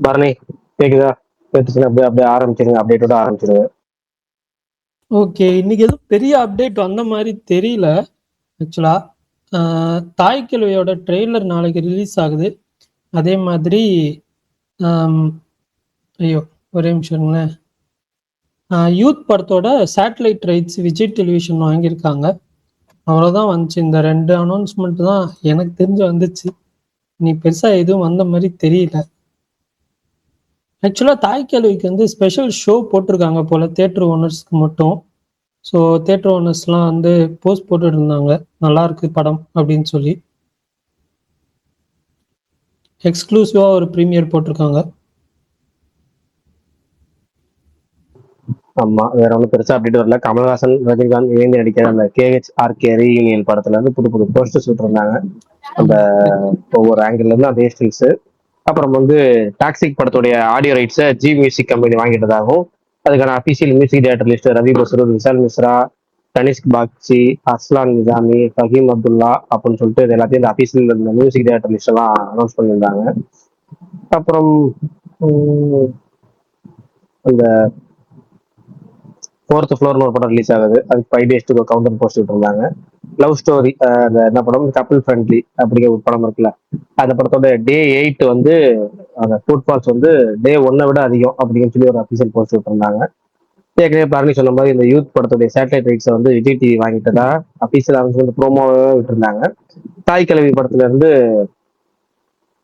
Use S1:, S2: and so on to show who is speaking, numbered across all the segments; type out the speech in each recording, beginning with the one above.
S1: பரணி கேக்குதா? கேட்டுச்சுன்னா அப்படியே அப்படியே ஆரம்பிச்சிருங்க, அப்டேட்டோட ஆரம்பிச்சிருங்க.
S2: ஓகே, இன்னைக்கு எதுவும் பெரிய அப்டேட் வந்த மாதிரி தெரியல. ஆக்சுவலா தாய் கிழவியோட ட்ரெய்லர் நாளைக்கு ரிலீஸ் ஆகுது. அதே மாதிரி ஐயோ ஒரே நிமிஷம், யூத் படத்தோட சேட்டலைட் ரைட்ஸ் விஜய் டெலிவிஷன் வாங்கியிருக்காங்க. அவ்வளோதான் வந்துச்சு. இந்த 2 அனௌன்ஸ்மெண்ட் தான் எனக்கு தெரிஞ்சு வந்துச்சு. நீ பெருசா எதுவும் வந்த மாதிரி தெரியல. ஆக்சுவலா தாய் கேள்விக்கு வந்து ஸ்பெஷல் ஷோ போட்டிருக்காங்க போல தியேட்டர் ஓனர்ஸ்க்கு மட்டும். ஸோ தியேட்டர் ஓனர்ஸ்லாம் வந்து போஸ்ட் போட்டுட்டு இருந்தாங்க, நல்லா இருக்கு படம் அப்படின்னு சொல்லி. எக்ஸ்க்ளூசிவா ஒரு ப்ரீமியர் போட்டிருக்காங்க.
S1: ஆமா, வேற ஒன்றும் பெருசா அப்டேட் வரல. கமல்ஹாசன் ரஜினிகாந்த் இணைந்து நடிக்கிற அந்த KHRK ரீயூனியன் படத்துல இருந்து புது புது போஸ்டர்ஸ் விட்டுருந்தாங்க. அந்த ஒவ்வொரு ஆங்கிள் இருந்து அதே ஸ்டில்ஸ். அப்புறம் வந்து டாக்ஸிக் படத்துடைய ஆடியோ ரைட்ஸை ஜி மியூசிக் கம்பெனி வாங்கிட்டதாகவும், அதுக்கான official music director list Ravi Basrur, Vishal Mishra, Tanishk Bagchi, Aslan Nizami, Faheem Abdullah அப்படின்னு சொல்லிட்டு இது எல்லாத்தையும் இந்த அபிஷியல் இந்த மியூசிக் டைரக்டர் லிஸ்ட் எல்லாம் அனௌன்ஸ் பண்ணியிருந்தாங்க. அப்புறம் அந்த 4th ஃப்ளோர்னு ஒரு படம் ரிலீஸ் ஆகுது. அதுக்கு 5 days to கவுண்டர் போஸ்ட் விட்டுருந்தாங்க. லவ் ஸ்டோரி என்ன படம், கப்பிள் ஃப்ரெண்ட்லி அப்படிங்கிற ஒரு படம் இருக்குல்ல, அந்த படத்தோட Day 8 வந்து அந்த ஃபுட்ஃபால்ஸ் வந்து Day 1 விட அதிகம் அப்படின்னு சொல்லி ஒரு அபிஷியல் போஸ்ட் விட்டுருந்தாங்க. ஏற்கனவே பரணி சொன்ன மாதிரி இந்த யூத் படத்துடைய சேட்டலைட் ரைட்ஸை வந்து விஜய் டிவி வாங்கிட்டதா அபிஷியல் அனௌன்ஸ்மெண்ட் ப்ரோமோவே விட்டுருந்தாங்க. தாய் கிழவி படத்துல இருந்து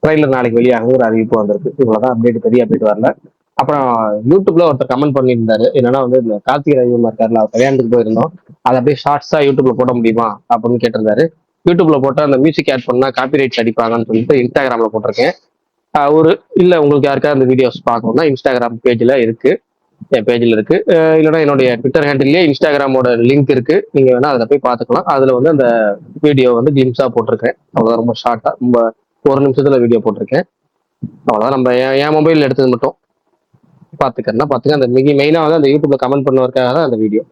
S1: ட்ரைலர் நாளைக்கு வெளியாகும் ஒரு அறிவிப்பு வந்திருக்கு. இவ்வளவுதான் அப்டேட், பெரிய அப்டேட் வரல. அப்புறம் யூடியூப்ல ஒருத்தர் கமெண்ட் பண்ணியிருந்தாரு, என்னன்னா வந்து இந்த கார்த்திகை ரவிமா இருக்காருல, அவர் கல்யாணத்துக்கு போயிருந்தோம், அதை அப்படியே ஷார்ட்ஸா யூடியூப்ல போட முடியுமா அப்படின்னு கேட்டிருந்தாரு. யூடியூப்ல போட்டா அந்த மியூசிக் ஆட் பண்ணா காப்பி ரைட்ஸ் அடிப்பாங்கன்னு சொல்லிட்டு இன்ஸ்டாகிராம்ல போட்டிருக்கேன். ஒரு இல்ல உங்களுக்கு யாருக்காவது அந்த வீடியோஸ் பார்க்கணும்னா இன்ஸ்டாகிராம் பேஜ்ல இருக்கு, என் பேஜ்ல இருக்கு. இல்லைன்னா என்னுடைய ட்விட்டர் ஹேண்டில்லேயே இன்ஸ்டாகிராமோட லிங்க் இருக்கு, நீங்க வேணா அதில் போய் பார்த்துக்கலாம். அதுல வந்து அந்த வீடியோ வந்து கிளிம்ஸா போட்டிருக்கேன். அவ்வளோ ரொம்ப ஷார்ட்டா, ரொம்ப 1 நிமிஷத்துல வீடியோ போட்டிருக்கேன். அவ்வளவுதான். நம்ம என் மொபைல் எடுத்தது மட்டும் பாத்துக்கன்னா பாத்துக்க. அந்த மிக மெயினா வந்து அந்த யூடியூப்ல கமெண்ட் பண்ணுவதற்காக தான் அந்த வீடியோ.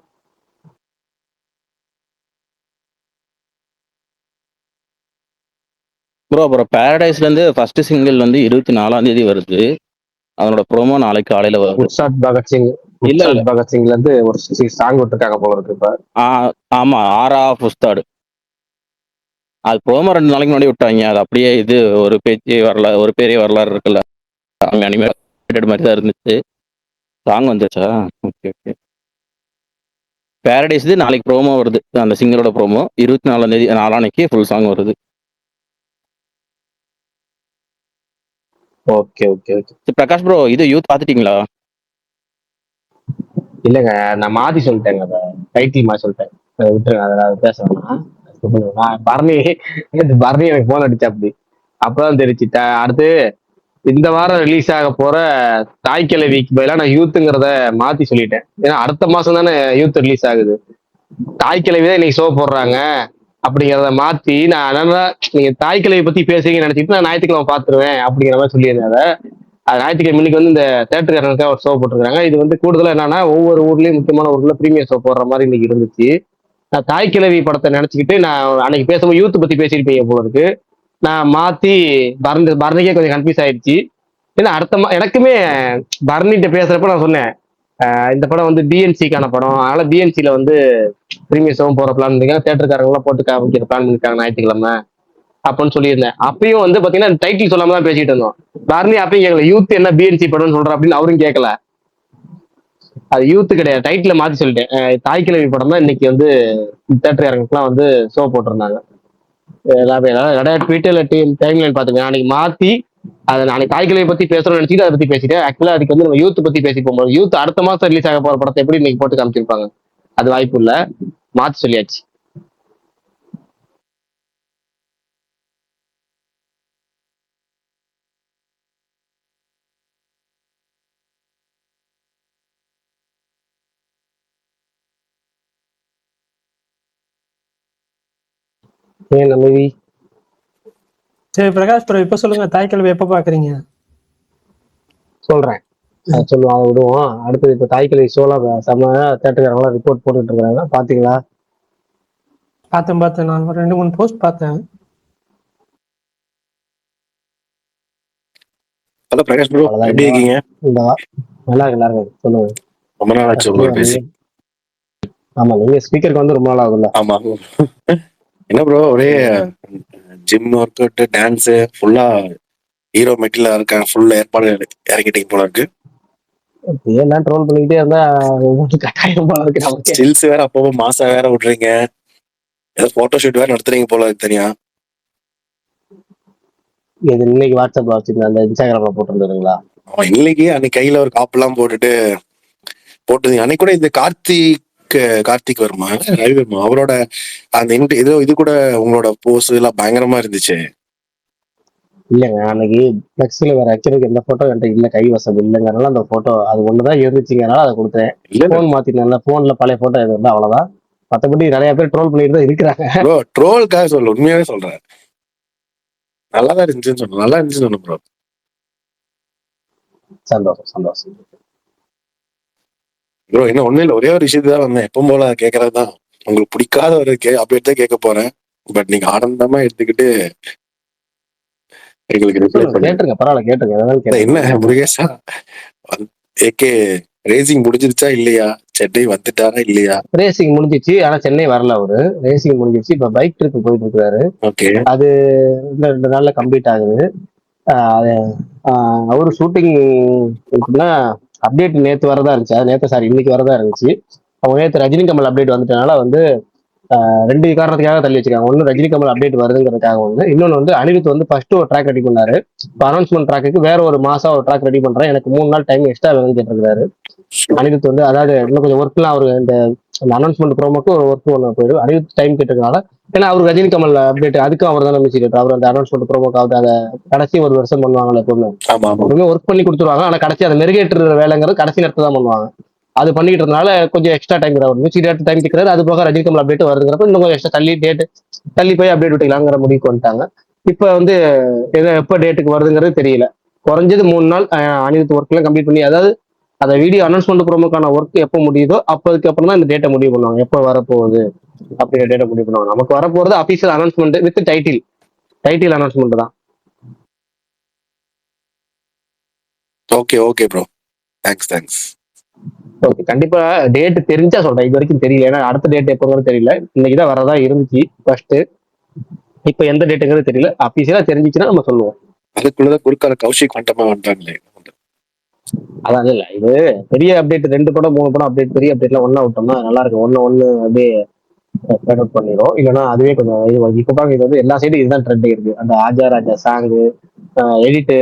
S3: ப்ரோ அப்புறம் பேரடைஸ்ல இருந்து ஃபர்ஸ்ட் சிங்கிள் வந்து 24ஆம் தேதி வருது. அதனோட ப்ரோமோ நாளைக்கு காலையில வருது.
S1: உற்சாத் பகத்சிங்
S3: இல்ல இல்ல
S1: உற்சாத் பகத்சிங்ல இருந்து ஒரு சாங் விட்டுருக்காங்க போல இருக்கு இப்ப.
S3: ஆமா, ஆரா புஸ்தாடு. அது ப்ரோமோ 2 நாளைக்கு முன்னாடி விட்டாங்க. அது அப்படியே இது ஒரு பேச்சு வரலாறு, ஒரு பெரிய வரலாறு இருக்குல்ல, அங்க அனிமேட்டட் மாதிரி தான் இருந்துச்சு. சாங் வந்துச்சா? Okay okay. பேரடைஸ் நாளைக்கு ப்ரோமோ வருது, அந்த சிங்கரோட ப்ரோமோ 24ஆம் தேதி நாளானைக்கு ஃபுல் சாங் வருது.
S1: Okay okay okay.
S3: Prakash bro, இது யூத் பாத்துட்டீங்களா?
S1: இல்லங்க, நான் மாத்தி சொல்லிட்டேங்க, அதை டைட்டில் மாத்தி சொல்லிட்டேன். விட்டுருங்க, அதை பேச வேணாம். நான் பரணி பரணி எனக்கு போன் அடிச்சா அப்படி அப்பதான் தெரிச்சு. அடுத்து இந்த வாரம் ரிலீஸ் ஆக போற தாய் கிழவிக்கு பதிலா நான் யூத்துங்கிறத மாத்தி சொல்லிட்டேன். ஏன்னா அடுத்த மாசம் தானே யூத் ரிலீஸ் ஆகுது. தாய் கிழவி தான் இன்னைக்கு ஷோ போடுறாங்க அப்படிங்கிறத மாத்தி, நான் என்னன்னா நீங்க தாய் கிழவி பத்தி பேசுறீங்கன்னு நினைச்சிட்டு நான் ஞாயிற்றுக்கிழமை பாத்துருவேன் அப்படிங்கிற மாதிரி சொல்லியிருந்தேன். அது ஞாயிற்றுக்கிழமை இன்னைக்கு வந்து இந்த தேட்டருக்காரனுக்காக ஒரு ஷோ போட்டுருக்காங்க. இது வந்து கூடுதலா என்னன்னா ஒவ்வொரு ஊர்லயும் முக்கியமான ஊர்ல பிரீமியர் ஷோ போடுற மாதிரி இன்னைக்கு இருந்துச்சு. நான் தாய் கிழவி படத்தை நினைச்சுக்கிட்டு நான் அன்னைக்கு பேசும்போது யூத் பத்தி பேசியிருப்பீங்க போல இருக்கு, நான் மாத்தி பரணிக்கே கொஞ்சம் கன்ஃபியூஸ் ஆயிடுச்சு. ஏன்னா எனக்குமே பரணிட்ட பேசுறப்ப நான் சொன்னேன், இந்த படம் வந்து பிஎன்சிக்கான படம், அதனால பிஎன்சில வந்து பிரீமியர் ஷோவும் போற பிளான் இருக்காங்க, தேட்டருக்காரங்க எல்லாம் போட்டு காமிக்கிற பிளான் பண்ணிருக்காங்க ஞாயிற்றுக்கிழமை அப்படின்னு சொல்லியிருந்தேன். அப்பயும் வந்து பாத்தீங்கன்னா டைட்டில் சொல்லாம தான் பேசிட்டு இருந்தோம். பரணி அப்பயும் கேட்கல, யூத் என்ன பிஎன்சி படம்னு சொல்ற அப்படின்னு அவரும் கேட்கல. அது யூத்து கிடையாது, டைட்டில மாத்தி சொல்லிட்டேன். தாய் கிழவி படம் தான் இன்னைக்கு வந்து தேட்டருக்காரங்களுக்குலாம் வந்து ஷோ போட்டிருந்தாங்க. நிறைய ட்விட்டர்ல டைம்லைன் பாத்துக்கேன். அன்னைக்கு மாத்தி அதை நாளைக்கு தாய் கிழவி பத்தி பேசுறோம்னு நினைச்சிட்டு அதை பத்தி பேசிட்டேன். ஆக்சுவலா அதுக்கு வந்து நம்ம யூத் பத்தி பேசி போகும்போது யூத் அடுத்த மாசம் ரிலீஸ் ஆக போற படத்தை எப்படி இன்னைக்கு போட்டு காமிச்சிருப்பாங்க, அது வாய்ப்பு இல்ல, மாத்தி சொல்லியாச்சு. ஏன் நம்பி
S2: சரி பிரகாஷ் ப்ரோ, இப்ப சொல்லுங்க, தாய் கிழவி எப்ப பாக்குறீங்க?
S1: சொல்றேன், சொல்லுவோம், அதை விடுவோம். அடுத்தது இப்ப தாய் கிழவி ஷோலா செம்ம தேட்டருக்காரங்களாம் ரிப்போர்ட் போட்டுட்டு இருக்காங்க, பாத்தீங்களா?
S2: பார்த்தேன், நான் 2-3 போஸ்ட் பார்த்தேன்.
S4: ஹலோ பிரகாஷ் ப்ரோ,
S1: அவ்வளவுதான்.
S4: எப்படி இருக்கீங்க?
S1: இந்த நல்லா இருக்கு, நல்லா இருக்கு. சொல்லுங்க.
S4: ரொம்ப நாள் ஆச்சு உங்களை பேசி.
S1: ஆமா, நீங்க ஸ்பீக்கருக்கு வந்து ரொம்ப நாள் ஆகும்ல.
S4: ஆமா. என்ன ப்ரோ, ஒரே ஜிம் ஒர்க் அவுட், டான்ஸ், ஃபுல்லா ஹீரோ மெட்டில இருக்காங்க, ஃபுல் ஏற்பாடு இறக்கிட்டீங்க போல இருக்கு.
S1: எல்லாம் ட்ரோல் பண்ணிக்கிட்டே இருந்தா கட்டாயம் போல இருக்கு நமக்கு.
S4: ஸ்டில்ஸ் வேற அப்பப்போ மாசா வேற விடுறீங்க, ஏதோ போட்டோ ஷூட் வேற நடத்துறீங்க போல இருக்கு தனியா.
S1: இது இன்னைக்கு வாட்ஸ்அப்ல வச்சுருந்தேன், அந்த இன்ஸ்டாகிராம்ல போட்டிருந்ததுங்களா?
S4: இன்னைக்கு அன்னைக்கு கையில ஒரு காப்பு எல்லாம் போட்டுருந்தீங்க. அன்னைக்கு கூட இந்த கார்த்திக் வருமா, ரவி வருமா, அவரோட அந்த இது கூட உங்களோட போஸ் எல்லாம் பயங்கரமா இருந்துச்சு.
S1: இல்லைங்க, அன்னைக்கு ஃபிளெக்ஸ்ல வேற வைக்கிறதுக்கு எந்த போட்டோ என்கிட்ட இல்ல, கை வசம் இல்லைங்கிறனால அந்த போட்டோ அது ஒண்ணுதான் இருந்துச்சுங்கிறனால அதை கொடுத்தேன். போன் மாத்தினேன்ல, போன்ல பழைய போட்டோ எது இருந்தா அவ்வளவுதான். மத்தபடி நிறைய பேர் ட்ரோல் பண்ணிட்டு தான் இருக்கிறாங்க.
S4: ப்ரோ ட்ரோல்காக சொல்ல, உண்மையாவே சொல்றேன், நல்லாதான் இருந்துச்சுன்னு சொன்னேன், நல்லா இருந்துச்சுன்னு சொன்னேன் ப்ரோ.
S1: சந்தோஷம் சந்தோஷம்
S4: ப்ரோ. என்ன ஒண்ணும் இல்ல, ஒரே ஒரு விஷயத்தான் வந்தேன், எப்பவும் போல கேட்கறதுதான். உங்களுக்கு பிடிக்காத ஒரு அப்டேட் தான் கேட்க போறேன், பட் நீங்க ஆனந்தமா எடுத்துக்கிட்டு எங்களுக்கு ரிப்ளை பண்ணுங்க.
S1: கேட்டுருங்க, பரவாயில்ல கேட்டுருங்க.
S4: என்ன முருகேஷா, ஏகே ரேசிங் முடிஞ்சிருச்சா இல்லையா, சென்னை வந்துட்டாரா இல்லையா?
S1: ரேசிங் முடிஞ்சிச்சு, ஆனா சென்னை வரல. அவரு ரேசிங் முடிஞ்சிச்சு, இப்ப பைக் ட்ரிப் போயிட்டு இருக்காரு.
S4: ஓகே,
S1: அது இன்னும் 2 நாள்ல கம்ப்ளீட் ஆகுது. அவரு ஷூட்டிங் அப்டேட் நேத்து வரதா இருந்துச்சு, இன்னைக்கு வரதா இருந்துச்சு. அவங்க நேத்து ரஜினி கமல் அப்டேட் வந்துட்டனால வந்து 2 காரணத்துக்காக தள்ளி வச்சிருக்காங்க. ஒன்னு ரஜினி கமல் அப்டேட் வருதுங்கிறதுக்காக ஒண்ணு, இன்னொன்னு வந்து அனிருத் வந்து ஃபர்ஸ்ட் ஒரு ட்ராக் ரெடி பண்ணாரு. இப்போ அனௌன்ஸ்மெண்ட் ட்ராக்கு வேற ஒரு மாசம் ஒரு ட்ராக் ரெடி பண்றேன், எனக்கு 3 நாள் டைம் எக்ஸ்ட்ரா வேணும்னு கேட்டிருக்காரு அனிருத் வந்து. அதாவது இன்னும் கொஞ்சம் ஒர்க்லாம் அவரு இந்த அனௌன்ஸ்மெண்ட் ப்ரோமோக்கு ஒரு ஒர்க் ஒன்று போயிடும், அனிருத் டைம் கேட்டதுனால. ஏன்னா அவர் ரஜினி கமல் அப்டேட் அதுக்கும் அவர் தான் மியூசிக் அவர் அந்த அனௌன்ஸ்மெண்ட் ப்ரோமோக்கு அதை கடைசி ஒரு வருஷம் பண்ணுவாங்கல்ல எப்பவுமே ஒர்க் பண்ணி கொடுத்துருவாங்க. ஆனா கடைசி அதை மெருகேற்ற வேலைங்கிறது கடைசி நேரத்தை தான் பண்ணுவாங்க. அது பண்ணிட்டு இருந்தனால கொஞ்சம் extra time music date time கேட்கறாரு. அது போக ரஜினி கமல் அப்டேட் வருதுங்கிறப்ப இன்னும் கொஞ்சம் எக்ஸ்ட்ரா தள்ளி போய் அப்டேட் விட்டுக்கலாங்கிற முடிவுக்கு வந்துட்டாங்க. இப்ப வந்து எப்ப டேட்டுக்கு வருதுங்கிறது தெரியல. குறைஞ்சது 3 நாள் அனிருத் ஒர்க் எல்லாம் கம்ப்ளீட் பண்ணி, அதாவது அந்த வீடியோ அனௌன்ஸ்மெண்ட் ப்ரோமோக்கான ஒர்க் எப்போ முடியுதோ அப்போதுக்கு அப்புறம் தான் இந்த டேட்டை முடிவு பண்ணுவாங்க, எப்போ வரப்போகுது அப்படிங்கிற டேட்டை முடிவு பண்ணுவாங்க. நமக்கு வரப்போறது official announcement with title announcement தான்.
S4: Okay bro, thanks.
S1: ஓகே, கண்டிப்பா டேட் தெரிஞ்சா சொல்றேன், இது வரைக்கும் தெரியல. ஏன்னா அடுத்த டேட் எப்போங்கிறது தெரியல. இன்னைக்குதான் வரதா இருந்துச்சு ஃபர்ஸ்ட், இப்ப எந்த டேட்டுங்கிறது தெரியல. அபிஷியலா தெரிஞ்சிச்சுன்னா நம்ம சொல்லுவோம்.
S4: அதுக்குள்ளதான் குறுக்கால கௌஷிக் வண்டமா வந்துட்டாங்களே.
S1: அதான் இல்ல, இது பெரிய அப்டேட், 2 படம் 3 படம் அப்டேட், பெரிய அப்டேட்லாம் ஒண்ணா விட்டோம்னா நல்லா இருக்கும். ஒண்ணு அப்படியே ஃபேட் அவுட் பண்ணிடும். இல்லைன்னா அதுவே கொஞ்சம் இது இப்ப பாருங்க, இது வந்து எல்லா சைடும் இதுதான் ட்ரெண்ட் இருக்கு. அந்த ராஜா சாங்கு எடிட்டு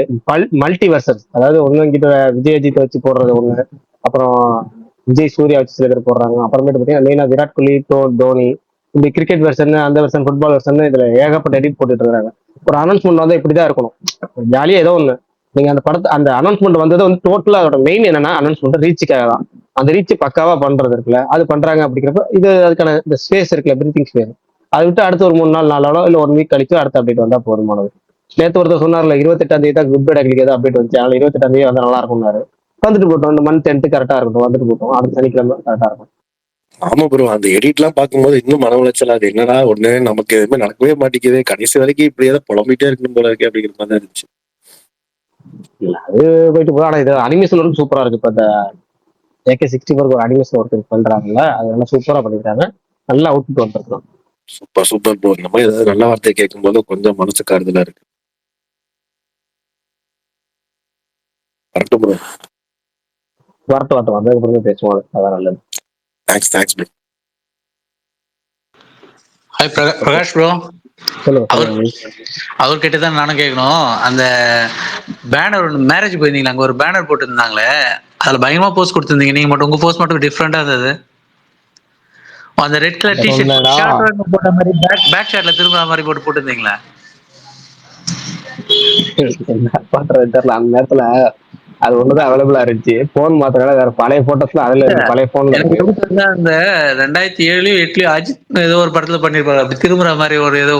S1: மல்டி வெர்சஸ், அதாவது ஒண்ணுங்கிட்ட விஜயஜித்தை வச்சு போடுறது ஒண்ணு, அப்புறம் விஜய் சூர்யா வச்சு சில பேர் போடுறாங்க. அப்புறமேட்டு பார்த்தீங்கன்னா மெயினா விராட் கோலி, தோனி, இப்படி கிரிக்கெட் வெர்ஷன், அந்த வெர்ஷன், ஃபுட்பால் வெர்ஷன், இதுல ஏகப்பட்ட எடிட் போட்டுட்டு இருக்காங்க. ஒரு அனௌன்ஸ்மெண்ட் வந்து இப்படிதான் இருக்கணும், ஜாலியா ஏதோ ஒண்ணு. நீங்க அந்த படத்தை அந்த அனௌன்ஸ்மெண்ட் வந்தது வந்து டோட்டலா அதோட மெயின் என்னன்னா அனௌன்ஸ்மெண்ட் ரீச்சுக்காக தான். அந்த ரீச் பக்காவா பண்றது இருக்குல்ல, அது பண்றாங்க. அப்படிங்கிறப்ப இது அதுக்கான இந்த ஸ்பேஸ் இருக்குல்ல, பிரீத்திங் ஸ்பேஸ், அதை விட்டு அடுத்து ஒரு 3 நாள் 4 நாளோ இல்ல 1 வீக் கழிச்சு அடுத்த அப்டேட் வந்தா போதுமானது. நேற்று ஒருத்தர் சொன்னார்ல 28ஆம் தேதி தான் குட் பை அக்லிக்கு ஏதோ அப்டேட் வந்துச்சு, அதனால 28ஆம் தேதி வந்து நல்லா இருக்கும்னாரு. வந்துட்டு போட்டோம், இந்த மந்த் 10th கரெக்டா இருக்கட்டும், வந்துட்டு போட்டோம், அடுத்த சனிக்கிழமை கரெக்டா இருக்கும்.
S4: ஆமா ப்ரோ, அந்த எடிட் எல்லாம் பார்க்கும்போது இன்னும் மன உளைச்சல். அது என்னடா ஒண்ணு நமக்கு எதுவுமே நடக்கவே மாட்டேங்குது, கடைசி வரைக்கும் இப்படியே புலம்பிட்டே இருக்கணும் போல இருக்கு அப்படிங்கிற மாதிரி தான் இருந்துச்சு.
S1: இல்ல அது போயிட்டு போய், ஆனா இது அனிமேஷன் ஒர்க் சூப்பரா இருக்கு. இப்ப இந்த AK64 ஒரு அனிமேஷன் ஒர்க் பண்றாங்கல்ல, அது நல்லா சூப்பரா பண்ணிருக்காங்க, நல்லா அவுட்புட் வந்துருக்கலாம்.
S4: சூப்பர் ப்ரோ, இந்த மாதிரி ஏதாவது நல்ல வார்த்தையை கேட்கும் போது கொஞ்சம் மனசுக்கு ஆறுதலா இருக்கு. வரட்டும் ப்ரோ,
S1: வரட்டும் வந்ததுக்கு பேசுவாங்க, அதான் நல்லது.
S4: Thanks bro.
S5: Hi Prakash bro.
S1: சொல்லுங்க.
S5: அவர்கிட்ட தான் நானும் கேட்கணும். அந்த பேனர் மேரேஜ் போயிருந்தீங்களா, அங்க ஒரு பேனர் போட்டுருந்தாங்களே, அதுல பயங்கரமா போஸ்ட் கொடுத்துருந்தீங்க. நீங்க மட்டும் உங்க போஸ்ட் மட்டும் டிஃப்ரெண்டா இருந்தது. அந்த ரெட் கலர் டிஷர்ட் போட்ட மாதிரி பேக் ஷாட்ல திரும்ப மாதிரி போட்டுருந்தீங்களா?
S1: என்ன பண்றது தெரியல, அந்த நேரத்துல அது ஒண்ணுதான் அவைலபிளா இருந்துச்சு. போன் மாத்திர வேற பழைய போட்டோஸ்ல அதுல இருக்கு, பழைய போன்ல இருக்கு.
S5: அந்த 2007 8 அஜித் ஏதோ ஒரு படத்துல பண்ணிருப்பாரு, அப்படி திரும்புற மாதிரி ஒரு ஏதோ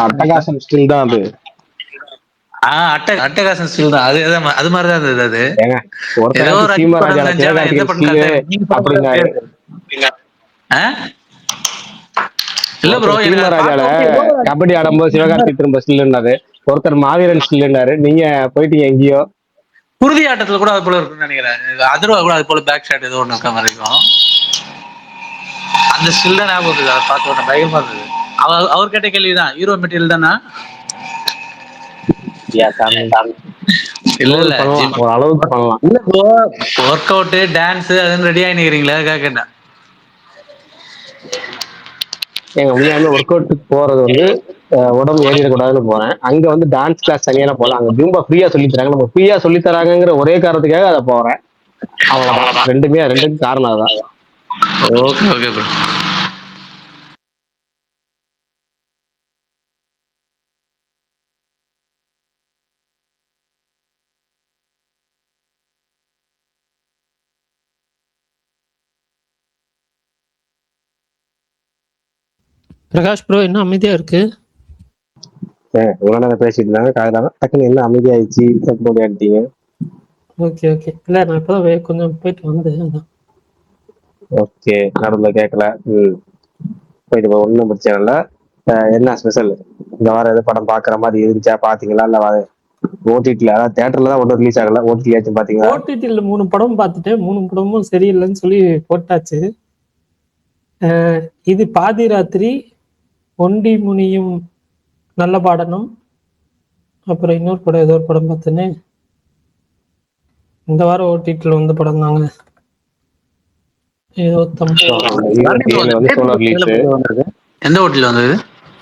S1: அட்டகாசம் ஸ்டில் தான் அது.
S5: அட்டகாசம் ஸ்டில் தான் அது மாதிரிதான் இருந்தது. அது ஏதோ ஒரு எந்த படம் இல்ல ப்ரோ,
S1: கபடி ஆடும்போது சிவகார்த்திக் திரும்ப ஸ்டில். ஒருத்தர் மாவீரன் ஸ்டில்னாரு, நீங்க போயிட்டீங்க எங்கேயோ.
S5: குருதி ஆட்டத்துல கூட அது போல இருக்குன்னு நினைக்கிறேன். அதர்வா கூட அது போல பேக் ஷாட் ஏதோ ஒன்று இருக்க மாதிரி இருக்கும். அந்த ஸ்டில் தான் ஞாபகம் இருக்குது. அதை பார்த்து ஒன்று பயமா இருந்தது. அவர் கேட்ட கேள்விதான், ஹீரோ மெட்டீரியல் தானா?
S1: யா சாமி,
S5: இல்ல
S1: ரோல்
S5: இல்ல
S1: பண்ணலாம், ஒரு அளவுக்கு பண்ணலாம்.
S5: இல்ல ப்ரோ, ஒர்க் அவுட் டான்ஸ் அதுன்னு ரெடி ஆகிக்கிறீங்களா கேட்கண்டா.
S1: ஏங்க உண்மையாலுமே ஒர்க் அவுட்டுக்கு போறது வந்து உடம்பு ஏறிடக்கூடாதுன்னு போறேன். அங்க வந்து டான்ஸ் கிளாஸ் தனியான போல, அங்க ஜூம்பா ஃப்ரீயா சொல்லி தராங்க, நம்ம ஃப்ரீயா சொல்லி தராங்கிற ஒரே காரணத்துக்காக அதை போறேன். அவ்வளவுதான். ரெண்டுக்கும் காரணம் அதான்.
S5: Okay okay bro.
S2: Prakash bro என்ன அமைதியா இருக்கு?
S1: இவ்வளவு நேரம் பேசிட்டு இருந்தாங்க, காதலாக டக்குன்னு என்ன அமைதியாயிடுச்சு எப்படி ஆயிட்டீங்க?
S2: Okay okay. இல்ல நான் இப்பதான் கொஞ்சம் போயிட்டு வந்தேன் அதான்.
S1: ஓகே, நடுவில் கேட்கல. போயிட்டு போ, ஒன்றும் பிரச்சனை இல்லை. என்ன ஸ்பெஷல் இந்த வாரம்? எது படம் பாக்குற மாதிரி இருந்துச்சா? பாத்தீங்களா? இல்ல ஓடிடில, அதாவது தேட்டர்ல தான் ஒன்றும் ரிலீஸ் ஆகல, ஓடிடியாச்சும் பாத்தீங்களா?
S2: ஓடிடில 3 படம் பார்த்துட்டேன். 3 படமும் சரியில்லைன்னு சொல்லி போட்டாச்சு. இது பாதி ராத்திரி, ஒண்டி முனியும் நல்ல பாடணும், அப்புறம் இன்னொரு படம் ஏதோ ஒரு படம் பார்த்தேனே. இந்த வாரம் ஓடிடில வந்த படம் தாங்க. ஏதோ
S1: வந்து சோலோ ரிலீஸ்.
S5: எந்த ஹோட்டல் வந்தது?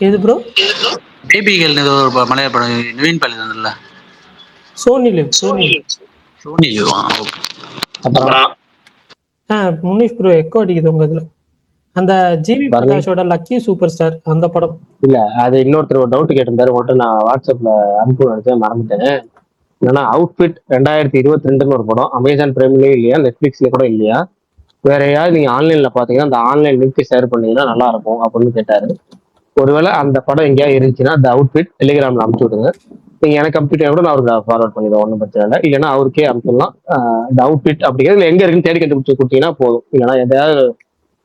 S2: எது ப்ரோ?
S5: பேபி கேர்ள் ஏதோ ஒரு மலையாள படம் நிவின் பாலி வந்ததுல.
S2: Sony Liv. Sony
S5: Liv. Okay.
S1: அப்புறம்
S2: முனிஷ் ப்ரோ எக்கோ அடிக்குது உங்க இதுல. அந்த ஜிவி பிரகாஷோட லக்கி சூப்பர் ஸ்டார் அந்த படம்.
S1: இல்ல, அது இன்னொருத்தர் ஒரு டவுட் கேட்டிருந்தாரு, மட்டும் நான் வாட்ஸ்அப்ல அனுப்பி நினைச்சேன், மறந்துட்டேன். என்னன்னா அவுட்ஃபிட் 2022 ஒரு படம் அமேசான் பிரைம்லயும் இல்லையா, நெட்ஃபிளிக்ஸ்ல கூட இல்லையா, வேற யாராவது நீங்க ஆன்லைன்ல பாத்தீங்கன்னா அந்த ஆன்லைன் லிங்க் ஷேர் பண்ணீங்கன்னா நல்லா இருக்கும் அப்படின்னு கேட்டாரு. ஒருவேளை அந்த படம் எங்கேயாவது இருந்துச்சுன்னா அந்த அவுட்ஃபிட் டெலிகிராம்ல அனுப்பிச்சு விடுங்க. நீங்க எனக்கு கம்ப்யூட்டர் கூட நான் அவருக்கு ஃபார்வர்ட் பண்ணிடுவேன், ஒன்றும் பிரச்சனை இல்லை. இல்லைன்னா அவருக்கே அனுப்பிடலாம். இந்த அவுட்ஃபிட் அப்படிங்கிறது எங்க இருக்குன்னு தேடி கண்டுபிடிச்சு கொடுத்தீங்கன்னா போதும். இல்லைன்னா எதாவது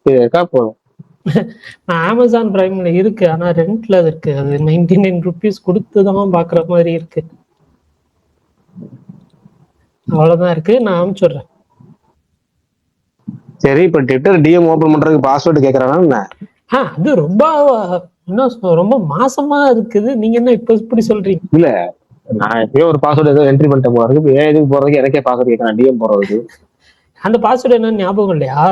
S1: இருக்கா போதும்.
S2: அமேசான் பிரைம்ல இருக்கு, ஆனா ரெண்ட்ல இருக்கு. அது 99 rupees கொடுத்துதான் பாக்குற மாதிரி இருக்கு. அவ்வளவுதான் இருக்கு, நான் அனுப்பிச்சுடுறேன்.
S1: சரி, இப்ப ட்விட்டர் டிஎம் ஓபன் பண்றதுக்கு பாஸ்வேர்டு கேக்குறானா?
S2: அது ரொம்ப ரொம்ப மாசமா இருக்குது. நீங்க என்ன இப்ப இப்படி சொல்றீங்க?
S1: இல்ல, நான் எப்பயோ ஒரு பாஸ்வேர்டு ஏதோ என்ட்ரி பண்ணிட்டு போறதுக்கு ஏன் இதுக்கு போறதுக்கு எனக்கே பாஸ்வேர்டு கேட்கறேன் டிஎம் போறதுக்கு.
S2: அந்த பாஸ்வேர்டு என்னன்னு ஞாபகம் இல்லையா?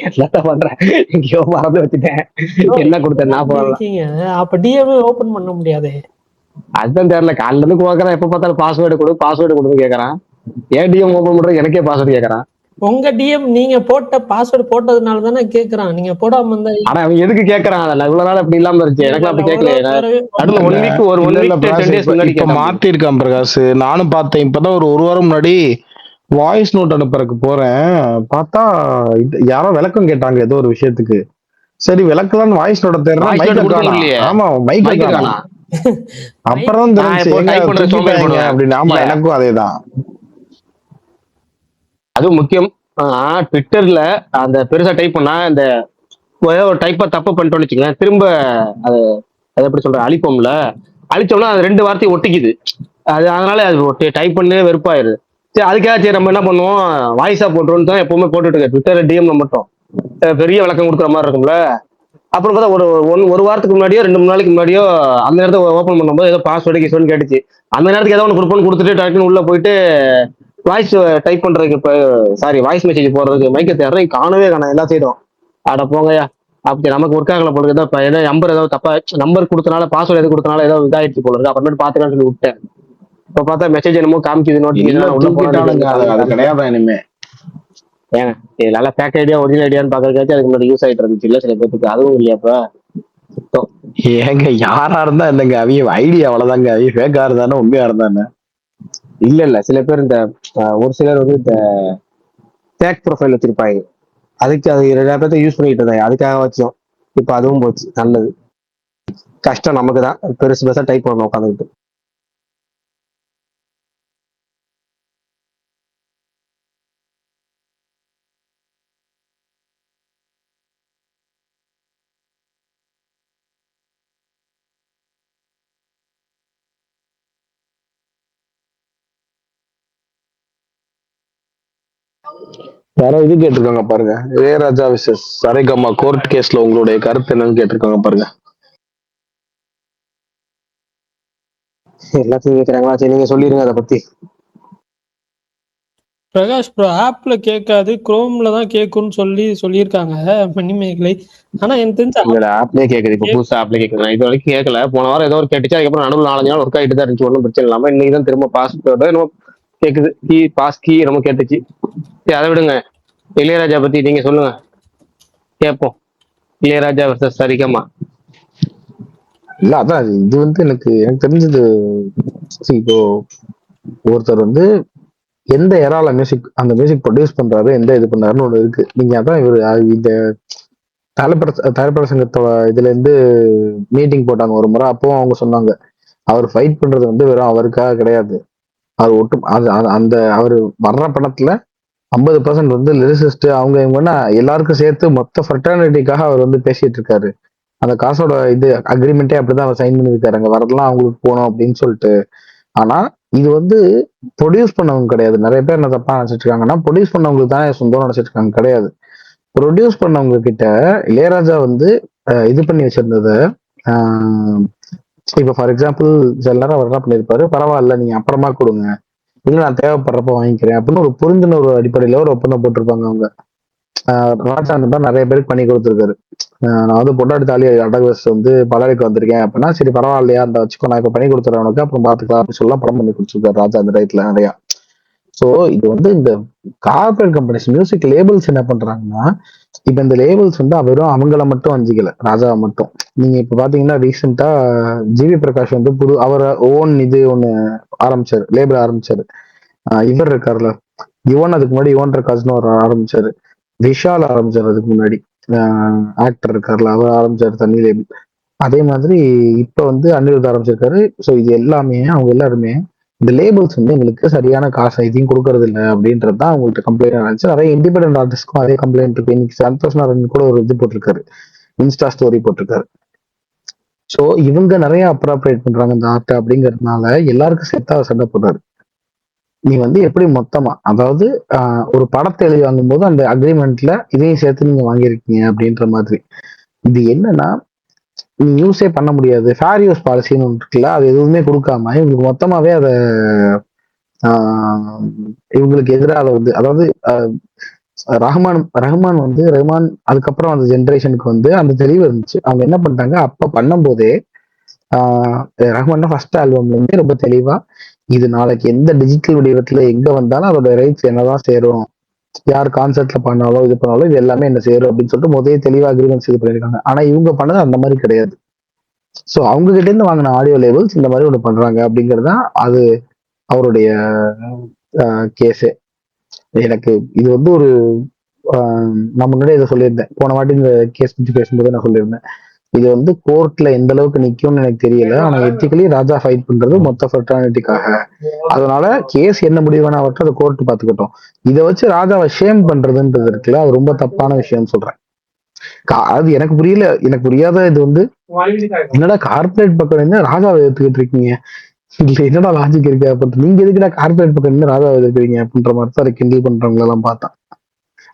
S1: எல்லாத்தையும் பண்றேன், எங்கேயோ மறந்து வச்சுட்டேன். என்ன கொடுத்தேன் ஞாபகம்
S2: இருக்கீங்க, அப்ப டிஎம் ஓபன் பண்ண முடியாது.
S1: அதுதான் தெரியல, காலைல இருந்து பாக்குறேன், எப்ப பார்த்தாலும் பாஸ்வேர்டு கொடுன்னு கேக்குறான். ஏன் டிஎம் ஓபன் பண்றது எனக்கே பாஸ்வேர்டு கேக்குறான்.
S2: உங்க டிஎம் நீங்க போட்ட பாஸ்வேர்டு போட்டதுனால தானே கேக்குறான். நீங்க போடாம இருந்தா
S1: ஆனா அவன் எதுக்கு கேக்குறான்? அதெல்லாம் இவ்வளவு நாள் அப்படி இல்லாம இருந்துச்சு, எனக்கு அப்படி கேட்கல. நடுவில் 1 வீக் ஒரு 1 வீக் 10 days முன்னாடி
S6: இப்ப மாத்திருக்கான் பிரகாஷ். நானும் பார்த்தேன். இப்பதான் ஒரு வாரம் முன்னாடி வாய்ஸ் நோட் அனுப்புறதுக்கு போறேன், பார்த்தா யாரோ விளக்கம் கேட்டாங்க ஏதோ ஒரு விஷயத்துக்கு. சரி விளக்கலான்னு வாய்ஸ் நோட தேடுறேன், மைக்க காணோம். ஆமா, மைக்க காணோம். அப்புறம் தெரிஞ்சு அப்படின்னு. ஆமா, எனக்கும் அதேதான்.
S1: அதுவும் முக்கியம். ட்விட்டர்ல அந்த பெருசா டைப் பண்ணா இந்த ஒரு டைப்பா தப்பு பண்ணிட்டோம்னு வச்சுக்கோங்க, திரும்ப அது அது எப்படி சொல்ற, அழிப்போம்ல, அழிச்சோம்னா அது 2 வார்த்தையும் ஒட்டிக்குது. அதனால அது டைப் பண்ணே வெறுப்பாயிருது. சரி, அதுக்காக சரி நம்ம என்ன பண்ணுவோம், வாய்ஸா போட்டுருவோம் தான் எப்பவுமே போட்டுட்டு இருக்க ட்விட்டர் டிஎம்ல மட்டும் பெரிய விளக்கம் கொடுக்குற மாதிரி இருக்கும்ல. அப்புறம் பார்த்தா ஒரு வாரத்துக்கு முன்னாடியோ 2 3 நாளைக்கு முன்னாடியோ அந்த நேரத்தை ஓப்பன் பண்ணும்போது ஏதோ பாஸ்வேர்டு கிஸ்வேர்டு கேட்டுச்சு. அந்த நேரத்துக்கு ஏதோ ஒன்று கொடுப்போம்னு கொடுத்துட்டு டக்குன்னு உள்ள போயிட்டு வாய்ஸ் டைப் பண்றதுக்கு, இப்போ சாரி வாய்ஸ் மெசேஜ் போடுறதுக்கு மைக்க தேடுறேன், காணவே காணும் எல்லா சைடும். அட போங்கயா, அப்படி நமக்கு ஒர்க் ஆகல போல இருக்கு. ஏதோ நம்பர் ஏதோ தப்பா நம்பர் கொடுத்தனால, பாஸ்வேர்டு எது கொடுத்தனால ஏதோ இதாயிடுச்சு போல இருக்கு. அப்புறமேட்டு பாத்துக்கலாம்னு சொல்லி விட்டேன். இப்ப பார்த்தா மெசேஜ் என்னமோ காமிக்குது, நோட்டிபிகேஷன் உள்ள போனா
S6: அது கிடையாது இனிமே.
S1: ஏங்க இது நல்லா பேக் ஐடியா ஒரிஜினல் ஐடியான்னு பாக்குறதுக்காச்சும் அதுக்கு முன்னாடி யூஸ் ஆயிட்டு இருந்துச்சு இல்ல சில பேருக்கு, அதுவும் இல்லையா இப்ப?
S6: ஏங்க யாரா இருந்தா என்னங்க, அவிய ஐடியா அவ்வளவுதாங்க. அவிய ஃபேக்கா இருந்தானே உண்மையா இருந்தானே.
S1: இல்ல சில பேர் இந்த ஒரு சிலர் வந்து இந்த ஃபேக் ப்ரொஃபைல் வச்சிருப்பாங்க, அதுக்கு அது 2 பேர்த்த யூஸ் பண்ணிட்டு இருந்தாங்க, அதுக்காக வச்சோம். இப்ப அதுவும் போச்சு, நல்லது. கஷ்டம் நமக்கு தான், பெருசு பெருசா டைப் பண்ணணும் உட்காந்துக்கிட்டு.
S6: யாரோ இது கேட்டிருக்காங்க பாருங்க, இளையராஜா விசஸ் சரிகமா கோர்ட் கேஸ்ல உங்களுடைய கருத்து என்னன்னு கேட்டிருக்காங்க பாருங்க.
S1: எல்லாத்தையும் கேட்கறாங்களா? சரி நீங்க சொல்லிருங்க அதை பத்தி.
S2: பிரகாஷ் ப்ரோ ஆப்ல கேட்காது, குரோம்ல தான் கேட்கும்னு சொல்லியிருக்காங்க மணிமேகலை. ஆனா எனக்கு தெரிஞ்ச
S1: இல்ல ஆப்லயே கேக்குது, இப்ப புதுசா ஆப்லயே கேக்குது. நான் இது வரைக்கும் கேட்கல. போன வாரம் ஏதோ ஒரு கேட்டுச்சு, அதுக்கப்புறம் நடுவில் 4 நாள் ஒர்க் ஆகிட்டு தான் இருந்துச்சு, ஒன்றும் பிரச்சனை இல்லாம. இன்னைக்கு தான் திரும்ப பாஸ்போர்ட் என்னமோ கேக்குது, கீ பாஸ் கீ என்னமோ கேட்டுச்சு. சரி அதை விடுங்க. இளையராஜா பத்தி நீங்க சொல்லுங்க, கேட்போம். இளையராஜா versus சரிகமா.
S6: இல்ல அதான் இது எனக்கு தெரிஞ்சது. இப்போ ஒருத்தர் எந்த எரால மியூசிக் அந்த மியூசிக் ப்ரொடியூஸ் பண்றாரு, எந்த இது பண்றாருன்னு ஒண்ணு இருக்கு. நீங்க அதான் இந்த தயாரிப்பாளர் சங்கத்தோட இதுல இருந்து மீட்டிங் போட்டாங்க ஒரு முறை. அப்பவும் அவங்க சொன்னாங்க, அவர் ஃபைட் பண்றது வெறும் அவருக்காக கிடையாது. அவர் ஒட்டும் அந்த அவர் வர்ற படத்துல 50% லிரிசிஸ்ட் அவங்க இவங்கன்னா எல்லாருக்கும் சேர்த்து மொத்த ஃப்ரெட்டர்னிட்டிக்காக அவர் பேசிட்டு இருக்காரு. அந்த காசோட இது அக்ரிமெண்டே அப்படிதான் அவர் சைன் பண்ணியிருக்காரு, அங்க வரதெல்லாம் அவங்களுக்கு போகணும் அப்படின்னு சொல்லிட்டு. ஆனா இது ப்ரொடியூஸ் பண்ணவங்க கிடையாது. நிறைய பேர் என்ன தப்பா நினைச்சிட்டு இருக்காங்கன்னா, ப்ரொடியூஸ் பண்ணவங்களுக்கு தானே சொந்தம் நினைச்சிட்டு இருக்காங்க. கிடையாது. ப்ரொடியூஸ் பண்ணவங்க கிட்ட இளையராஜா இது பண்ணி வச்சிருந்தத, இப்ப ஃபார் எக்ஸாம்பிள் சில நேரம் அவர் என்ன பண்ணிருப்பாரு, பரவாயில்ல நீங்க அப்புறமா கொடுங்க, இல்ல நான் தேவைப்படுறப்ப வாங்கிக்கிறேன் அப்படின்னு ஒரு புரிந்துணர்வு அடிப்படையில ஒரு ஒப்பந்தம் போட்டிருப்பாங்க அவங்க. ராஜா அந்த மாதிரி நிறைய பேருக்கு பண்ணி கொடுத்துருக்காரு. நான் பொண்டாட்டி தாலி அடகு வச்சு பலருக்கு வந்திருக்கேன் அப்படின்னா, சரி பரவாயில்லையா அந்த வச்சுக்கோ, நான் இப்ப பண்ணி கொடுத்துறேன் உனக்கு, அப்புறம் பாத்துக்கலாம் அப்படின்னு சொல்லலாம் படம் பண்ணி கொடுத்துருக்காரு ராஜா அந்த டைத்துல நிறையா. சோ இது இந்த கார்பரேட் கம்பெனிஸ் மியூசிக் லேபிள்ஸ் என்ன பண்றாங்கன்னா, இப்ப இந்த லேபிள்ஸ் வெறும் அவங்கள மட்டும் வஞ்சிக்கல, ராஜாவை மட்டும். நீங்க இப்ப பாத்தீங்கன்னா ரீசெண்டா ஜிவி பிரகாஷ் புது அவர் ஓன் இது ஒண்ணு ஆரம்பிச்சாரு, லேபிள் ஆரம்பிச்சாரு. இவர் இருக்காருல்ல யுவன், அதுக்கு முன்னாடி யுவன் பிரகாஷ்னு ஒரு ஆரம்பிச்சாரு. விஷால் ஆரம்பிச்சாரு அதுக்கு முன்னாடி, ஆக்டர் இருக்காருல்ல அவர் ஆரம்பிச்சாரு தனி லேபிள். அதே மாதிரி இப்ப அனிருத் ஆரம்பிச்சிருக்காரு. சோ இது எல்லாமே அவங்க எல்லாருமே இந்த லேபிள்ஸ் எங்களுக்கு சரியான காசை இதையும் கொடுக்கறது இல்லை அப்படின்றது தான் அவங்கள்ட்ட கம்ப்ளைண்ட் ஆச்சு. நிறைய இண்டிபெண்டன்ட் ஆர்டிஸ்ட்க்கும் அதே கம்ப்ளைண்ட் இருக்கு. இன்னைக்கு சந்தோஷ் நாராயண் கூட ஒரு இது போட்டிருக்காரு, இன்ஸ்டா ஸ்டோரி போட்டிருக்காரு. சோ இவங்க நிறைய அப்ராப்ரேட் பண்றாங்க இந்த ஆர்ட் அப்படிங்கறதுனால எல்லாருக்கும் சேர்த்தா சண்டை போடுறாரு. நீ எப்படி மொத்தமா, அதாவது ஒரு படத்தை எழுதி வாங்கும் போது அந்த அக்ரிமெண்ட்ல இதையும் சேர்த்து நீங்க வாங்கியிருக்கீங்க அப்படின்ற மாதிரி. இது என்னன்னா, நீ யூஸே பண்ண முடியாது, ஃபேர் யூஸ் பாலிசின்னு ஒன்று இருக்குல்ல, அது எதுவுமே கொடுக்காம இவங்களுக்கு மொத்தமாவே அதை இவங்களுக்கு எதிராக அதாவது ரஹ்மான் அதுக்கப்புறம் அந்த ஜென்ரேஷனுக்கு அந்த தெளிவு இருந்துச்சு. அவங்க என்ன பண்ணிட்டாங்க, அப்ப பண்ணும் போதே ரஹ்மான் ஃபர்ஸ்ட் ஆல்பம்ல இருந்து ரொம்ப தெளிவா, இது நாளைக்கு எந்த டிஜிட்டல் வடிவத்துல எங்க வந்தாலும் அதோட ரைட்ஸ் என்னதான் சேரும், யார் கான்சர்ட்ல பண்ணாலும் இது பண்ணாலும் இது எல்லாமே என்ன சேரும் அப்படின்னு சொல்லிட்டு முதலே தெளிவா அக்ரிமெண்ட்ஸ் இது பண்ணிருக்காங்க. ஆனா இவங்க பண்ணது அந்த மாதிரி கிடையாது. சோ அவங்க கிட்ட இருந்து வாங்கின ஆடியோ லேபிள்ஸ் இந்த மாதிரி ஒண்ணு பண்றாங்க அப்படிங்கறதுதான் அது அவருடைய கேஸே. எனக்கு இது ஒரு நான் முன்னாடியே இதை சொல்லியிருந்தேன், போன வாட்டி இந்த கேஸ் பத்தி பேசும்போது நான் சொல்லியிருந்தேன், இது கோர்ட்ல எந்த அளவுக்கு நிக்கும்னு எனக்கு தெரியல. ஆனா எத்திக்கலி ராஜா ஃபைட் பண்றது மொத்த ஃபெர்டர்னிட்டிக்காக. அதனால கேஸ் என்ன முடிவான அவற்றை அதை கோர்ட் பாத்துக்கிட்டோம். இதை வச்சு ராஜாவை ஷேம் பண்றதுன்றது இருக்குல்ல, அது ரொம்ப தப்பான விஷயம் சொல்றேன். அது எனக்கு புரியல, எனக்கு புரியாத இது என்னடா கார்பரேட் பக்கம் என்ன ராஜாவை எடுத்துக்கிட்டு இருக்கீங்க, இல்ல என்னடா லாஜிக் இருக்கு அப்படின்னு, நீங்க எதுக்குடா கார்பரேட் பக்கம் என்ன ராஜாவை எதிர்க்கிறீங்க அப்படின்ற மாதிரி தான் அதை கிண்டல் பண்றவங்க எல்லாம் பார்த்தேன்.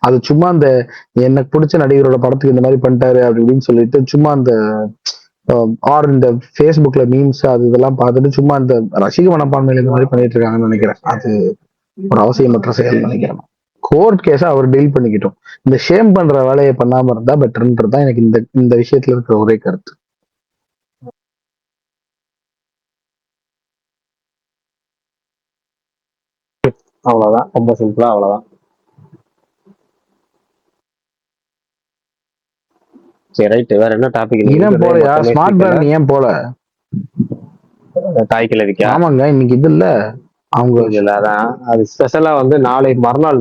S6: அது சும்மா அந்த எனக்கு பிடிச்ச நடிகரோட படத்துக்கு இந்த மாதிரி பண்ணிட்டாரு அப்படின்னு சொல்லிட்டு சும்மா அந்த இந்த ஃபேஸ்புக்ல மீம்ஸ் அது இதெல்லாம் பார்த்துட்டு சும்மா இந்த ரசிக மனப்பான்மையில இந்த மாதிரி பண்ணிட்டு இருக்காங்கன்னு நினைக்கிறேன். அது ஒரு அவசியமற்ற செயல் நினைக்கிறேன். கோர்ட் கேஸ அவர் டீல் பண்ணிக்கிட்டோம், இந்த ஷேம் பண்ற வேலையை பண்ணாம இருந்தா பெட்டர்ன்றது தான் எனக்கு இந்த விஷயத்துல இருக்கிற ஒரே கருத்து.
S1: அவ்வளவுதான், ரொம்ப சிம்பிளா அவ்வளவுதான். சரி ரைட், வேற என்ன டாபிக்?
S6: ஏன் போலையா ஸ்மார்ட் பேண்ட், ஏன் போல
S1: தாய் கிழவிக்கா?
S6: ஆமாங்க இன்னைக்கு இது இல்ல அவங்க
S1: இல்ல, அதான் அது ஸ்பெஷலா நாளை மறுநாள்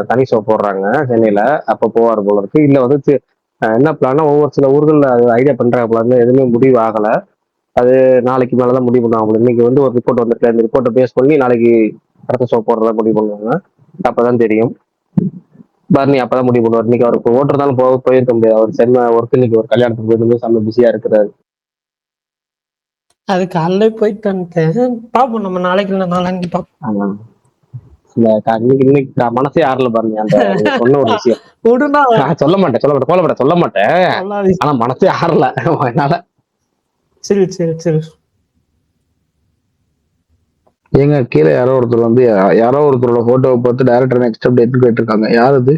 S1: தனி ஷோ போடுறாங்க சென்னையில, அப்ப போவார் போல இருக்கு. இல்ல என்ன பிளான்னா ஒவ்வொரு சில ஊர்கள்ல ஐடியா பண்றாங்க போல, எதுவுமே முடிவு ஆகல. அது நாளைக்கு மேலதான் முடிவு பண்ணுவாங்க. இன்னைக்கு ஒரு ரிப்போர்ட் வந்துருக்கு, அந்த ரிப்போர்ட்டை பேஸ் பண்ணி நாளைக்கு அடுத்த ஷோ போடுறதா முடிவு பண்ணுவாங்க. அப்பதான் தெரியும். பர்னி அப்பதான் முடிவு பண்ணுவார். இன்னைக்கு அவருக்கு ஓட்டுறதாலும் போயிருக்க முடியாது, அவர் சென்னை ஒர்க், இன்னைக்கு ஒரு கல்யாணத்துக்கு போயிட்டு செம்ம பிஸியா இருக்கிறாரு.
S2: அது காலைல போயிட்டு வந்துட்டேன். பாப்போம், நம்ம நாளைக்கு இல்லை நாளைக்கு பார்ப்போம்.
S1: இன்னைக்கு மனசே ஆறல பாருங்க அந்த நீங்க சொன்ன ஒரு விஷயம்.
S2: விடுனா
S1: நான் சொல்ல மாட்டேன் கோலப்பட சொல்ல மாட்டேன்.
S2: சொல்லாதீங்க.
S1: ஆனா மனசே ஆறல என்னால.
S2: சரி சரி சரி.
S6: ஏங்க கீழே யாரோ ஒருத்தர் வந்து யாரோ ஒருத்தரோட போட்டோவை பார்த்து டைரக்டர் நெக்ஸ்ட் அப்டேட் கேட்டிருக்காங்க. யார் அது?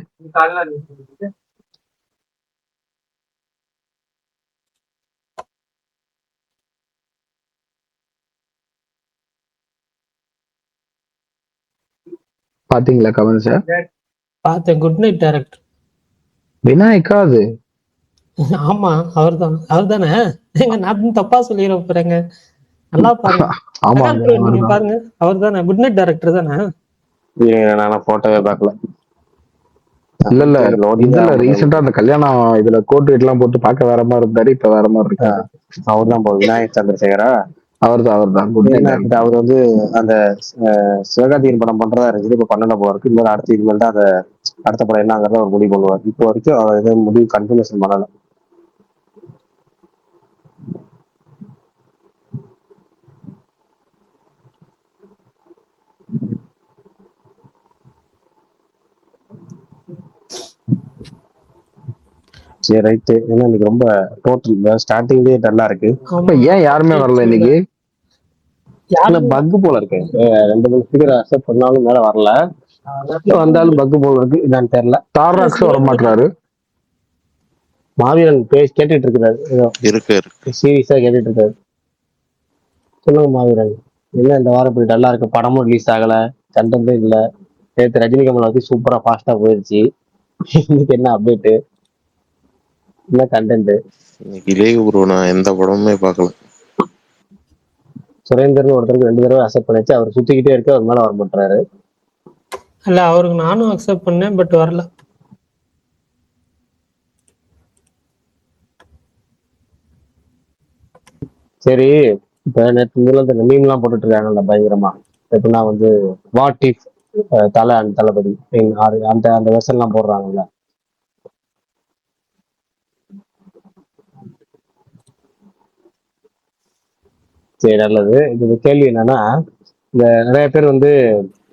S6: பாத்தீங்களா கமெண்ட்ஸ்?
S2: பார்த்தேன். Good night director.
S6: விநாயக்கா அது?
S2: ஆமா அவர்தான். அவர்தானே? ஏங்க நான் தப்பா சொல்லிட போறேங்க. நல்லா பாருங்க.
S6: ஆமாங்க
S2: நீங்க
S6: அவர்தான்.
S2: பாருங்க. அவர்தானே? குட் நைட் டைரக்டர் தானே?
S1: நான் போட்டோவே பார்க்கல.
S6: இல்ல இல்ல
S1: loading
S6: இதுல
S1: ஆகும்போது
S6: ரீசெண்டா அந்த கல்யாணம் இதுல கோட் வீட்லாம் போட்டு பார்க்க வேற மாதிரி இருந்தாரு, இப்ப வேற மாதிரி இருக்காரு.
S1: அவர்தான் விநாயகர் சந்திரசேகரா.
S6: அவர்தான் குட் நைட்.
S1: அவர் வந்து அந்த சிவகார்த்திகேயன் படம் பண்றதா இருந்துச்சு. இப்ப பண்ணல போல இருக்கு. இனிமேல் அடுத்து இனிமேல் தான் அந்த அடுத்த படம் என்னங்கிறத அவர் முடிவு பண்ணுவார். இப்போ வரைக்கும் அவர் எதுவும் முடிவு கன்ஃபர்மேஷன் பண்ணல. சரி ரைட்டு. ஏன்னா இன்னைக்கு ரொம்ப டோட்டல் ஸ்டார்டிங்லேயே டல்லா இருக்கு.
S6: அப்ப ஏன் யாருமே வரல இன்னைக்கு?
S1: பக்கு போல இருக்கு. 2-3 ஸ்பீக்கர் அக்செப்ட் பண்ணாலும் மேல வரல. வந்தாலும் பக்கு போல இருக்கு. என்னன்னு தெரியல.
S6: டார்ராக்ஸ் வர மாட்டாரு.
S1: மாவீரன் கேட்டுட்டு இருக்கிறாரு.
S4: இருக்கு
S1: சீரியஸா கேட்டுட்டு இருக்காரு. சொல்லுங்க மாவீரன், என்ன இந்த வாரம் இப்படி டல்லா இருக்கு? படமும் ரிலீஸ் ஆகல, கண்டென்ட்டும் இல்ல. நேற்று ரஜினி கமல் வந்து சூப்பரா ஃபாஸ்டா போயிருச்சு. இன்னைக்கு என்ன அப்டேட், என்ன கண்டென்ட்?
S4: இன்னைக்கு லீவு ப்ரோ, நான் எந்த படமுமே பார்க்கல.
S1: சுரேந்தர்னு ஒருத்தருக்கு 2 தடவை அக்செப்ட் பண்ணிச்சு. அவர் சுத்திக்கிட்டே இருக்கு, அவர் மேல வர மாட்டாரு.
S2: இல்ல அவருக்கு நானும் அக்செப்ட் பண்ணேன், பட் வரல.
S1: சரி, இப்ப நேற்று முதல்ல இந்த மீம்லாம் போட்டுட்டு இருக்காங்கல்ல பயங்கரமா. எப்படின்னா வந்து வாட் இஃப் தலை அண்ட் தளபதி அந்த அந்த வெர்ஷன்லாம் போடுறாங்கல்ல. சரி நல்லது. இது கேள்வி என்னன்னா, இந்த நிறைய பேர் வந்து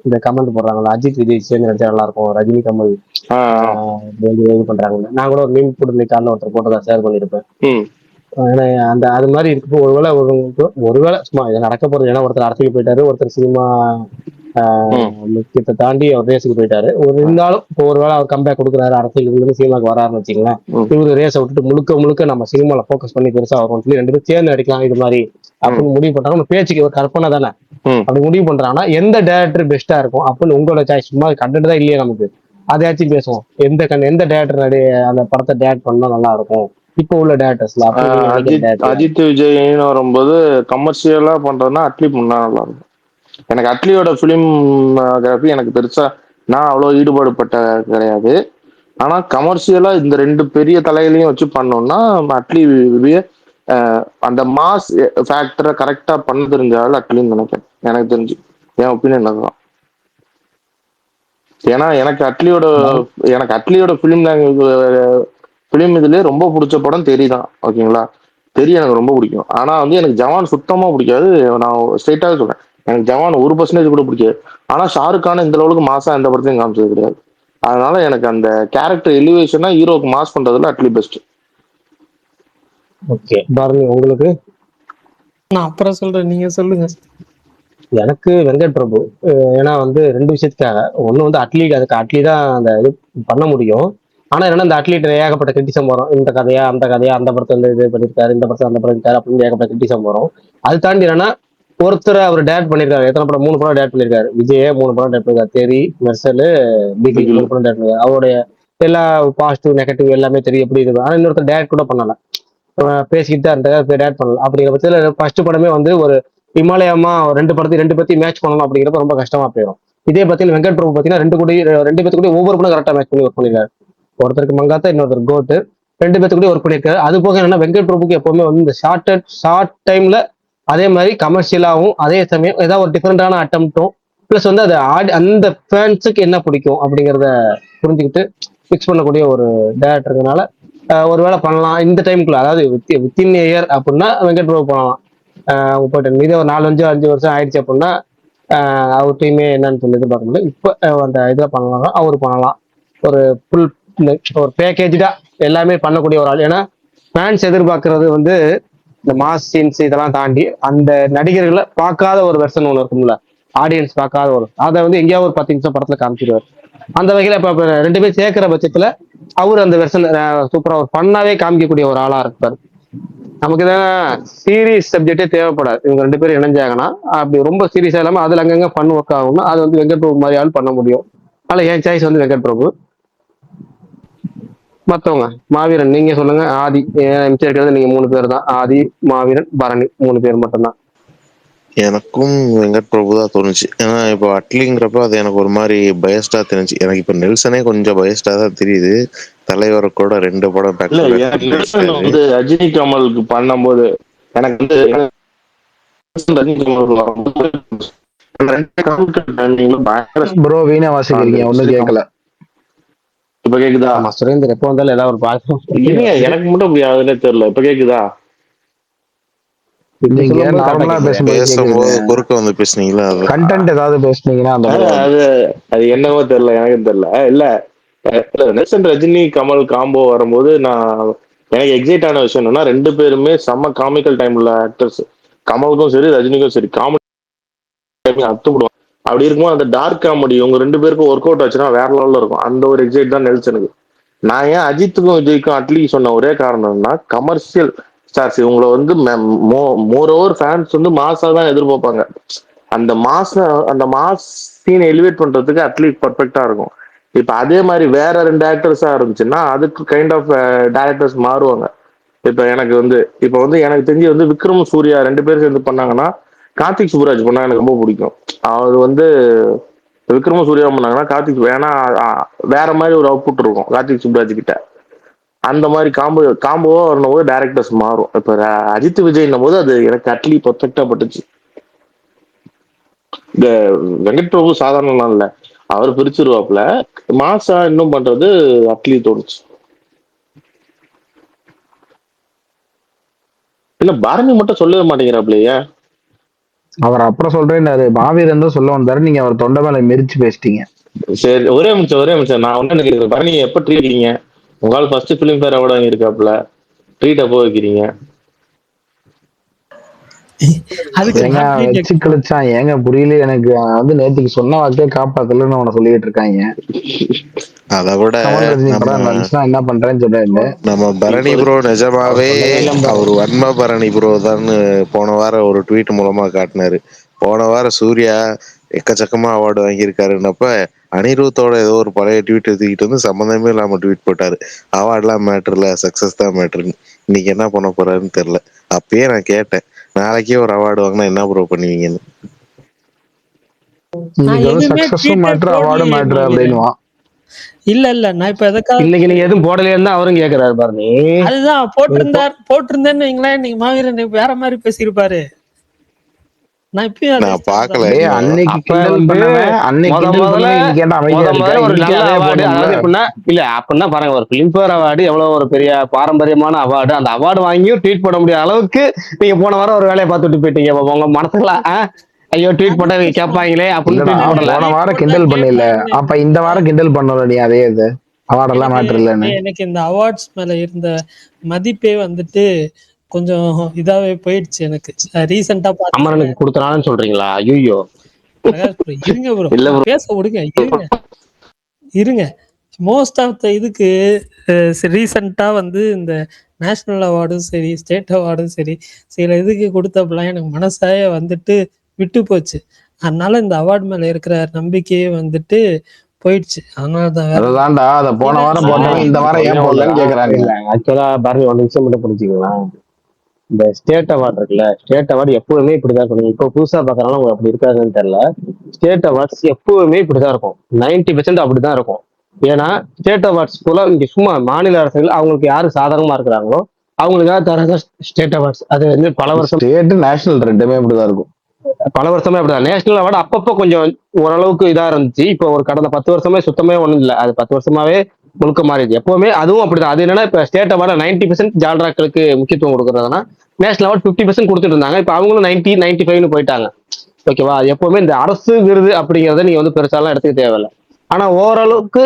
S1: இந்த கமெண்ட் போடுறாங்கல்ல, அஜித் விஜய் சேர்ந்து நடிச்சா நல்லா இருக்கும், ரஜினி கமல் இது பண்றாங்கல்ல. நான் கூட ஒரு மீம் போட்டு காலைல ஒருத்தர் போட்டதா ஷேர் பண்ணியிருப்பேன். ஏன்னா அந்த அது மாதிரி இருக்கு. ஒருவேளை சும்மா இதை நடக்க போறது. ஏன்னா ஒருத்தர் அரசியல் போயிட்டாரு, ஒருத்தர் சினிமா முக்கியத்தை தாண்டி அவர் ரேஸுக்கு போயிட்டாரு. இருந்தாலும் இப்போ ஒருவேளை அவர் கம்பேக் கொடுக்குறாரு, அரசியல் சினிமாக்கு வராருன்னு வச்சுங்களேன். இவரு ரேஸை விட்டுட்டு முழுக்க முழுக்க நம்ம சினிமால போக்கஸ் பண்ணி பெருசா வரும் சொல்லி 2 பேரும் சேர்ந்து நடிக்கலாம் இது மாதிரி அப்படின்னு முடிவு பண்றாங்க. நம்ம பேச்சுக்கு ஒரு கற்பனை தானே, அப்படி முடிவு பண்றாங்கன்னா எந்த டேரக்டர் பெஸ்டா இருக்கும் அப்படின்னு உங்களோட சாய்ஸ். சும்மா கண்டென்ட் தான் இல்லையே நமக்கு, அதையாச்சும் பேசுவோம். எந்த டேரக்டர் அந்த படத்தை டேரக்ட் பண்ணா நல்லா இருக்கும் இப்போ உள்ள டேரக்டர்ஸ்ல?
S6: அஜித் விஜய்னு வரும்போது கமர்ஷியலா பண்றதுன்னா அட்லி பண்ணா நல்லா இருக்கும். எனக்கு அட்லியோட பிலிம்கிராஃபி எனக்கு பெருசா நான் அவ்வளவு ஈடுபாடுபட்ட கிடையாது. ஆனா கமர்ஷியலா இந்த 2 பெரிய தலைகளையும் வச்சு பண்ணோம்னா அட்லி அந்த மாஸ் ஃபேக்டரை கரெக்டா பண்ண தெரிஞ்சாலும் அட்லின்னு நினைக்கிறேன். எனக்கு தெரிஞ்சு என் ஒப்பீனியன் அதுதான். ஏன்னா எனக்கு அட்லியோட பிலிம் இதுலயே ரொம்ப பிடிச்ச படம் தெரி தான். ஓகேங்களா, தெரிய எனக்கு ரொம்ப பிடிக்கும். ஆனா வந்து எனக்கு ஜவான் சுத்தமா பிடிக்காது. நான் ஸ்ட்ரெயிட்டாவே சொல்றேன், எனக்கு ஜவான் 1% கூட பிடிக்காது. ஆனா ஷாருக் கான் இந்த அளவுக்கு மாசா எந்த படத்தையும் காமிச்சது கிடையாது. அதனால எனக்கு அந்த கேரக்டர் எலிவேஷனா ஹீரோக்கு மாஸ் பண்றதுல அட்லி பெஸ்ட்.
S1: ஓகே பாருங்க, உங்களுக்கு?
S2: நான் அப்புறம் சொல்றேன், நீங்க சொல்லுங்க.
S1: எனக்கு வெங்கட் பிரபு. ஏன்னா வந்து 2 விஷயத்துக்காக. ஒண்ணு வந்து அட்லி தான் அந்த இது பண்ண முடியும். ஆனா என்னன்னா இந்த அட்லிட்ட ஏகப்பட்ட கிரிட்டிசம் வரும். இந்த கதையா அந்த கதையா, அந்த படத்தை வந்து இது பண்ணிருக்காரு, இந்த படத்தை அந்த பண்ணிருக்காரு அப்படின்னு ஏகப்பட்ட கிரிட்டிசம் வரும். அது தாண்டி என்னன்னா ஒருத்தர் அவர் டேரக்ட் பண்ணிருக்காரு. எத்தனை படம்? 3 படம் டேரக்ட் பண்ணிருக்காரு. விஜயே 3 படம் டேரக்ட் பண்ணிருக்காரு. தெரி, மெர்சல், பிகில் 3 படம் டேரக்ட் பண்ணிருக்காரு. அவருடைய எல்லா பாசிட்டிவ் நெகட்டிவ் எல்லாமே தெரியும் எப்படி இருக்கு. ஆனா இன்னொருத்தர் டேரக்ட் கூட பண்ணல, பேசிக்கிட்டு தான் இருந்தாரு, டேரக்ட் பண்ணல. அப்படிங்கிற பட்சத்துல ஃபர்ஸ்ட் படமே வந்து ஒரு இமாலயமா 2 பத்தி மேட்ச் பண்ணணும் அப்படிங்கிறப்ப ரொம்ப கஷ்டமா போயிடும். இதே பத்தியில் வெங்கட் பிரபு பாத்தீங்கன்னா 2 பேத்து கூட ஒவ்வொரு படம் கரெக்டா மேட்ச் பண்ணி ஒர்க் பண்ணிருக்காரு. ஒருத்தருக்கு மங்காத்தா, இன்னொருத்தர் கோட்டு, 2 பேத்து கூட ஒர்க் பண்ணிருக்காரு. அது போக என்னன்னா வெங்கட் பிரபுக்கு எப்பவுமே வந்து இந்த ஷார்ட் டைம்ல அதே மாதிரி கமர்ஷியலாவும் அதே சமயம் ஏதாவது ஒரு டிஃபரெண்டான அட்டம்ப்டும் பிளஸ் வந்து அது அந்த ஃபேன்ஸுக்கு என்ன பிடிக்கும் அப்படிங்கிறத புரிஞ்சுக்கிட்டு ஃபிக்ஸ் பண்ணக்கூடிய ஒரு டேரக்டருங்கனால ஒருவேளை பண்ணலாம் இந்த டைமுக்குள்ள. அதாவது வித்தின் இயர் அப்படின்னா வெங்கட் பிரபு பண்ணலாம். போயிட்டு மீது ஒரு 4-5 வருஷம் ஆயிடுச்சு அப்படின்னா அவர்கிட்டயுமே என்னன்னு சொல்லி எதிர்பார்க்க முடியல. இப்போ அந்த இதில் பண்ணலாம், அவர் பண்ணலாம். ஒரு ஃபுல் ஒரு பேக்கேஜா எல்லாமே பண்ணக்கூடிய ஒரு ஆள். ஏன்னா ஃபேன்ஸ் எதிர்பார்க்கறது வந்து இந்த மாஸ் சீன்ஸ் இதெல்லாம் தாண்டி அந்த நடிகர்களை பார்க்காத ஒரு வெர்ஷன் ஒன்று இருக்கும்ல, ஆடியன்ஸ் பார்க்காத ஒரு, அதை வந்து எங்கேயாவது ஒரு 10 நிமிஷம் படத்துல காமிச்சிடுவார். அந்த வகையில இப்ப 2 பேரும் சேர்க்கிற பட்சத்துல அவர் அந்த வெர்ஷன் சூப்பரா ஒரு பண்ணாவே காமிக்கக்கூடிய ஒரு ஆளா இருப்பார். நமக்கு தான் சீரியஸ் சப்ஜெக்டே தேவைப்படாது. இவங்க 2 பேரும் இணைஞ்சாங்கன்னா அப்படி ரொம்ப சீரியஸா இல்லாம அதுல அங்கங்க ஃபன் ஒர்க் ஆகும்னா அது வந்து வெங்கட் பிரபு மாதிரி ஆள் பண்ண முடியும். அதனால என் சாய்ஸ் வந்து வெங்கட் பிரபு. மத்தவங்க மாவீரன் நீங்க சொல்லுங்க. ஆதி மிச்சம் இருக்கிறது நீங்க 3 பேர் தான். ஆதி, மாவீரன், பரணி 3 பேர் மட்டும்தான்.
S7: எனக்கும் வெங்கட் பிரபு தான் தோணுச்சு. ஏன்னா இப்போ அட்லிங்கிறப்ப அது எனக்கு ஒரு மாதிரி பயஸ்டா தெரிஞ்சு. எனக்கு இப்போ நெல்சனே கொஞ்சம் பயஸ்டா தான் தெரியுது. தலைவரை கூட 2 படம் பேக்
S6: இல்ல
S7: டு பேக்
S6: எனக்கு நெல்சன்
S7: நடிச்சிட்டாரு.
S6: வந்து ரஜினி கமலுக்கு பண்ணும்போது எனக்கு வந்து ரஜினி கமல் வரும்போது அந்த 2 கமலுக்கு timing-ல பயங்கர
S8: ப்ரோ வீணா வாசிக்கிறீங்க, ஒண்ணும் கேட்கல.
S6: இப்ப கேக்குதா?
S1: ஆமா சுரேந்தர் எப்போ வந்தாலும் ஏதாவது ஒரு
S6: இல்லைங்க, எனக்கு மட்டும் அப்படி ஆகுதுன்னே தெரியல. இப்ப கேக்குதா?
S8: நீங்க நார்மலா பேசும்போது
S7: பேசும்போது
S8: கேக்குது.
S7: குறுக்க வந்து பேசுனீங்களா அது
S8: கண்டென்ட் ஏதாவது பேசுனீங்கன்னா அந்த மாதிரி வரும்.
S6: அது அது என்னவோ தெரியல, எனக்கு தெரியல. இல்ல நெல்சன் ரஜினி கமல் காம்போ வரும்போது எனக்கு எக்ஸைட் ஆன விஷயம் என்னன்னா 2 பேருமே செம்ம காமிக்கல் டைம்ல ஆக்டர்ஸ். கமலுக்கும் சரி ரஜினிக்கும் சரி காமெடி அத்துப்படுவாங்க. அப்படி இருக்கும்போது அந்த டார்க் காமெடி உங்க 2 பேருக்கும் ஒர்க் அவுட் ஆச்சுன்னா வேற லெவல்ல இருக்கும். அந்த ஒரு எக்ஸைட் தான் நெல்சனுக்கு. நான் ஏன் அஜித்துக்கும் விஜய்க்கும் அட்லீஸ்ட் சொன்ன ஒரே காரணம்னா கமர்ஷியல் ஸ்டார்ஸ் இவங்களை வந்து மோர் ஓவர் ஃபேன்ஸ் வந்து மாசா தான் எதிர்பார்ப்பாங்க. அந்த மாஸ் சீனை எலிவேட் பண்றதுக்கு அட்லீஸ்ட் பர்ஃபெக்டா இருக்கும். இப்ப அதே மாதிரி வேற 2 ஆக்டர்ஸா இருந்துச்சுன்னா அதுக்கு கைண்ட் ஆஃப் டைரக்டர்ஸ் மாறுவாங்க. இப்ப வந்து எனக்கு தெரிஞ்சு வந்து விக்ரம் சூர்யா 2 பேரும் சேர்ந்து பண்ணாங்கன்னா கார்த்திக் சுப்புராஜ் பண்ணா எனக்கு ரொம்ப பிடிக்கும். அவர் வந்து விக்ரம சூர்யா பண்ணாங்கன்னா கார்த்திக், ஏன்னா வேற மாதிரி ஒரு அவுட்புட் இருக்கும் கார்த்திக் சுப்புராஜ் கிட்ட. அந்த மாதிரி காம்போவா வரும்போது டைரக்டர்ஸ் மாறும். இப்ப அஜித் விஜய்னும் போது அது எனக்கு அட்லி பர்ஃபெக்டா பட்டுச்சு. இந்த வெங்கட் பிரபு சாதாரண இல்ல, அவர் பிரிச்சிருவாப்ல. மாசா இன்னும் பண்றது அட்லி தோணுச்சு. இல்ல பரணி மட்டும் சொல்லவே மாட்டேங்கிறாப்லையா?
S8: அவர் அப்புறம் சொல்றேன்னாரு, மாவீரன் தான் சொல்ல வந்தாரு, நீங்க அவர் தொண்டை மேல மிரிச்சு பேசிட்டீங்க.
S6: சரி, ஒரே நிமிஷம் நான் ஒண்ணு நினைக்கிறேன். பரணி எப்ப ட்ரீட் வைக்கிறீங்க? உங்களால ஃபர்ஸ்ட் பிலிம் ஃபேர் அவார்டு வாங்கியிருக்காப்ல, ட்ரீட் எப்போ வைக்கிறீங்க?
S2: அதுக்கு
S8: ஏங்க
S2: நான் treat
S8: வச்சு கழிச்சான், ஏங்க புரியல எனக்கு. அவன் வந்து நேத்துக்கு சொன்ன வாக்கே காப்பாத்தலன்னு அவனை சொல்லிட்டு இருக்காங்க.
S7: அதை விட
S8: கமல் ரஜினி
S7: நம்ம
S8: படம் வந்துச்சுன்னா என்ன பண்றேன்னு சொல்றேன்.
S7: நம்ம பரணி ப்ரோ நிஜமாவே அவர் வன்ம பரணி ப்ரோ தான் போன வாரம் ஒரு ட்வீட் மூலமா காட்டினாரு. போன வாரம் சூர்யா எக்கச்சக்கமா அவார்டு வாங்கியிருக்காருன்னப்ப அனிருத்தோட ஏதோ ஒரு பழைய ட்வீட் எடுத்துக்கிட்டு வந்து சம்மந்தமே இல்லாம ட்வீட் போட்டாரு. அவார்ட்லாம் மேட்டர் இல்ல, சக்சஸ் தான் மேட்டர்னு. இன்னைக்கு என்ன பண்ண போறாருன்னு தெரியல. அப்பயே நான் கேட்டேன், நாளைக்கே ஒரு அவார்டு வாங்கினா என்ன ப்ரோ பண்ணுவீங்கன்னு.
S2: நான்
S8: இன்னைக்கு வந்து
S2: எதுவுமே
S8: சக்சஸும்
S2: ட்வீட்டே
S8: மேட்ரு அவார்டு
S2: போடலையே
S8: மேட்ரு
S2: மாவீரன்.
S8: அப்படின்னுவான்.
S2: இல்ல நான் இப்ப எதுக்காக
S1: இன்னைக்கு நீங்க எதுவும் போடலைன்னு தான் அவரும் கேக்குறாரு பரணி.
S2: அதுதான் போட்டிருந்தேன்னு வைங்களேன், நீங்க மாவீரன் வேற மாதிரி பேசியிருப்பாரு. நான் இப்பயும் அதே
S7: நான்
S2: stand
S7: பார்க்கல
S2: தான்.
S8: டேய்,
S7: இன்னும்.
S8: அன்னைக்கு
S1: அப்ப
S8: கிண்டல்
S1: வந்து
S8: பண்ணவன் அன்னைக்கு
S1: முத
S8: கிண்டல்
S1: முதல்ல
S8: பண்ணவன் இன்னைக்கு ஏன்டா அமைதியா இருக்கா?
S1: ஒரு
S8: இன்னைக்கு
S1: நல்ல
S8: அதே
S1: அவார்டு,
S8: போடணும்ல.
S1: அதாவது அப்படின்னா பாருங்க, ஒரு பிலிம்பேர் அவார்டு எவ்வளவு ஒரு பெரிய பாரம்பரியமான அவார்டு. அந்த அவார்டு வாங்கியும் ட்வீட் பண்ண முடியாத அளவுக்கு நீங்க போன வாரம் ஒரு வேலையை பார்த்துட்டு போயிட்டீங்க. அப்ப உங்க மனசுல ஐயோ ட்வீட் பண்ண இவங்க கேட்பாங்களே அப்படின்னு
S8: இல்லடா,
S1: ட்வீட் போடல.
S8: போன வாரம் கிண்டல் பண்ணல, அப்ப இந்த வாரம் கிண்டல் பண்ணல நீ. அதே இது அவார்டெல்லாம் மேட்ரு இல்லைன்னு.
S2: எனக்கு இந்த அவார்ட்ஸ் மேல இருந்த மதிப்பே வந்துட்டு கொஞ்சம் இதாவே போயிடுச்சு எனக்கு. ரீசெண்டா பாத்தீங்கன்னா
S1: அமரனுக்கு கொடுத்தனாலும் சொல்றீங்களா? ஐயோ
S2: பிரகாஷ் bro, இருங்க ப்ரோ,
S1: இல்ல bro.
S2: பேச விடுங்க, இருங்க. மோஸ்ட் ஆஃப் த இதுக்கு ரீசெண்டா வந்து இந்த நேஷனல் அவார்டும் சரி, ஸ்டேட் அவார்டும் சரி, சில இதுக்கு கொடுத்தப்பெல்லாம் எனக்கு மனசாய வந்துட்டு விட்டு போச்சு. அதனால இந்த அவார்டு மேல இருக்கிற நம்பிக்கையே வந்துட்டு போயிடுச்சு. அதனாலதான் வேற
S8: அதுதான்டா, அதை போன வாரம் போட்டவன் இந்த வாரம் ஏன் போடலன்னு கேக்குறாங்க.
S1: இல்ல ஆக்சுவலா பாரதி ஒரு நிமிஷம் மட்டும் புரிஞ்சுக்கலாம். இந்த ஸ்டேட் அவார்டு இருக்குல்ல, ஸ்டேட் அவார்டு எப்பவுமே இப்படிதான் இருக்கும். இப்போ புதுசா பாக்குறதுனால உங்களுக்கு அப்படி இருக்காதுன்னு தெரியல. ஸ்டேட் அவார்ட்ஸ் எப்பவுமே இப்படிதான் இருக்கும். 90% அப்படிதான் இருக்கும். ஏன்னா ஸ்டேட் அவார்ட்ஸ் போல இங்க சும்மா மாநில அரசுகள் அவங்களுக்கு யாரு சாதகமா இருக்கிறாங்களோ அவங்களுக்காக தராங்க ஸ்டேட் அவார்ட்ஸ். அது வந்து பல வருஷம்
S8: ஸ்டேட் நேஷனல் ரெண்டுமே இப்படிதான் இருக்கும்.
S1: பல வருஷமே அப்படிதான். நேஷனல் அவார்டு அப்பப்போ கொஞ்சம் ஓரளவுக்கு இதா இருந்துச்சு. இப்போ ஒரு கடந்த 10 வருஷமே சுத்தமே ஒண்ணும் இல்லை. அது 10 வருஷமாவே முழுக்க மாறிடுச்சு. எப்பவுமே அதுவும் அப்படிதான். அது என்னன்னா இப்ப ஸ்டேட் அவார்டு 90% ஜால்ராக்களுக்கு முக்கியத்துவம் கொடுக்கறதுனா நேஷனல் அவார்டு 50% கொடுத்துட்டு இருந்தாங்க. இப்ப அவங்களும் 90, 95 போயிட்டாங்க. ஓகேவா? அது எப்பவுமே இந்த அரசு விருது அப்படிங்கறத நீங்க வந்து பெருசாலாம் எடுத்துக்க தேவையில்ல. ஆனா ஓரளவுக்கு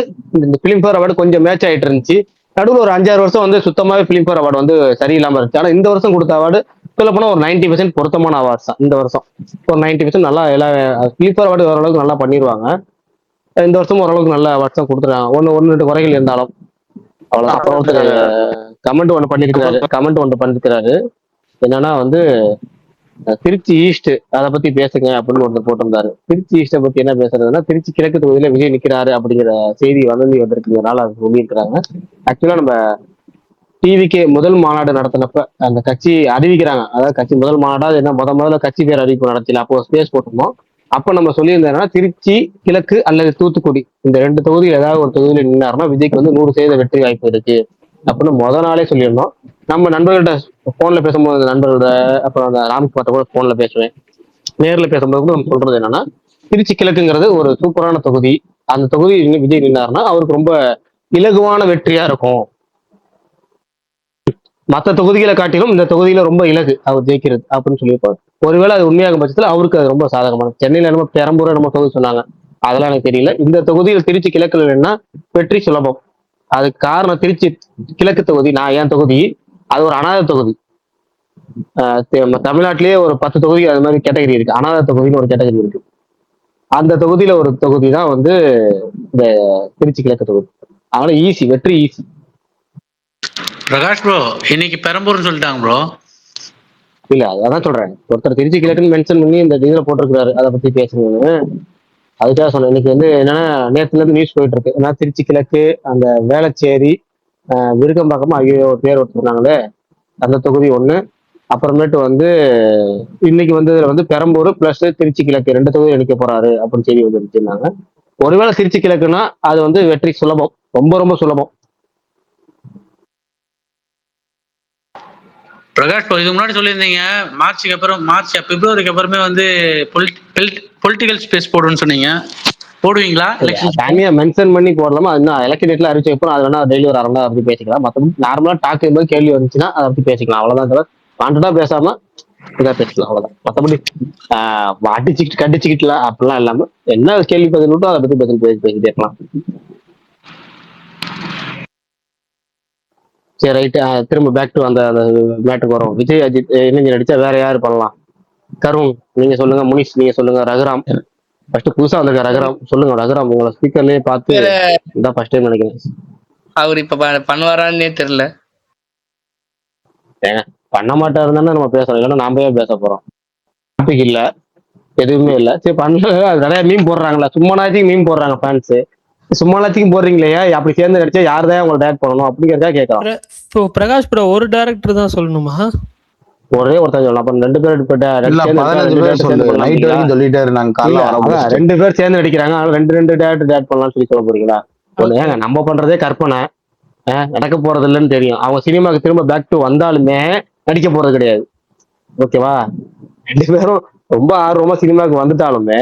S1: இந்த பிலிம்பேர் அவார்டு கொஞ்சம் மேட்ச் ஆயிட்டு இருந்துச்சு. நடுவில் ஒரு 5-6 வருஷம் வந்து சுத்தமாவே பிலிம்பேர் அவார்டு வந்து சரியில்லாம இருந்துச்சு. ஆனா இந்த வருஷம் கொடுத்த அவார்டு சொல்ல போனா ஒரு 90% பொருத்தமான அவார்ட்ஸ் தான் இந்த வருஷம். ஒரு 90% நல்லா எல்லா பிலிம்பேர் அவார்டு ஓரளவுக்கு நல்லா பண்ணிடுவாங்க. இந்த வருஷம் ஓரளவுக்கு நல்ல அவார்ட்ஸ் தான் கொடுத்துருக்காங்க. ஒன்னு ரெண்டு குறைகள் இருந்தாலும் அவ்வளவுதான். அப்புறம் ஒருத்தர் கமெண்ட் ஒன்று பண்ணிருக்கிறாரு. என்னன்னா வந்து திருச்சி ஈஸ்ட் அதை பத்தி பேசுங்க அப்படின்னு ஒருத்தர் போட்டிருந்தாரு. திருச்சி ஈஸ்ட பத்தி என்ன பேசுறதுன்னா, திருச்சி கிழக்கு தொகுதியில விஜய் நிக்கிறாரு அப்படிங்கிற செய்தி வதந்தி வந்திருக்கிறதுனால அது சொல்லியிருக்கிறாங்க. ஆக்சுவலா நம்ம டிவிக்கு முதல் மாநாடு நடத்தினப்ப அந்த கட்சி அறிவிக்கிறாங்க. அதாவது கட்சி முதல் மாநாடு என்ன முதல்ல கட்சி பேர் அறிவிப்பு நடத்தில அப்போ ஸ்பேஸ் போட்டிருந்தோம். அப்ப நம்ம சொல்லியிருந்தோம்னா திருச்சி கிழக்கு அல்லது தூத்துக்குடி இந்த 2 தொகுதியில் ஏதாவது ஒரு தொகுதியில நின்னாருன்னா விஜய்க்கு வந்து 100% வெற்றி வாய்ப்பு இருக்கு அப்படின்னு நாளே சொல்லியிருந்தோம். நம்ம நண்பர்கள்ட்ட போன்ல பேசும்போது அந்த நண்பர்களோட அப்புறம் அந்த ராம்குமார்ட்ட கூட போன்ல பேசுவேன். நேர்ல பேசும்போது கூட நம்ம சொல்றது என்னன்னா, திருச்சி கிழக்குங்கிறது ஒரு சூப்பரான தொகுதி. அந்த தொகுதி விஜய் நின்னாருன்னா அவருக்கு ரொம்ப இலகுவான வெற்றியா இருக்கும். மற்ற தொகுதிகளை காட்டிலும் இந்த தொகுதியில ரொம்ப இலகு அவர் ஜெயிக்கிறது அப்படின்னு சொல்லியிருப்பாரு. ஒருவேளை அது உண்மையாகும் பட்சத்துல அவருக்கு அது ரொம்ப சாதகமான. சென்னையில நம்ம பெரம்பூர் நம்ம தொகுதி சொன்னாங்க, அதெல்லாம் எனக்கு தெரியல. இந்த தொகுதியில் திருச்சி கிழக்குல என்ன வெற்றி சுலபம். அதுக்கு காரணம் திருச்சி கிழக்கு தொகுதி, நான் என் தொகுதி அது ஒரு அனாதை தொகுதி. தமிழ்நாட்டிலேயே ஒரு 10 தொகுதி அது மாதிரி கேட்டகரி இருக்கு. அனாதை தொகுதின்னு ஒரு கேட்டகரி இருக்கு. அந்த தொகுதியில ஒரு தொகுதி தான் வந்து இந்த திருச்சி கிழக்கு தொகுதி. அதனால ஈஸி, வெற்றி ஈஸி.
S5: பிரகாஷ் ப்ரோ இன்னைக்கு பெரம்பூர்னு சொல்லிட்டாங்க ப்ரோ.
S1: இல்ல அதான் சொல்றேன், ஒருத்தர் திருச்சி கிழக்குன்னு மென்ஷன் பண்ணி இந்த இதுல போட்டிருக்கிறாரு, அதை பத்தி பேசுங்கன்னு. அதுக்காக சொன்னேன். இன்னைக்கு வந்து என்னன்னா நேத்துல இருந்து நியூஸ் போயிட்டு இருக்கு. ஏன்னா திருச்சி கிழக்கு, அந்த வேளச்சேரி, விருகம்பாக்கமா ஐயோ பேர் வச்சிருந்தாங்களே அந்த தொகுதி ஒண்ணு. அப்புறமேட்டு வந்து இன்னைக்கு வந்து இதுல வந்து பெரம்பூர் பிளஸ் திருச்சி கிழக்கு 2 தொகுதி அளிக்க போறாரு அப்படின்னு செய்தி வந்து வச்சிருந்தாங்க. ஒருவேளை திருச்சி கிழக்குன்னா அது வந்து வெற்றி சுலபம், ரொம்ப ரொம்ப சுலபம்.
S5: பிரகாஷ் ப்ரோ இதுக்கு முன்னாடி சொல்லியிருந்தீங்க மார்ச்சுக்கு அப்புறம் பிப்ரவரிக்கு அப்புறமே வந்து பொலிட்டிக்கல் ஸ்பேஸ் போடுன்னு சொன்னீங்க. போடுவீங்களா?
S1: தனியா மென்ஷன் பண்ணி போடலாமா? இன்னும் எலக்ஷன் டேட்ல அறிவிச்சு வைப்போம். அது வேணா டெய்லி ஒரு அரண்டா அப்படி பேசிக்கலாம். மற்றபடி நார்மலா டாக்கு போது கேள்வி வந்துச்சுன்னா அதை பத்தி பேசிக்கலாம். அவ்வளவுதான். தவிர வாண்டடா பேசாம இதா பேசலாம், அவ்வளவுதான். மற்றபடி அடிச்சுக்கிட்டு கடிச்சுக்கிட்டுல அப்படிலாம் இல்லாம என்ன கேள்வி பதில் விட்டோ அதை பத்தி பேசிட்டே இருக்கலாம். சரி ரைட். திரும்ப பேக் டு அந்த மேட்டுக்கு வரும். விஜய் அஜித் இணைஞ்சு நடிச்சா வேற யாரு பண்ணலாம்? கருண் நீங்க சொல்லுங்க, முனிஷ் நீங்க சொல்லுங்க, ரகுராம் ஃபர்ஸ்ட் புதுசா வந்திருக்க ரகுராம் சொல்லுங்க. ரகுராம் உங்களை ஸ்பீக்கர்லயே பார்த்து இதான் ஃபர்ஸ்ட் டைம் நினைக்கிறேன்.
S9: அவர் இப்ப பண்ணுவாரான்னே தெரியல.
S1: ஏங்க பண்ண மாட்டாருன்னு நம்ம பேசுறோம், இல்லைன்னா நாம ஏன் பேச போறோம்? டாபிக் இல்ல, எதுவுமே இல்ல. சரி பண்ணல. நிறைய மீன் போடுறாங்களா? சும்மானாச்சும் மீன் போடுறாங்க ஃபேன்ஸ். சும்மானாச்சும் போடுறீங்களே, அப்படி சேர்ந்து நடிச்சா யாருதான் உங்களை டேரக்ட் பண்ணணும் அப்படிங்கிறதா கேட்கலாம்.
S2: இப்போ பிரகாஷ் ப்ரோ ஒரு டைரக்டர் தான் சொல்லணுமா?
S1: ஒரே ஒருத்தர் சொல்லலாம். அப்புறம் 2 பேர்
S8: இல்ல 15 பேர் சொல்லு. நைட் வரைக்கும் சொல்லிட்டாரு. நாங்க காலைல வர
S1: 2 பேர் சேர்ந்து நடிக்கிறாங்க. 2 டேரக்டர் டேரக்ட் பண்ணலாம்னு சொல்லி சொல்ல போறீங்களா? ஒண்ணு ஏங்க நம்ம பண்றதே கற்பனை, நடக்க போறது இல்லைன்னு தெரியும். அவங்க சினிமாக்கு திரும்ப பேக் டு வந்தாலுமே நடிக்க போறது கிடையாது. ஓகேவா? 2 பேரும் ரொம்ப ஆர்வமா சினிமாவுக்கு வந்துட்டாலுமே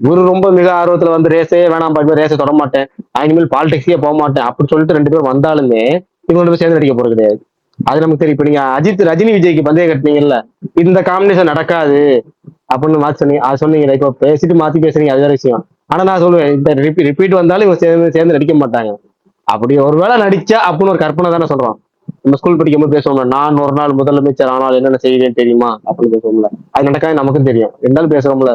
S1: இவரு ரொம்ப மிக ஆர்வத்துல வந்து ரேஸே வேணாம், ரேஸை தொட மாட்டேன், இனிமேல் பாலிடிக்ஸே போக மாட்டேன் அப்படி சொல்லிட்டு 2 பேரும் வந்தாலுமே இவங்க 2 பேரும் சேர்ந்து நடிக்க போறது கிடையாது. அது நமக்கு தெரியும். இப்ப நீங்க அஜித் ரஜினி விஜய்க்கு பந்தயம் கட்டினீங்கல்ல, இந்த காம்பினேஷன் நடக்காது அப்படின்னு மாத்தி சொன்னீங்க. அது சொன்னீங்க. இப்போ பேசிட்டு மாத்தி பேசுறீங்க, அது வேற விஷயம். ஆனா நான் சொல்லுவேன், இந்த ரிப்பீட் வந்தாலும் இவங்க சேர்ந்து நடிக்க மாட்டாங்க. அப்படி ஒருவேளை நடிச்சா அப்படின்னு ஒரு கற்பனை தானே சொல்றோம். நம்ம ஸ்கூல் படிக்கும்போது பேசுவோம்ல, நான் ஒரு நாள் முதலமைச்சர் ஆனால் என்னென்ன செய்வேன்னு தெரியுமா அப்படின்னு பேசுவோம்ல. அது நடக்காது நமக்கும் தெரியும். 2 நாள் பேசுவோம்ல,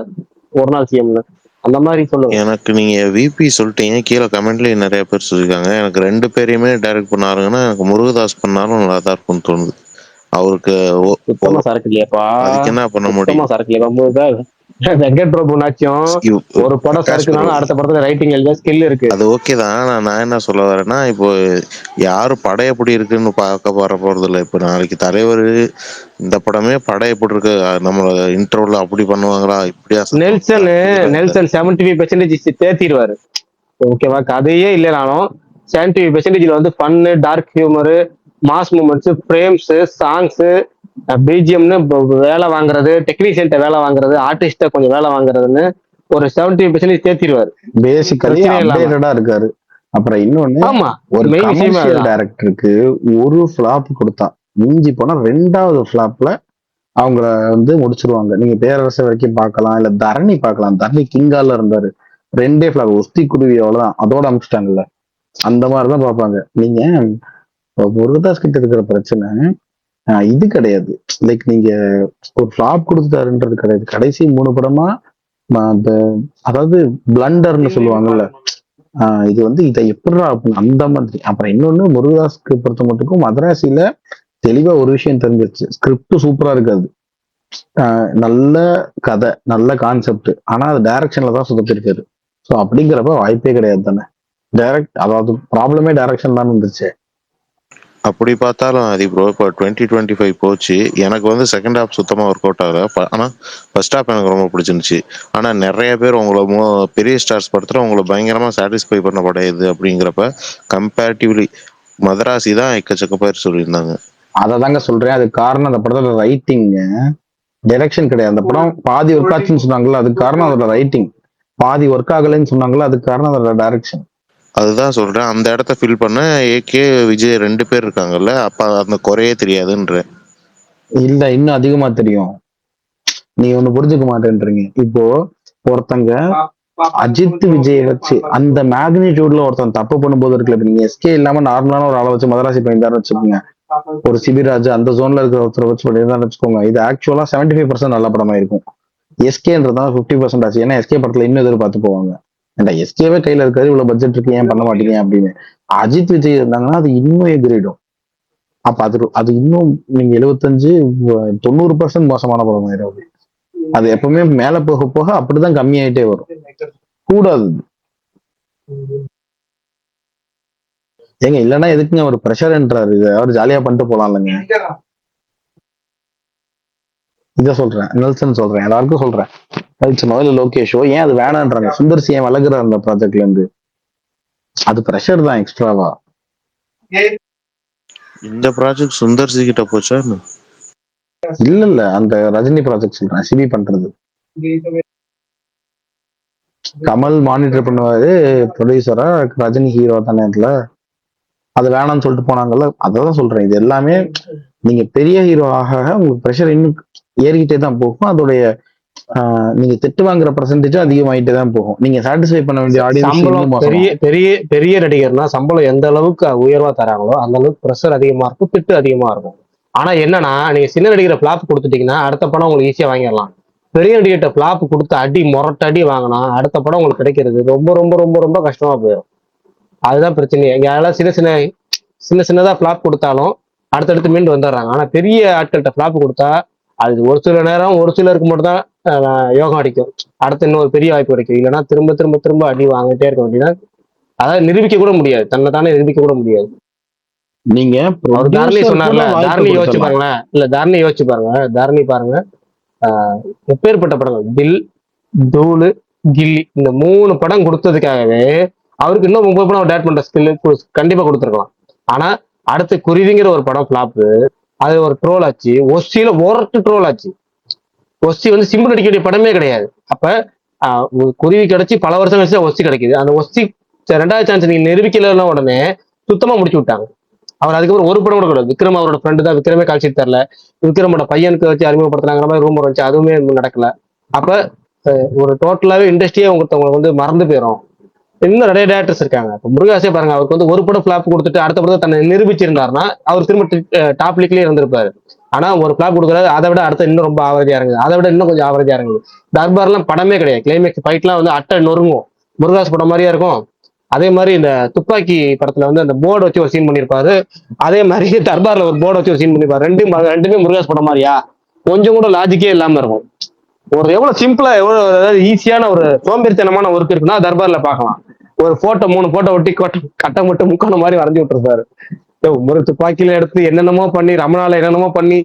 S1: ஒரு நாள் சிஎம்ல, அந்த மாதிரி சொல்லுங்க.
S7: எனக்கு நீங்க விபி சொல்லிட்டீங்க, கீழே கமெண்ட்லயே நிறைய பேர் சொல்லியிருக்காங்க. எனக்கு 2 பேரையுமே டைரக்ட் பண்ணாருங்கன்னா எனக்கு முருகதாஸ் பண்ணாலும் நல்லா தான் இருக்கும்னு தோணுது. அவருக்கு
S1: சுத்தமா சரக்கு இல்லையாப்பா?
S7: அதுக்கு என்ன பண்ண முடியும்?
S1: சரக்கு இல்லையா? வெங்கட் பிரபுனாச்சும் ஒரு படம் சரக்குனாலும் அடுத்த படத்துல ரைட்டிங் எழுத ஸ்கில் இருக்கு.
S7: அது ஓகே தான். நான் என்ன சொல்ல வரேன்னா, இப்போ யாரும் படம் எப்படி இருக்குன்னு பார்க்க போறது இல்லை. இப்போ நாளைக்கு தலைவர் இந்த படமே படம் எப்படி இருக்கு, நம்மளோட இன்டர்வியூல அப்படி பண்ணுவாங்களா இப்படியா?
S1: நெல்சன் 75% தேத்திடுவாரு. ஓகேவா? கதையே இல்லைனாலும் 75% வந்து fun, dark humour, mass moments, frames, songs, பிஜிஎம்னு வேலை வாங்குறது, டெக்னீஷியன்ட்ட வேலை வாங்குறது, ஆர்டிஸ்ட கொஞ்சம் வேலை வாங்குறதுன்னு ஒரு 70% தேத்திடுவாரு.
S8: பேசிக்கலி அப்டேட்டடா இருக்காரு. அப்புறம் இன்னொன்னு,
S1: ஆமா,
S8: ஒரு கமர்ஷியல் டைரக்டருக்கு ஒரு ஃபிளாப் கொடுத்தான், மிஞ்சி போனா 2வது ஃபிளாப்ல அவங்கள வந்து முடிச்சிருவாங்க. நீங்க பேரரசு வரைக்கும் பார்க்கலாம், இல்ல தரணி பார்க்கலாம். தரணி கிங்கால இருந்தாரு. 2 ஃபிளாப் ஒஸ்தி குருவி அவ்வளவுதான், அதோட அமிச்சிட்டாங்கல்ல. அந்த மாதிரிதான் பார்ப்பாங்க. நீங்க முருகதாஸ் கிட்ட இருக்கிற பிரச்சனை இது கிடையாது. லைக் நீங்க ஒரு ஃபிளாப் கொடுத்துட்டாருன்றது கிடையாது. கடைசி 3 படமா அந்த அதாவது பிளண்டர்னு சொல்லுவாங்கல்ல, இது வந்து இதை எப்படிடா அந்த மாதிரி. அப்புறம் இன்னொன்னு முருகதாஸ்க்கு பொறுத்த மட்டுக்கும் மதராசியில தெளிவா ஒரு விஷயம் தெரிஞ்சிருச்சு. ஸ்கிரிப்ட் சூப்பரா இருக்காது, நல்ல கதை, நல்ல கான்செப்ட், ஆனா அது டைரக்ஷன்ல தான் சுத்தத்திருக்காரு. ஸோ அப்படிங்கிறப்ப வாய்ப்பே கிடையாது தானே. டைரக்ட் அதாவது ப்ராப்ளமே டைரக்ஷன் தான் வந்துருச்சு.
S7: அப்படி பார்த்தாலும் அது ப்ரோ இப்போ 2025 போச்சு. எனக்கு வந்து செகண்ட் ஹாஃப் சுத்தமாக ஒர்க் அவுட் ஆகல. ஆனால் ஃபர்ஸ்ட் ஹாஃப் எனக்கு ரொம்ப பிடிச்சிருந்துச்சு. ஆனால் நிறைய பேர் உங்களை பெரிய ஸ்டார்ஸ் படத்தில் உங்களை பயங்கரமாக சாட்டிஸ்ஃபை பண்ண படம் இது அப்படிங்கிறப்ப கம்பேரிட்டிவ்லி மதராசி தான் எக்கச்சக்க பேர் சொல்லியிருந்தாங்க.
S8: அதை தாங்க சொல்றேன். அதுக்கு காரணம் அந்த படத்தோட ரைட்டிங்க, டைரக்ஷன் கிடையாது. அந்த படம் பாதி ஒர்க் ஆச்சுன்னு சொன்னாங்கல்ல, அதுக்கு காரணம் அதோட ரைட்டிங். பாதி ஒர்க் ஆகலைன்னு சொன்னாங்கல்ல, அதுக்கு காரணம் அதோட டைரக்ஷன்.
S7: அதுதான் சொல்றேன், அந்த இடத்த ஃபில் பண்ண ஏகே விஜய் 2 பேர் இருக்காங்கல்ல, அப்ப அந்த குறையே தெரியாதுன்ற.
S8: இல்ல, இன்னும் அதிகமா தெரியும். நீ ஒண்ணு புரிஞ்சுக்க மாட்டேன்றீங்க. இப்போ ஒருத்தங்க அஜித் விஜய் வச்சு அந்த மேக்னிடியூட்ல ஒருத்தன் தப்பு பண்ணும்போது இருக்குல்ல, இப்ப நீங்க எஸ்கே இல்லாம நார்மலான ஒரு ஆளை வச்சு மதராசி பண்ணியிருந்தாருன்னு வச்சுக்கோங்க, ஒரு சிபிராஜ் அந்த ஜோன்ல இருக்கிற ஒருத்தரை வச்சு பண்ணியிருந்தாருன்னு வச்சுக்கோங்க, இது ஆக்சுவலா 75% நல்ல படமா இருக்கும். எஸ்கேன்றதான் 50% ஆச்சு. ஏன்னா எஸ்கே படத்துல இன்னும் எதிர்பார்த்து போவாங்க, ஏன்டா எஸ்கேவே கையில இருக்காரு, இவ்வளவு பட்ஜெட் இருக்கு, ஏன் பண்ண மாட்டீங்க அப்படின்னு. அஜித் விஜய் இருந்தாங்கன்னா அது இன்னும் எகிரிடும். அப்ப அது இன்னும் நீங்க 75-90% மோசமான படம் ஆயிடும். அது எப்பவுமே மேல போக போக அப்படிதான் கம்மியாயிட்டே வரும். கூடாது ஏங்க, இல்லன்னா எதுக்குங்க ஒரு ப்ரெஷர்ன்றாரு? இது அவர் ஜாலியா பண்ணிட்டு போலாம் இல்லைங்க. இத சொல்றேன், நெல்சன் சொல்றேன், எல்லாருக்கும் சொல்றேன். நெல்சனோ இல்ல லோகேஷோ ஏன் அது வேணான்றாங்க? சுந்தர்சி ஏன் விலகுறாரு அந்த ப்ராஜெக்ட்ல இருந்து? அது ப்ரெஷர் தான் எக்ஸ்ட்ராவா.
S7: இந்த ப்ராஜெக்ட் சுந்தர்சி கிட்ட போச்சா?
S8: இல்ல அந்த ரஜினி ப்ராஜெக்ட் சொல்றேன், சிபி பண்றது. கமல் மானிட்டர் பண்ணுவாரு ப்ரொடியூசரா, ரஜினி ஹீரோ தானே. அதுல அது வேணாம்னு சொல்லிட்டு போனாங்கல்ல, அதான் சொல்றேன். இது எல்லாமே நீங்க பெரிய ஹீரோ ஆக உங்களுக்கு ப்ரெஷர் இன்னும் ஏறிக்கிட்டே தான் போகும். அதோடைய நீங்க திட்டு வாங்குற பர்சன்டேஜ் அதிகமாயிட்டே தான் போகும். நீங்க சாட்டிஸ்ஃபை பண்ண வேண்டிய ஆடியன்ஸ்
S1: பெரிய பெரிய பெரிய நடிகர்னா சம்பளம் எந்த அளவுக்கு உயர்வா தராங்களோ அந்த அளவுக்கு ப்ரெஷர் அதிகமா இருக்கும், திட்டு அதிகமா இருக்கும். ஆனா என்னன்னா, நீங்க சின்ன நடிகரை பிளாப் கொடுத்துட்டீங்கன்னா அடுத்த படம் உங்களுக்கு ஈஸியா வாங்கிடலாம். பெரிய நடிகர்கிட்ட பிளாப் கொடுத்து அடி மொரட்ட அடி வாங்கினா அடுத்த படம் உங்களுக்கு கிடைக்கிறது ரொம்ப ரொம்ப ரொம்ப ரொம்ப கஷ்டமா போயிடும். அதுதான் பிரச்சனை. யாரெல்லாம் சின்ன சின்னதா பிளாப் கொடுத்தாலும் அடுத்தடுத்து மீண்டு வந்துடுறாங்க. ஆனா பெரிய ஆட்கள்கிட்ட பிளாப் கொடுத்தா அது ஒரு சில நேரம் ஒரு சிலருக்கு மட்டும் தான் யோகம் அடிக்கும், அடுத்து இன்னொரு பெரிய வாய்ப்பு கிடைக்கும். இல்லைன்னா திரும்ப திரும்ப திரும்ப அடி வாங்கிட்டே இருக்க வேண்டியதான். அதாவது நிரூபிக்க கூட முடியாது, தன்னை தானே நிரூபிக்க கூட முடியாது.
S8: நீங்க
S1: அவர் தாரணி சொன்னார்ல, தாரணி யோசிச்சு பாருங்களேன். இல்ல தாரணி யோசிச்சு பாருங்க, தாரணி பாருங்க, எப்பேற்பட்ட படங்கள், தில், தூளு, கில்லி, இந்த 3 படம் கொடுத்ததுக்காகவே அவருக்கு இன்னும் 30 படம் டேட் பண்ற ஸ்கில் கண்டிப்பா கொடுத்துருக்கலாம். ஆனா அடுத்து குருவிங்கிற ஒரு படம் பிளாப்பு, அது ஒரு ட்ரோல் ஆச்சு, ஒஸ்டியில ஒரட்டு ட்ரோல் ஆச்சு. ஒஸ்டி வந்து சிம்பிள் அடிக்க வேண்டிய படமே கிடையாது. அப்ப குருவி கிடைச்சி பல வருஷம் கழிச்சு ஒஸ்டி கிடைக்குது. அந்த ஒஸ்டி 2வது சான்ஸ் நீங்க நிரூபிக்கல உடனே சுத்தமா முடிச்சு விட்டாங்க. அவர் அதுக்கப்புறம் ஒரு படம் கூட கிடையாது. விக்ரம் அவரோட ஃப்ரெண்டு தான், விக்ரமே கால்ஷீட் தரல, விக்ரமோட பையனுக்கு வச்சு அறிமுகப்படுத்துறாங்கிற மாதிரி ரூமர் வச்சு அதுவுமே நடக்கல. அப்ப ஒரு டோட்டலாவே இண்டஸ்ட்ரியே ஒருத்தவங்க வந்து மறந்து போயிடும். இன்னும் நிறைய டேரக்டர்ஸ் இருக்காங்க. இப்போ முருகாசே பாருங்க, அவருக்கு வந்து ஒரு படம் ஃபிளாப் கொடுத்துட்டு அடுத்த படத்தை தன்னை நிரூபிச்சிருந்தாருன்னா அவர் திரும்ப டாப் லீக்லயே இருந்திருப்பாரு. ஆனா ஒரு ஃபிளாப் கொடுக்குறாரு, அதை விட அடுத்த இன்னும் ரொம்ப ஆவரேஜா இறங்குது, அதை விட இன்னும் கொஞ்சம் ஆவரேஜா இறங்குது. தர்பார்லாம் படமே கிடையாது, கிளைமேக்ஸ் ஃபைட்லாம் வந்து அட்டை நொறுங்கும், முருகாஸ் படம் மாதிரியா இருக்கும். அதே மாதிரி இந்த துப்பாக்கி படத்துல வந்து அந்த போர்டு வச்சு ஒரு சீன் பண்ணியிருப்பாரு, அதே மாதிரி தர்பார்ல ஒரு போர்டு வச்சு ஒரு சீன் பண்ணிருப்பாரு. ரெண்டுமே முருகாஸ் படம் மாதிரியா? கொஞ்சம் கூட லாஜிக்கே இல்லாம இருக்கும். ஒரு எவ்வளவு சிம்பிளா எவ்வளவு ஈஸியான ஒரு சோம்பேறித்தனமான ஒர்க் இருக்குன்னா தர்பார்ல பாக்கலாம். ஒரு போட்டோ 3 போட்டோ ஒட்டி கட்டை மட்டும் முக்கான மாதிரி வரைஞ்சி விட்டுருப்பாரு. ஒரு துப்பாக்கியில எடுத்து என்னென்னமோ பண்ணி ரமணால என்னென்னமோ பண்ணி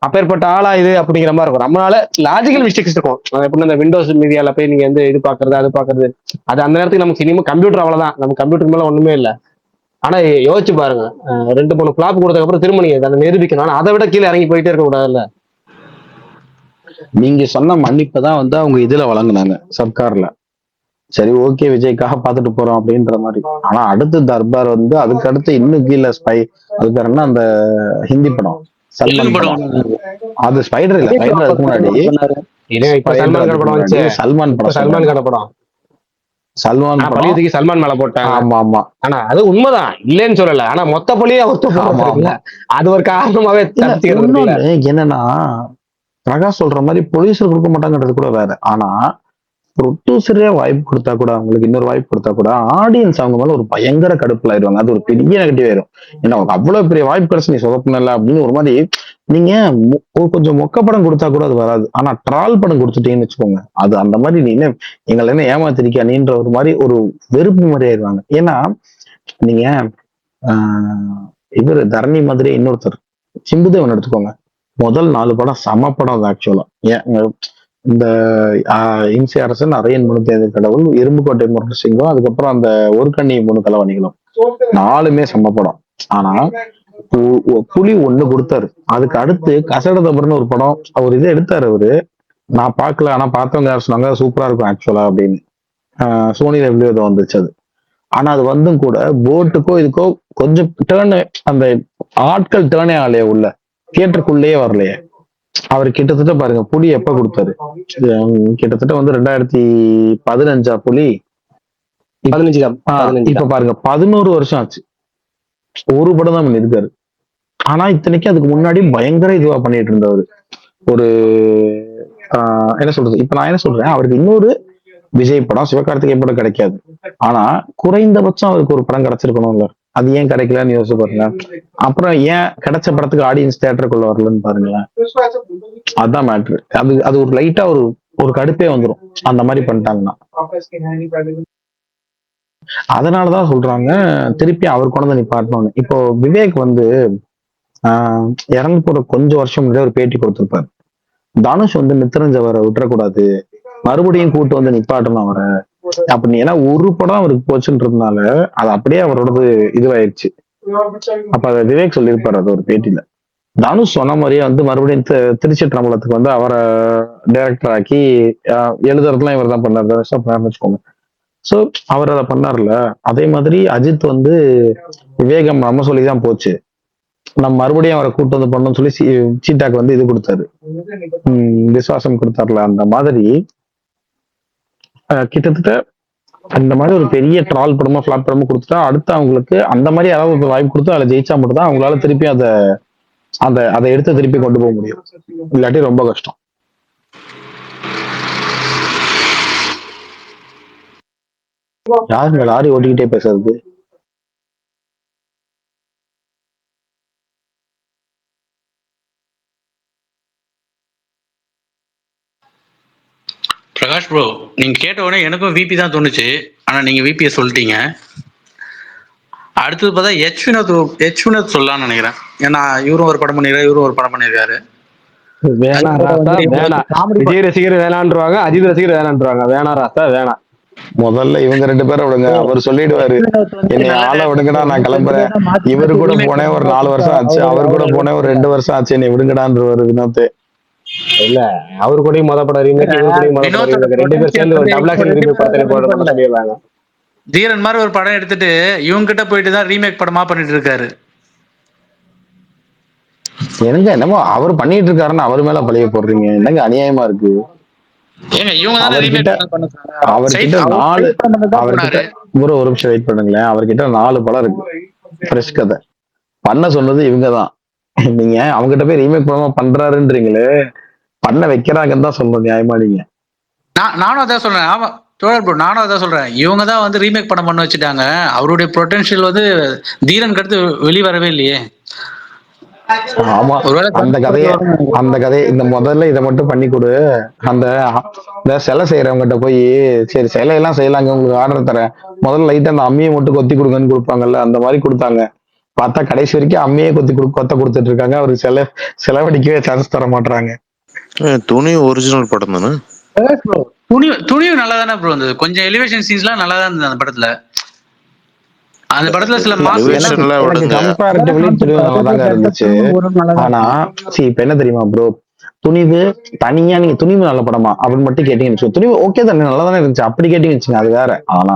S1: அப்பேற்பட்ட ஆளா இது அப்படிங்கிற மாதிரி இருக்கும். ரமணால லாஜிக்கல் மிஸ்டேக்ஸ் இருக்கும். எப்படின்னா இந்த விண்டோஸ் மீடியால போய் நீங்க வந்து இது பாக்குறது அது பாக்குறது, அது அந்த நேரத்துக்கு நமக்கு இனிமே கம்ப்யூட்டர் அவ்வளவுதான், நம்ம கம்ப்யூட்டர் மேல ஒண்ணுமே இல்லை. ஆனா யோசிச்சு பாருங்க, 2-3 பிளாப் கொடுத்ததுக்கு அப்புறம் திரும்ப நீங்க அதை நிரூபிக்கணும். ஆனா அதை விட கீழே இறங்கி போயிட்டே இருக்க கூடாதுல்ல.
S8: நீங்க சொன்ன மன்னிப்பை தான் வந்து அவங்க இதுல வழங்குனாங்க சர்க்கார்ல. சரி ஓகே, விஜய்க்காக பார்த்துட்டு போறோம் அப்படின்ற மாதிரி. ஆனா அடுத்து தர்பார் வந்து அதுக்கு அடுத்து இன்னும் கீழே ஸ்பை, அது பேர் என்ன அந்த ஹிந்தி படம் சல்மான் படம். அது ஸ்பைடர் இல்ல, ஸ்பைடர் அதுக்கு முன்னாடி.
S1: இப்ப சல்மான் கான் படம் வந்துச்சு.
S8: சல்மான் படம்,
S1: சல்மான் கான் படம்.
S8: சல்மான் படம்
S1: பழியத்துக்கு சல்மான் மேல போட்டாங்க.
S8: ஆமா ஆமா.
S1: ஆனா அது உண்மைதான், இல்லைன்னு சொல்லல. ஆனா மொத்த பழியும் அவர்த்த அது ஒரு காரணமாவே
S8: என்னன்னா பிரகாஷ் சொல்ற மாதிரி ப்ரொடியூசர் கொடுக்க மாட்டாங்கன்றது கூட வேற. ஆனா ப்ரொடியூசரே வாய்ப்பு கொடுத்தா கூட, அவங்களுக்கு இன்னொரு வாய்ப்பு கொடுத்தா கூட ஆடியன்ஸ் அவங்க மேல ஒரு பயங்கர கடுப்புல ஆயிடுவாங்க. அது ஒரு பெரிய நெகட்டிவ் ஆயிரும். ஏன்னா அவ்வளவு பெரிய வாய்ப்பு கிடைச்சு நீ சொதப்பினல அப்படின்னு ஒரு மாதிரி. நீங்க கொஞ்சம் மொக்க படம் கொடுத்தா கூட அது வராது. ஆனா ட்ரால் படம் கொடுத்துட்டீங்கன்னு வச்சுக்கோங்க, அது அந்த மாதிரி நீ எங்களை என்ன ஏமாத்திருக்கியா நீன்ற ஒரு மாதிரி ஒரு வெறுப்பு மாதிரி ஆயிடுவாங்க. ஏன்னா நீங்க இவர் தரணி மாதிரி இன்னொருத்தர் சிம்புதேவன் எடுத்துக்கோங்க. முதல் 4 படம் செம படம் அது ஆக்சுவலா. ஏன் இந்த இம்சை அரசன், அரையன் முழுத்தேது கடவுள், எறும்புக்கோட்டை முரட்டு சிங்கம், அதுக்கப்புறம் அந்த ஒரு கண்ணி 3 கலவணிகளும் 4மே செம்ம படம். ஆனா புலி 1 கொடுத்தாரு. அதுக்கு அடுத்து கசடதபர்னு ஒரு படம் அவர் இதை எடுத்தாரு அவரு. நான் பார்க்கல, ஆனா பார்த்தவங்க யார் சொன்னாங்க சூப்பரா இருக்கும் ஆக்சுவலா அப்படின்னு. சோனி ரெவ்லியோ இதை வந்துச்சு அது. ஆனா அது வந்தும் கூட போட்டுக்கோ இதுக்கோ கொஞ்சம் டேர்னு, அந்த ஆட்கள் டேர்னே ஆலையே உள்ள தியேட்டருக்குள்ளேயே வரலையே. அவர் கிட்டத்தட்ட பாருங்க புலி எப்ப கொடுத்தாரு, கிட்டத்தட்ட 2015 புலி,
S1: 15
S8: இப்ப பாருங்க 11 வருஷம் ஆச்சு. ஒரு படம் தான் பண்ணிருக்காரு. ஆனா இத்தனைக்கு அதுக்கு முன்னாடி பயங்கர இதுவா பண்ணிட்டு இருந்தவர். ஒரு என்ன சொல்றது, இப்ப நான் என்ன சொல்றேன், அவருக்கு இன்னொரு விஜய் படம், சிவகார்த்திகை படம் கிடைக்காது. ஆனா குறைந்தபட்சம் அவருக்கு ஒரு படம் கிடைச்சிருக்கணும்ல. அது ஏன் கிடைக்கலன்னு யோசிச்சு பாருங்க. அப்புறம் ஏன் கிடைச்ச படத்துக்கு ஆடியன்ஸ் தியேட்டருக்குள்ள வரலன்னு பாருங்களேன். அதுதான் மேட்ரு. அது ஒரு லைட்டா ஒரு கடுப்பே வந்துடும் அந்த மாதிரி பண்ணிட்டாங்கன்னா. அதனாலதான் சொல்றாங்க திருப்பி அவர் கொண்டு வந்து நிப்பாட்டணும்னு. இப்போ விவேக் வந்து இறந்து போற கொஞ்சம் வருஷம் முன்னாடி ஒரு பேட்டி கொடுத்திருப்பாரு. தனுஷ் வந்து மித்திரஞ்சவரை விட்டுறக்கூடாது, மறுபடியும் கூட்டு வந்து நிப்பாட்டணும் அவரை அப்படின்னு. ஏன்னா ஒரு படம் அவருக்கு போச்சுன்றதுனால அது அப்படியே அவரோடது இதுவாயிருச்சு. அப்ப அதை விவேக் சொல்லியிருப்பாரு அது ஒரு பேட்டியில. தனுஷ் சொன்ன மாதிரியே வந்து மறுபடியும் திருச்சிற்றம்பலத்துக்கு வந்து அவரை டைரக்டர் ஆக்கி எழுதுறதுலாம் இவர் தான் பண்ணாரு, வச்சுக்கோங்க. சோ அவர் அதை பண்ணார்ல. அதே மாதிரி அஜித் வந்து விவேகம் நம்ம சொல்லிதான் போச்சு, நம்ம மறுபடியும் அவரை கூட்டு வந்து பண்ணணும்னு சொல்லி சீட்டாக்கு வந்து இது கொடுத்தாரு, விசுவாசம் கொடுத்தாருல. அந்த மாதிரி கிட்டத்தட்ட அந்த மாதிரி ஒரு பெரிய ட்ரால் படமா பிளாட் படமா கொடுத்துட்டா அடுத்து அவங்களுக்கு அந்த மாதிரி யாராவது வாய்ப்பு கொடுத்து அதில் ஜெயிச்சா மட்டும் தான் அவங்களால திருப்பி அதை எடுத்து திருப்பி கொண்டு போக முடியும். இல்லாட்டி ரொம்ப கஷ்டம். யாருங்க லாரி ஓட்டிக்கிட்டே பேசுறது?
S5: பிரகாஷ் ப்ரோ, நீங்க கேட்ட உடனே எனக்கும் விபி தான் தோணுச்சு. ஆனா நீங்க விபியை சொல்லிட்டீங்க. அடுத்தது பார்த்தா எச் வினோத் சொல்லலாம்னு நினைக்கிறேன். ஏன்னா இவரும் ஒரு படம் பண்ணிருக்காரு, இவரும் ஒரு படம் பண்ணிருக்காரு.
S1: விஜய் ரசிகர் வேணான்றாங்க, அஜித் ரசிகர் வேணான்றாங்க. வேணா ராசா வேணாம்.
S8: முதல்ல இவங்க 2 பேரை விடுங்க. அவர் சொல்லிடுவாரு என்னை ஆளை விடுங்கடா நான் கிளம்புறேன். இவரு கூட போனேன் ஒரு 4 வருஷம் ஆச்சு, அவர் கூட போனேன் ஒரு 2 வருஷம் ஆச்சு, என்னை விடுங்கடான்றவர் வினோத்.
S1: இல்ல அவரு கூட படம் ரீமேக், இவரு கூட படம் ரீமேக், 2 பேர் சேர்ந்து ஒரு டபுள் ஆக்ஷன் ரீமேக் படத்தை போடுறதுன்னு சொல்லிடுறாங்க.
S5: தீரன் மாதிரி ஒரு படம் எடுத்துட்டு இவங்க கிட்ட போயிட்டு தான் ரீமேக் படமா பண்ணிட்டு இருக்காரு.
S8: என்னங்க என்னமோ அவர் பண்ணிட்டு இருக்காருன்னு அவர் மேல பழிய போடுறீங்க, என்னங்க அநியாயமா இருக்கு. அவர்கிட்ட ஒரு நிமிஷம் வெயிட் பண்ணுங்களேன். அவர்கிட்ட 4 படம் இருக்கு ஃப்ரெஷ் கதை. பண்ண சொன்னது இவங்கதான். நீங்க அவங்ககிட்ட போய் ரீமேக் படமா பண்றாருன்றீங்களே, பண்ண வைக்கிறாங்கன்னு தான் சொல்லணும் நியாயமா. நீங்க
S5: நானும் அதான் சொல்றேன். ஆமா தோழர் ப்ரோ, நானும் அதான் சொல்றேன். இவங்க தான் வந்து ரீமேக் படம் பண்ண வச்சுட்டாங்க. அவருடைய பொட்டன்ஷியல் வந்து தீரனுக்கு அடுத்து வெளிவரவே இல்லையே.
S8: ஆமா, அந்த கதையை இந்த முதல்ல இதை மட்டும் பண்ணி கொடு. அந்த சிலை செய்யறவங்ககிட்ட போய் சரி சிலையெல்லாம் செய்யலாங்க, உங்களுக்கு ஆர்டர் தரேன், முதல்ல லைட்டா அந்த அம்மியை மட்டும் கொத்தி கொடுங்கன்னு கொடுப்பாங்கல்ல, அந்த மாதிரி கொடுத்தாங்க. பார்த்தா கடைசி வரைக்கும் அம்மியே கொத்த கொடுத்துட்டு இருக்காங்க. அவருக்கு செலவழிக்கவே சான்ஸ் தர மாட்டாங்க.
S7: துணி ஒரிஜினல் படம் தானே?
S5: துணிவு நல்லா தானே ப்ரோ இருந்தது. கொஞ்சம் எலிவேஷன் சீன்ஸ்லாம் நல்லா தான் இருந்தது அந்த படத்துல. அந்த படத்துல சில
S8: கம்பேரிட்டிவ்லி துணிவு நல்லாதாங்க இருந்துச்சு. ஆனா இப்ப என்ன தெரியுமா ப்ரோ, துணிவு தனியா நீங்க துணிவு நல்ல படமா அப்படின்னு மட்டும் கேட்டீங்கன்னு, துணிவு ஓகே தானே நல்லா தானே இருந்துச்சு அப்படி கேட்டீங்கன்னு வச்சுங்க, அது வேற. ஆனா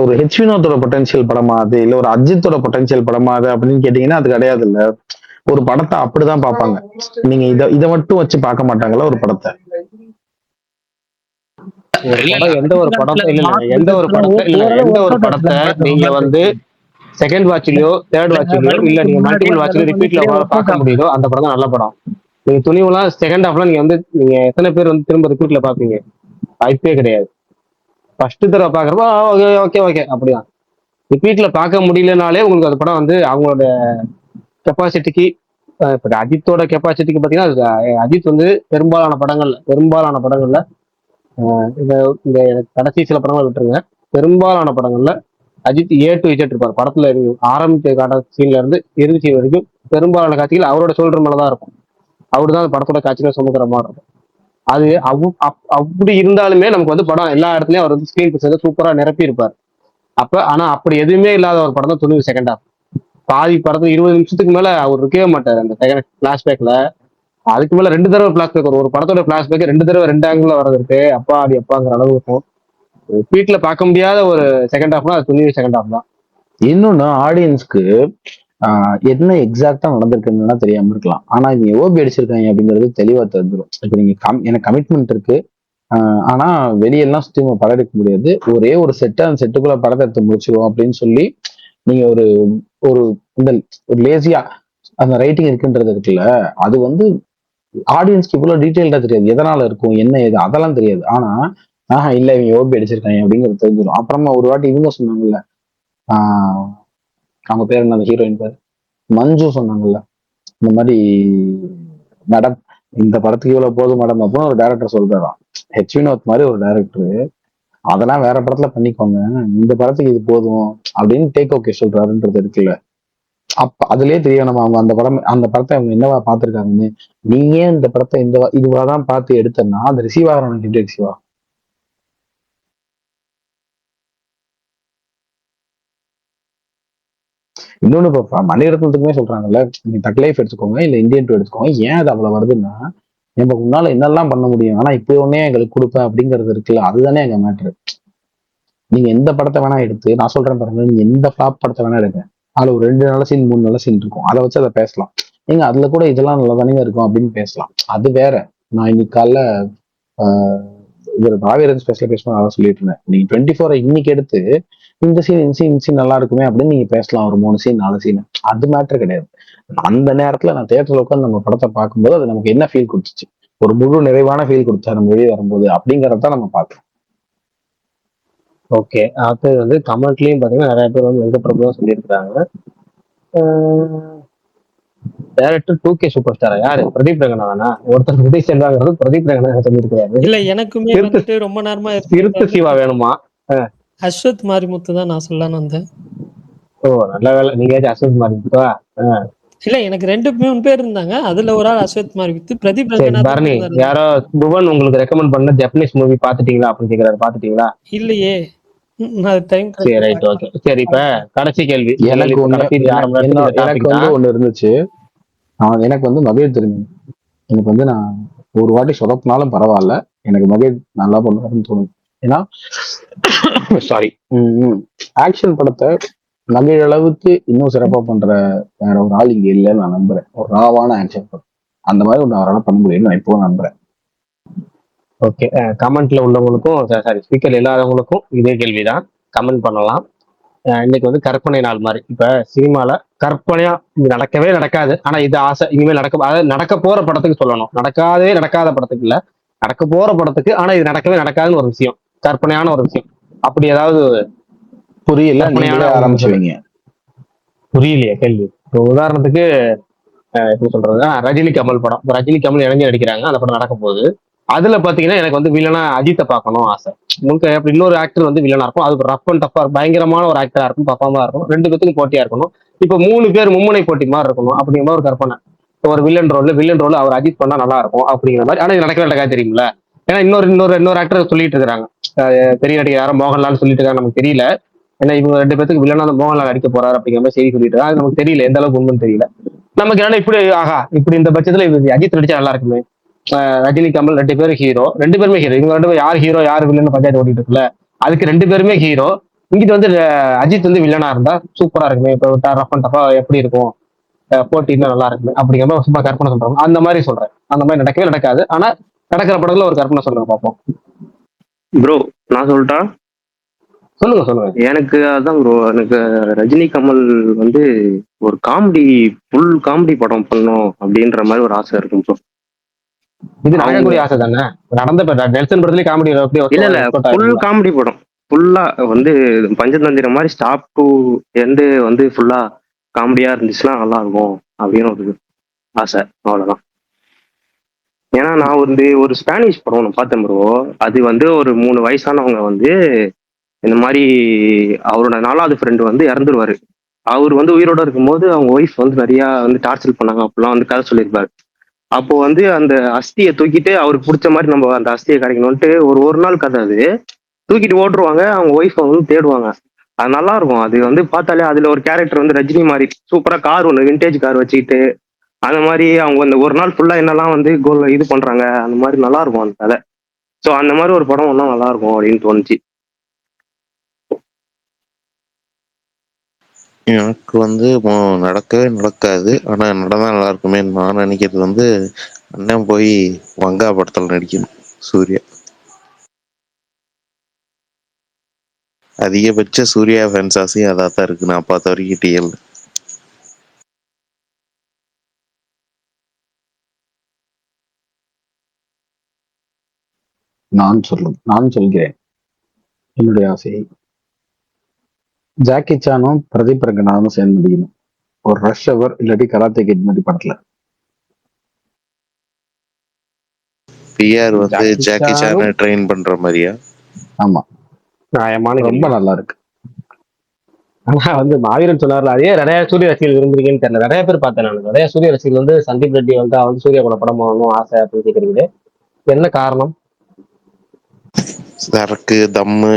S8: ஒரு ஹெச் வினோத்தோட பொட்டன்ஷியல் படமா அது, இல்ல ஒரு அஜித்தோட பொட்டன்ஷியல் படமா அது அப்படின்னு கேட்டீங்கன்னா அது கிடையாது. இல்ல ஒரு படத்தை அப்படிதான் பார்ப்பாங்க. நீங்க இதை மட்டும் வச்சு பார்க்க மாட்டாங்களா ஒரு படத்தை?
S1: ஒரு
S5: இல்ல
S1: படம் எந்த ஒரு படத்தை இல்ல எந்த ஒரு படத்தை எந்த ஒரு படத்தை நீங்க வந்து செகண்ட் வாட்ச்லயோ தேர்ட் வாட்ச்லயோ இல்ல நீங்க மல்டிபிள் வாட்ச்லயோ ரிப்பீட்ல உங்களால பார்க்க முடியுதோ அந்த படம் தான் நல்ல படம். நீங்க துணிவுலாம் செகண்ட் ஹாஃப்லாம் நீங்க எத்தனை பேர் வந்து திரும்ப ரிப்பீட்ல பாப்பீங்க? வாய்ப்பே கிடையாது. ஃபர்ஸ்ட் தடவை பாக்குறப்ப ஓகே ஓகே ஓகே அப்படிதான். ரிப்பீட்ல பார்க்க முடியலனாலே உங்களுக்கு அந்த படம் வந்து அவங்களோட கெப்பாசிட்டிக்கு, இப்ப அஜித்தோட கெப்பாசிட்டிக்கு பாத்தீங்கன்னா அஜித் வந்து பெரும்பாலான படங்கள்ல இந்த இந்த எனக்கு கடைசி சில படங்கள் விட்டுருங்க, பெரும்பாலான படங்கள்ல அஜித் ஏ டு இஜெட் இருப்பார். படத்துல ஆரம்பிச்ச காட்ட சீன்ல இருந்து இறுதி சீன் வரைக்கும் பெரும்பாலான காட்சிகள் அவரோட ஷோல்டர் மேலதான் இருக்கும். அவரு தான் அந்த படத்தோட காட்சிகளை சுமக்கிற மாதிரி இருக்கும். அது அப்படி இருந்தாலுமே நமக்கு வந்து படம் எல்லா இடத்துலயும் அவர் வந்து ஸ்கிரீன் பிரசன்ஸ் சூப்பரா நிரப்பி இருப்பார். ஆனா அப்படி எதுவுமே இல்லாத ஒரு படம் தான் துணிவு செகண்ட் ஹாஃப். பாதி படத்துல 20 நிமிஷத்துக்கு மேல அவர் இருக்கவே மாட்டார் அந்த செகண்ட் பிளாஷ்பேக்ல. அதுக்கு மேல 2 தடவை பிளாஷ்பேக் வரும். ஒரு படத்தோட பிளாஷ்பேக் 2 தடவை 2 ஆங்கிள் வர்றது இருக்கு. அப்பா அடி அப்பாங்கிற அளவு இருக்கும். வீட்டுல பார்க்க முடியாத ஒரு செகண்ட் ஹாஃப்னா அது துணிவு செகண்ட் ஹாஃப் தான்.
S8: இன்னொன்னு ஆடியன்ஸ்க்கு என்ன எக்ஸாக்டா நடந்திருக்குன்னு தெரியாம இருக்கலாம். ஆனா இவங்க ஓபி அடிச்சிருக்காங்க அப்படிங்கிறது தெளிவா தெரிஞ்சிடும். இப்ப நீங்க எனக்கு கமிட்மெண்ட் இருக்கு, ஆனா வெளியெல்லாம் சுத்தி படம் எடுக்க முடியாது, ஒரே ஒரு செட்டு, அந்த செட்டுக்குள்ள படத்தை எடுத்து முடிச்சிருவோம் அப்படின்னு சொல்லி நீங்க ஒரு ஒரு இந்த ஒரு லேசியா அந்த ரைட்டிங் இருக்குன்றது இருக்குல்ல, அது வந்து ஆடியன்ஸ்க்கு இவ்வளவு டீட்டெயில்டா தெரியாது. எதனால இருக்கும் என்ன ஏது அதெல்லாம் தெரியாது. ஆனா இல்ல இவங்க ஓபி அடிச்சிருக்காங்க அப்படிங்கிறது தெரிஞ்சிடும். அப்புறமா ஒரு வாட்டி இவங்க சொன்னாங்கல்ல, அவங்க பேர் என்ன, அந்த ஹீரோயின் பேர் மஞ்சு சொன்னாங்கல்ல, இந்த மாதிரி மேடம் இந்த படத்துக்கு இவ்வளவு போதும் மேடம் அப்படின்னு ஒரு டைரக்டர் சொல்றாராம். ஹெச் வினோத் மாதிரி ஒரு டைரக்டர் அதெல்லாம் வேற படத்துல பண்ணிக்கோங்க, இந்த படத்துக்கு இது போதும் அப்படின்னு டேக் ஓகே சொல்றாருன்றது இருக்குல்ல. அப்ப அதுலயே தெரியும் நம்ம அவங்க அந்த படத்தை அவங்க என்னவா பார்த்திருக்காங்கன்னு. நீங்க இந்த படத்தை இதுவாதான் பார்த்து எடுத்தேன்னா அது ரிசீவ் ஆகிறவனுக்கு எப்படி ரிசீவ் ஆகும்? இன்னொன்னு இப்ப மணிரத்னத்துக்குமே சொல்றாங்கல்ல, நீங்க தக் லைஃப் எடுத்துக்கோங்க இல்ல இந்தியன் டூ எடுத்துக்கோங்க, ஏன் அது அவ்வளவு வருதுன்னா நம்ம உன்னால என்னெல்லாம் பண்ண முடியும், ஆனா இப்போ ஒன்னே எங்களுக்கு கொடுப்பேன் அப்படிங்கிறது இருக்குல்ல, அதுதானே எங்க மேட்ரு. நீங்க எந்த படத்தை வேணா எடுத்து நான் சொல்றேன் பாருங்க, நீங்க எந்த ஃபிளாப் படத்தை வேணா எடுங்க, அதுல ஒரு 2 நல்ல சீன் 3 நல்ல சீன் இருக்கும், அதை வச்சு அதை பேசலாம். நீங்க அதுல கூட இதெல்லாம் நல்லதானே இருக்கும் அப்படின்னு பேசலாம், அது வேற. நான் இன்னைக்கு காலைல இவர் ராவேரன் ஸ்பெஷல் பேசணும் அதான் சொல்லிட்டு இருந்தேன். நீங்க 24 இன்னைக்கு எடுத்து இந்த சீன் நல்லா இருக்குமே அப்படின்னு நீங்க பேசலாம், ஒரு 3 சீன் 4 சீன், அது மேட்டர் கிடையாது. அந்த நேரத்துல நான் தேட்டர்ல உட்காந்து நம்ம படத்தை பார்க்கும்போது அது நமக்கு என்ன ஃபீல் கொடுத்துச்சு, ஒரு முழு நிறைவான ஃபீல் கொடுத்தா நம்ம வெளியே வரும்போது அப்படிங்கறத நம்ம பார்க்கலாம்.
S1: ஓகே, அது வந்து கமெண்ட்லயும் பாத்தீங்கன்னா நிறைய பேர் வந்து எந்த பிரபலம் சொல்லியிருக்காங்க. டைரக்டர் 2K சூப்பர் ஸ்டாரா யாரு? பிரதீப் ரங்கநாதனா? ஒருத்தர் விஜய் செல்வாங்கிறது பிரதீப் ரங்கநாதன் சொல்லியிருக்காரு.
S2: இல்ல எனக்குமே வந்துட்டு ரொம்ப நேரமா
S1: திருத்து சிவா வேணுமா?
S2: அஸ்வத் மாரிமுத்து தான் நான் சொல்லலாம்னு வந்தேன்.
S1: ஓ நல்ல வேலை, நீங்க அஸ்வத் மாரிமுத்துவா?
S2: இல்ல எனக்கு 2 பேர் இருந்தாங்க, அதுல ஒரு ஆள் அஸ்வத் மாரிமுத்து, பிரதீப்
S1: பரணி
S2: ரங்கநாதன்.
S1: யாரோ புவன் உங்களுக்கு ரெக்கமெண்ட் பண்ண ஜப்பனீஸ் மூவி பாத்துட்டீங்களா அப்படின்னு கேக்குறாரு, பாத்துட்டீங்களா?
S2: இல்லையே,
S1: சரி ரைட் ஓகே. சரி இப்ப கடைசி கேள்வி.
S8: எனக்கு வந்து ஒண்ணு இருந்துச்சு, எனக்கு வந்து மகிழ் திரும்பி, எனக்கு வந்து நான் ஒரு வாட்டி சொதப்பினாலும் பரவாயில்ல, எனக்கு மகிழ் நல்லா பண்ணுவாருன்னு தோணுது. ஏன்னா சாரி, ஆக்ஷன் படத்தை மகிழ் அளவுக்கு இன்னும் சிறப்பா பண்ற வேற ஒரு ஆள் இங்க இல்லைன்னு நான் நம்புறேன். ஒரு ராவான ஆக்ஷன் படம் அந்த மாதிரி ஒண்ணு அவரால் பண்ண முடியும்னு நான் இப்போ நம்புறேன்.
S1: ஓகே, கமெண்ட்ல உள்ளவங்களுக்கும் சாரி ஸ்பீக்கர் இல்லாதவங்களுக்கும் இதே கேள்விதான், கமெண்ட் பண்ணலாம். இன்னைக்கு வந்து கற்பனை நாள் மாதிரி. இப்ப சினிமால கற்பனையா இது நடக்கவே நடக்காது, ஆனா இது ஆசை இனிமேல் அதாவது நடக்க போற படத்துக்கு சொல்லணும், நடக்காத படத்துக்கு இல்ல, நடக்க போற படத்துக்கு ஆனா இது நடக்கவே நடக்காதுன்னு ஒரு விஷயம், கற்பனையான ஒரு விஷயம். அப்படி ஏதாவது
S8: புரியல, ஆரம்பிச்சுவீங்க?
S1: புரியலையே கேள்வி. உதாரணத்துக்கு எப்படி சொல்றது, ரஜினி கமல் படம், ரஜினி கமல் இணைஞ்சு நடிக்கிறாங்க, அந்த படம் நடக்க போகுது. அதுல பாத்தீங்கன்னா எனக்கு வந்து வில்லனா அஜித்தை பார்க்கணும் ஆசை. முழுக்க அப்படி இன்னொரு ஆக்டர் வந்து வில்லனா இருக்கும், அது ரஃப் அண்ட் டஃபா பயங்கரமான ஒரு ஆக்டரா இருக்கும், பர்ஃபார்மா இருக்கும், 2 பேத்துக்கும் போட்டியா இருக்கணும். இப்ப 3 பேர் மும்முனை போட்டி மாதிரி இருக்கணும் அப்படிங்கிற மாதிரி ஒரு கற்பனை. ஒரு வில்லன் ரோல் அவர் அஜித் பண்ணா நல்லா இருக்கும் அப்படிங்கிற மாதிரி. ஆனா இது நடக்கவே நடக்காது தெரியுங்களா? ஏன்னா இன்னொரு ஆக்டர் சொல்லிட்டு இருக்காங்க, பெரிய நடிகர் யாரும் மோகன்லால் சொல்லிட்டு இருக்காங்க, நமக்கு தெரியல. ஏன்னா இவங்க 2 பேத்துக்கு வில்லனா மோகன்லால் அடிக்க போறாரு அப்படிங்கிற மாதிரி செய்தி சொல்லிட்டு இருக்காங்க, அது நமக்கு தெரியல எந்த அளவுக்கு உண்மைன்னு தெரியல நமக்கு. ஏன்னா இப்படி இந்த பட்சத்துல அஜித் நடிச்சா நல்லா இருக்குமே. ரஜினி கமல் 2 பேரும் ஹீரோ, 2 பேருமே ஹீரோ, இவங்க 2 பேரும் யார் ஹீரோ யார் வில்லன்னு பஞ்சாயத்து ஓடிட்டு இருக்குல்ல, அதுக்கு 2 பேருமே ஹீரோ. இங்கிட்டு வந்து அஜித் வந்து வில்லனா இருந்தா சூப்பரா இருக்குமே, இப்போ ரஃப் அண்ட் டஃபா எப்படி இருக்கும், போட்டி இன்னும் நல்லா இருக்குமே அப்படிங்கிற மாதிரி சும்மா கற்பனை சொல்றாங்க. அந்த மாதிரி சொல்றேன். அந்த மாதிரி நடக்கவே நடக்காது. ஆனா நடக்கிற படத்துல ஒரு கற்பனை சொல்றேன் பார்ப்போம்.
S3: ப்ரோ நான் சொல்லிட்டா
S1: சொல்லுங்க சொல்லுங்க.
S3: எனக்கு அதான் ப்ரோ, எனக்கு ரஜினி கமல் வந்து ஒரு காமெடி, ஃபுல் காமெடி படம் பண்ணணும் அப்படின்ற மாதிரி ஒரு ஆசை இருக்கும் ப்ரோ.
S1: இது
S3: அவங்க
S1: நடக்கக்கூடிய ஆசை தானே. நடந்த நெல்சன் படத்துலயே காமெடி
S3: இல்ல இல்ல ஃபுல் காமெடி படம், ஃபுல்லா வந்து பஞ்சதந்திரம் மாதிரி ஸ்டாப் டு எண்டு வந்து ஃபுல்லா காமெடியா இருந்துச்சுன்னா நல்லா இருக்கும் அப்படின்னு ஒரு ஆசை, அவ்வளவுதான். ஏன்னா நான் வந்து ஒரு ஸ்பானிஷ் படம் ஒன்று பார்த்தேன் ப்ரோ. அது வந்து ஒரு 3 வயசானவங்க வந்து இந்த மாதிரி அவரோட 4வது ஃப்ரெண்டு வந்து இறந்துருவாரு. அவர் வந்து உயிரோட இருக்கும்போது அவங்க ஒய்ஃப் வந்து நிறைய வந்து டார்ச்சர் பண்ணாங்க அப்படிலாம் வந்து கதை சொல்லியிருப்பாரு. அப்போ வந்து அந்த அஸ்தியை தூக்கிட்டு அவருக்கு பிடிச்ச மாதிரி நம்ம அந்த அஸ்தியை கிடைக்கணும்ட்டு ஒரு நாள் கதை அது தூக்கிட்டு ஓட்டுருவாங்க. அவங்க ஒய்ஃபை வந்து தேடுவாங்க. அது நல்லா இருக்கும். அது வந்து பார்த்தாலே அதுல ஒரு கேரக்டர் வந்து ரஜினி மாதிரி சூப்பரா கார் ஒன்று விண்டேஜ் கார் வச்சுக்கிட்டு அந்த மாதிரி அவங்க அந்த ஒரு நாள் ஃபுல்லா என்னெல்லாம் வந்து கோல் இது பண்றாங்க, அந்த மாதிரி நல்லா இருக்கும் அந்த கதை. ஸோ அந்த மாதிரி ஒரு படம் ஒன்றும் நல்லா இருக்கும் அப்படின்னு தோணுச்சு.
S7: எனக்கு வந்து நடக்கவே நடக்காது. ஆனா நடந்தா நல்லா இருக்குமே நான் நினைக்கிறது வந்து அண்ணன் போய் வங்கா படத்துல நடிக்கணும் சூர்யா. அதிகபட்ச சூர்யா ஃபேன்ஸ் ஆசையும் அதான் தான் இருக்கு நான் பார்த்த வரைக்கும் டிஎல்.
S8: நான் சொல்கிறேன் என்னுடைய ஆசையை. ஜாக்கி சானும் பிரதீப் ரங்கநாதனும் சேர்ந்து நடிக்கணும் ஒரு ரஷ் அவர் இல்லாட்டி கராத்தே கிட் மாதிரி படத்துல.
S7: பிஆர் வந்து ஜாக்கி சானை ட்ரெயின் பண்ற மாதிரியா?
S8: ஆமா, ரொம்ப நல்லா இருக்கு.
S1: ஆனா வந்து மாவீரன் சொன்னார்ல, அதே நிறைய சூரிய ரசிகர்கள் விரும்புறீங்கன்னு தெரியல. நிறைய பேர் பார்த்தேன் நான். நிறைய சூரிய ரசிகர்கள் வந்து சந்தீப் ரெட்டி வந்து அவன் சூர்யா கூட படம் பண்ணணும் ஆசை அப்படின்னு கேட்குறீங்க. என்ன காரணம்?
S7: சரக்கு தம்மு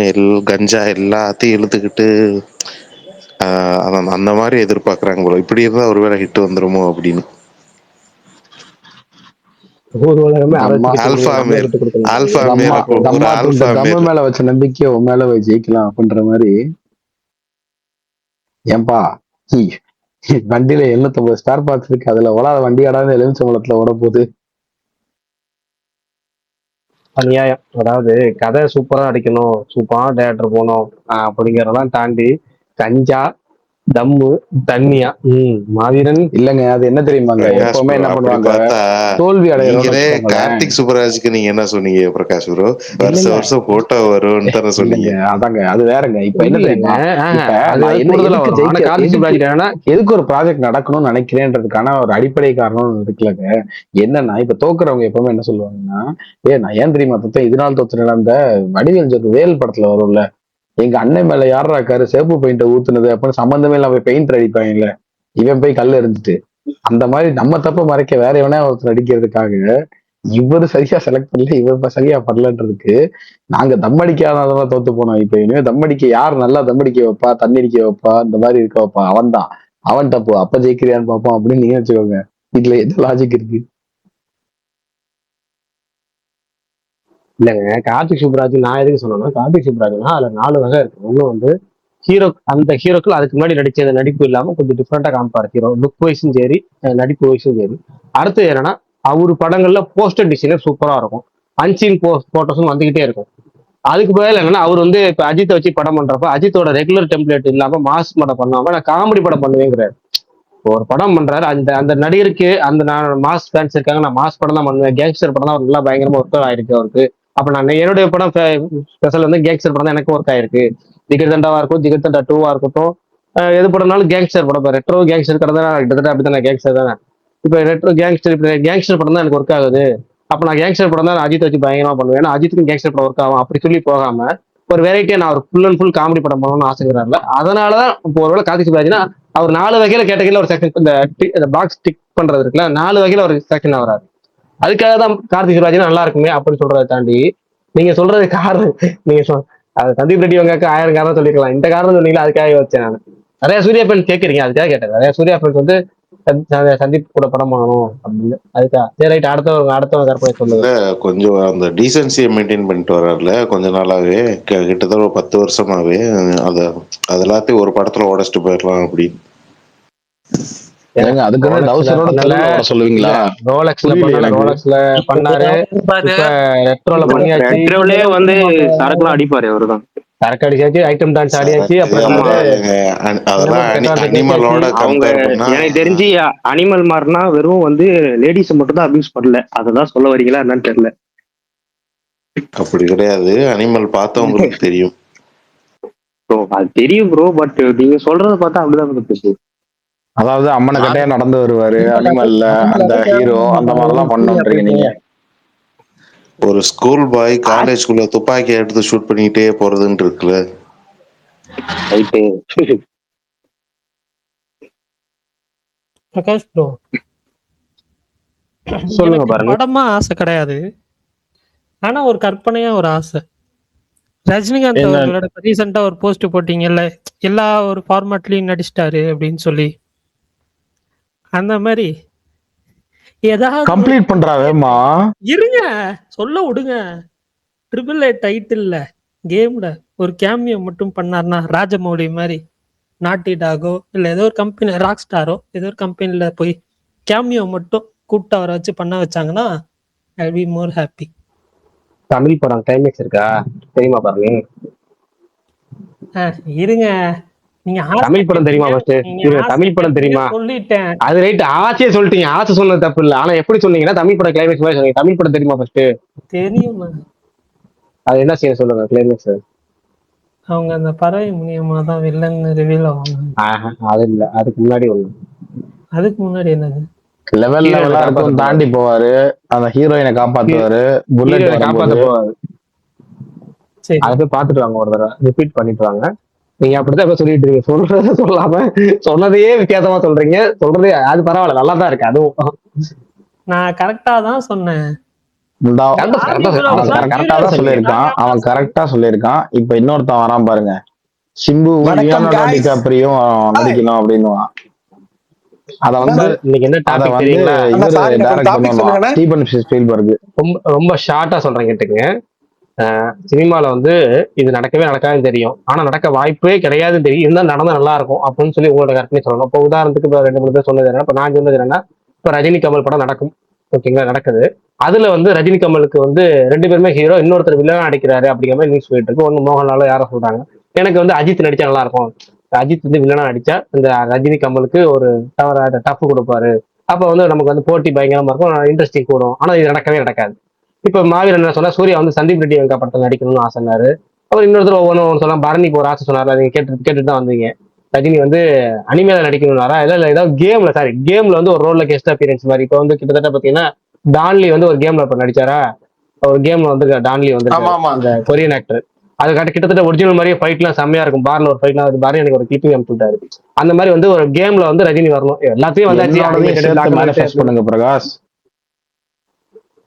S7: கஞ்சா எல்லாத்தையும் இழுத்துக்கிட்டு அந்த மாதிரி எதிர்பார்க்கறாங்க போல. இப்படி இருந்தா ஒருவேளை ஹிட் வந்துருமோ அப்படின்னு.
S8: மேல வச்ச நம்பிக்கை உன் மேல ஜெயிக்கலாம் அப்படின்ற மாதிரி. ஏன்பா வண்டியில 750 ஸ்டார் பார்ட்ஸ் இருக்கு, அதுல ஓடாத வண்டியாடாத எலுமிச்சம்பழத்துல ஓட போகுது.
S1: அநியாயம். அதாவது கதை சூப்பரா அடிக்கணும், சூப்பரான டேரக்டர் போகணும் அப்படிங்கறதெல்லாம் தாண்டி கஞ்சா தம்மு தண்ணியா மாவீரன்
S8: இல்லங்க. அது என்ன தெரியுமாங்க, எப்பவுமே என்ன பண்ணுவாங்க, தோல்வி அடையிறதே.
S7: கார்த்திக் சுப்பராஜுக்கு நீங்க என்ன சொன்னீங்க பிரகாஷ் ப்ரோ? வருஷம் போட்டோ வரும் சொன்னீங்க.
S8: அதாங்க அது வேறங்க. இப்ப என்ன தெரியுமா, எதுக்கு ஒரு ப்ராஜெக்ட் நடக்கணும்னு நினைக்கிறேன்றதுக்கான ஒரு அடிப்படை காரணம் இருக்குல்லங்க. என்னன்னா இப்ப தோக்குறவங்க எப்பவுமே என்ன சொல்லுவாங்கன்னா, நான் ஏன் தெரியுமா தோத்தேன், இதனால தோத்து அந்த வடிவேல் ஜோக்கு வேல் படத்துல வரும்ல, எங்க அண்ணன் மேல யாரா இருக்காரு சேப்பு பெயிண்ட ஊத்துனது அப்படின்னு சம்பந்தமே இல்லாம பெயிண்ட் அடிப்பாங்கல்ல, இவன் போய் கல் எறிஞ்சிட்டு. அந்த மாதிரி நம்ம தப்ப மறைக்க வேற எவனே ஒருத்தர் அடிக்கிறதுக்காக இவரு சரியா செலக்ட் பண்ணல, இவர் சரியா பண்ணலன்றதுக்கு நாங்க தம் அடிக்காததான் தோத்து போனோம். இப்ப இனிமே தம் அடிக்க யார் நல்லா தம் அடிக்க வைப்பா, தண்ணி அடிக்க வைப்பா, இந்த மாதிரி இருக்க வைப்பா, அவன் தான். அவன் தப்பு, அப்ப ஜெயிக்கிறியான்னு பார்ப்போம் அப்படின்னு நீங்க வச்சுக்கோங்க. இதுல எது லாஜிக் இருக்கு?
S1: இல்லைங்க, கார்த்திக் சுப்ராஜ் நான் எதுக்கு சொன்னேன்னா, கார்த்திக் சுப்ராஜ்னா அதுல 4 வகை இருக்கு. ஒண்ணு வந்து ஹீரோ, அந்த ஹீரோக்கள் அதுக்கு முன்னாடி நடிச்ச நடிப்பு இல்லாம கொஞ்சம் டிஃப்ரெண்டா காமிப்பாரு. ஹீரோ லுக் வைஸும் சரி, நடிப்பு வைஸும் சரி. அடுத்து என்னன்னா, அவரு படங்கள்ல போஸ்டர் டிசைனர் சூப்பரா இருக்கும், அன்சீன் போட்டோஸும் வந்துகிட்டே இருக்கும். அதுக்கு பதில் என்னன்னா, அவர் வந்து இப்ப அஜித்தை வச்சு படம் பண்றப்ப அஜித்தோட ரெகுலர் டெம்ப்ளேட் இல்லாம மாஸ் படம் பண்ணாம நான் காமெடி படம் பண்ணுவேங்கிறாரு. ஒரு படம் பண்றாரு, அந்த அந்த நடிகருக்கு அந்த நான் மாஸ் ஃபேன்ஸ் இருக்காங்க, நான் மாஸ் படம் தான் பண்ணுவேன், கேங்ஸ்டர் படம் தான் நல்லா பயங்கரமா ஒர்க் ஆயிருக்கு அவருக்கு. அப்ப நான் என்னுடைய படம் ஸ்பெஷல் வந்து கேங்ஸ்டர் படம் தான் எனக்கு ஒர்க் ஆயிருக்கு. ஜிகர்தண்டாவா இருக்கும், ஜிகர்தண்டா 2வா இருக்கட்டும், எது படம்னாலும் கேங்ஸ்டர் படம். ரெட்ரோ கேங்ஸ்டர் கடை தான் கிட்டத்தட்ட அப்படித்தானே கேங்ஸ்டர் தானே. இப்ப ரெட்ரோ கேங்ஸ்டர், இப்ப கேங்ஸ்டர் படம் தான் எனக்கு ஒர்க் ஆகுது, அப்ப நான் கேங்ஸ்டர் படம் தான் அஜித் வச்சு பயங்கரமா பண்ணுவேன், ஏன்னா அஜித்துக்கும் கேங்ஸ்டர் படம் ஒர்க் ஆகும் அப்படி சொல்லி போகாம ஒரு வெரைட்டியா நான் ஒரு ஃபுல் அண்ட் ஃபுல் காமெடி படம் பண்ணணும்னு ஆசைக்கிறாருல. அதனாலதான் இப்போ ஒருவேளை கார்த்திக் சுப்ராஜ்னா அவர் 4 வகையில கேட்டகரியில ஒரு செக்ஷன், இந்த பாக்ஸ் டிக் பண்றது இருக்குல்ல, 4 வகையில ஒரு செக்ஷன் வராது. அதுக்காக தான் கார்த்திக் சுப்ராஜ்னா நல்லா இருக்குமே அப்படின்னு சொல்றதை தாண்டி நீங்க சொல்றது காரணம், நீங்க அது சந்தீப் ரெட்டி உங்க 1000 காரணம் சொல்லிக்கலாம், இந்த காரணம் சொன்னீங்களா அதுக்காக வச்சேன் நான். நிறைய சூர்யா ஃபேன்ஸ் கேட்கறீங்க, அதுக்காக கேட்டேன். நிறைய சூர்யா ஃபேன்ஸ் வந்து சந்தீப் கூட படம் பண்ணணும் அப்படின்னு. அதுக்கா சரி ரைட், அடுத்தவங்க கற்பனை சொல்லுங்க.
S7: இல்ல கொஞ்சம் அந்த டீசென்சியை மெயின்டைன் பண்ணிட்டு வர்றாருல கொஞ்ச நாளாவே, கிட்டத்தட்ட ஒரு 10 வருஷமாவே. அத அது எல்லாத்தையும் ஒரு படத்துல உடைச்சிட்டு போயிடலாம் அப்படின்னு.
S8: ஏங்க அதுக்குன்னு
S1: ரோலக்ஸ்ல
S8: டவுசரோட
S1: பண்ணல,
S8: தெருவில் ஓட சொல்லுவீங்களா?
S1: ரோலக்ஸ்ல
S8: புரியல
S1: பண்ணல,
S8: எனக்கு.
S1: ரோலக்ஸ்ல பண்ணாரு, இப்ப ரெட்ரோல பண்ணியாச்சு,
S3: ரெட்ரோலே வந்து சரக்குலாம் அடிப்பாரு அவருதான்.
S1: சரக்கு அடிச்சாச்சு, ஐட்டம் டான்ஸ் ஆடியாச்சு, அப்புறம்
S3: ஆமா.
S7: அதெல்லாம் அனிமலோட
S3: அவங்க
S7: கம்பேர் பண்ணா
S3: எனக்கு தெரிஞ்சு அனிமல் மாதிரினா வெறும் வந்து லேடிஸ் மட்டும் தான் அபியூஸ் பண்ணல, அததான் சொல்ல வரீங்களா என்னன்னு தெரியல.
S7: அப்படி கிடையாது. அனிமல் பார்த்தவங்களுக்கு தெரியும்.
S3: ப்ரோ அது தெரியும் ப்ரோ, பட் நீங்க சொல்றத பார்த்தா அப்படிதான் இருக்கு.
S8: அதாவது அம்மனை கட்டையா நடந்து வருவாரு அனிமல்ல, அந்த ஹீரோ அந்த மாதிரிலாம் பண்ணோன்றீங்க நீங்க.
S7: ஒரு ஸ்கூல் பாய் காலேஜ்குள்ள துப்பாக்கி எடுத்து ஷூட் பண்ணிட்டே போறதுன்னு இருக்குல்ல.
S2: பிரகாஷ் ப்ரோ,
S1: சொல்லுங்க
S2: எனக்கு
S1: பாருங்க.
S2: படமா ஆசை கிடையாது, ஆனா ஒரு கற்பனையா ஒரு ஆசை. ரஜினிகாந்த்
S8: என்ன?
S2: அவர்களோட ரீசெண்டா ஒரு போஸ்ட் போட்டீங்கல்ல, எல்லா ஒரு ஃபார்மேட்லயும் நடிச்சிட்டாரு அப்படின்னு சொல்லி, அந்த மாதிரி ஏதாவது
S8: கம்ப்ளீட் பண்றா வேமா.
S2: இருங்க சொல்ல விடுங்க. ட்ரிபிள் ஏ டைட்டில்ல கேம்ல ஒரு கேமியோ மட்டும் பண்ணார்னா, ராஜமௌலி மாதிரி நாட்டி டாகோ இல்ல ஏதோ ஒரு கம்பெனி, ராக் ஸ்டாரோ ஏதோ ஒரு கம்பெனில போய் கேமியோ மட்டும் கூப்பிட்டு அவரை வச்சு பண்ண வச்சாங்கன்னா I be more happy.
S1: Tamil படம் கிளைமேக்ஸ் இருக்கா தெரியுமா பாருங்க.
S2: இருங்க, நீங்க
S1: தமிழ் படம் தெரியுமா ஃபர்ஸ்ட்? தமிழ் படம் தெரியுமா?
S2: சொல்லிட்டேன்.
S1: அது ரைட், ஆசையே சொல்லிட்டீங்க, ஆசை சொன்னது தப்பு இல்ல, ஆனா எப்படி சொன்னீங்கன்னா தமிழ் படம் கிளைமேக்ஸ் மாதிரி சொன்னீங்க. தமிழ் படம் தெரியுமா ஃபர்ஸ்ட்?
S2: தெரியும்.
S1: அது என்ன செய்ய சொல்லுங்க கிளைமேக்ஸ்.
S2: அவங்க அந்த பறவை மூலியமா தான் வில்லன் ரிவீல் ஆவாங்க.
S1: அது இல்ல, அதுக்கு முன்னாடி ஒண்ணு.
S2: அதுக்கு முன்னாடி என்னது?
S8: லெவல் லெவலா இருக்கும், தாண்டி போவாரு, அந்த ஹீரோயினை காப்பாத்துவாரு, புல்லட்
S1: காப்பாத்த போவாரு.
S2: சரி,
S1: அதை போய் பாத்துட்டு வாங்க, ஒரு தடவை ரிப்பீட் பண்ணிட்டு வாங்க. நீங்க அப்படித்தான் இப்ப சொல்லிட்டு இருக்கீங்க, சொல்றத சொல்லாம சொன்னதையே வித்தியாசமா சொல்றீங்க. சொல்றதே அது பரவாயில்ல, நல்லா தான் இருக்கு அதுவும்.
S2: நான் கரெக்டா தான் சொன்னேன்.
S8: அவன் கரெக்டா தான் சொல்லியிருக்கான், அவன் கரெக்டா சொல்லியிருக்கான். இப்ப இன்னொருத்தன் வரான் பாருங்க, சிம்பு டிகாப்ரியும் நடிக்கணும் அப்படின்னு. அத வந்து
S1: இன்னைக்கு என்ன டாபிக் தெரியுங்களா?
S8: இவரு டைரக்ட் பண்ணுவான், ஸ்டீபன் ஸ்பீல்பர்க்.
S1: ரொம்ப ஷார்ட்டா சொல்றேன் கேட்டுங்க. சினிமால வந்து இது நடக்கவே நடக்காதுன்னு தெரியும், ஆனா நடக்க வாய்ப்பே கிடையாதுன்னு தெரியும், இருந்தா நடந்தா நல்லா இருக்கும் அப்படின்னு சொல்லி உங்களோட கற்பனை சொல்லணும். இப்போ உதாரணத்துக்கு இப்போ 2-3 பேர் சொன்னது என்ன, இப்போ நான் சொன்னது என்னன்னா, இப்போ ரஜினி கமல் படம் நடக்கும், ஓகேங்களா, நடக்குது. அதுல வந்து ரஜினி கமலுக்கு வந்து 2 பேருமே ஹீரோ, இன்னொருத்தர் வில்லனா நடிக்கிறாரு அப்படிங்கிற மாதிரி நியூஸ் போயிட்டு இருக்கு. ஒன்னு மோகன்லாலும் யாரும் சொல்றாங்க, எனக்கு வந்து அஜித் நடிச்சா நல்லா இருக்கும், அஜித் வந்து வில்லனா நடிச்சா இந்த ரஜினி கமலுக்கு ஒரு டஃப் கொடுப்பாரு, அப்ப வந்து நமக்கு வந்து போட்டி பயங்கரமா இருக்கும், இன்ட்ரெஸ்டிங் கூடும். ஆனா இது நடக்கவே நடக்காது. இப்ப மாவீரன் என்ன சொன்னா, சூர்யா வந்து சந்தீப் ரெட்டி வெங்கா படத்தில் நடிக்கணும்னு ஆசைனாரு. அவர் இன்னொருத்தர் ஒவ்வொன்று சொன்னா, பரணிக்கு ஒரு ஆசை சொன்னாரு, நீங்க கேட்டுட்டு தான் வந்தீங்க. ரஜினி வந்து அனிமேல நடிக்கணும்னாரா, இல்ல ஏதாவது கேம்ல வந்து ஒரு ரோல்ல கெஸ்ட் அப்பியரன்ஸ் மாதிரி. இப்போ வந்து கிட்டத்தட்ட பாத்தீங்கன்னா டான்லி வந்து ஒரு கேம்ல இப்ப நடிச்சாரா, ஒரு கேம்ல வந்து டான்லி வந்து அந்த கொரியன் ஆக்டர், அது கிட்டத்தட்ட ஒரிஜினல் மாதிரியே ஃபைட் எல்லாம் செம்மையா இருக்கும். பார்ல ஒரு ஃபைட்லாம் அது பாரு, எனக்கு ஒரு கிளிப்பிங் அனுப்பிட்டாரு. அந்த மாதிரி வந்து ஒரு கேம்ல வந்து ரஜினி வரணும். எல்லாத்தையும் வந்து
S8: பண்ணுங்க பிரகாஷ்.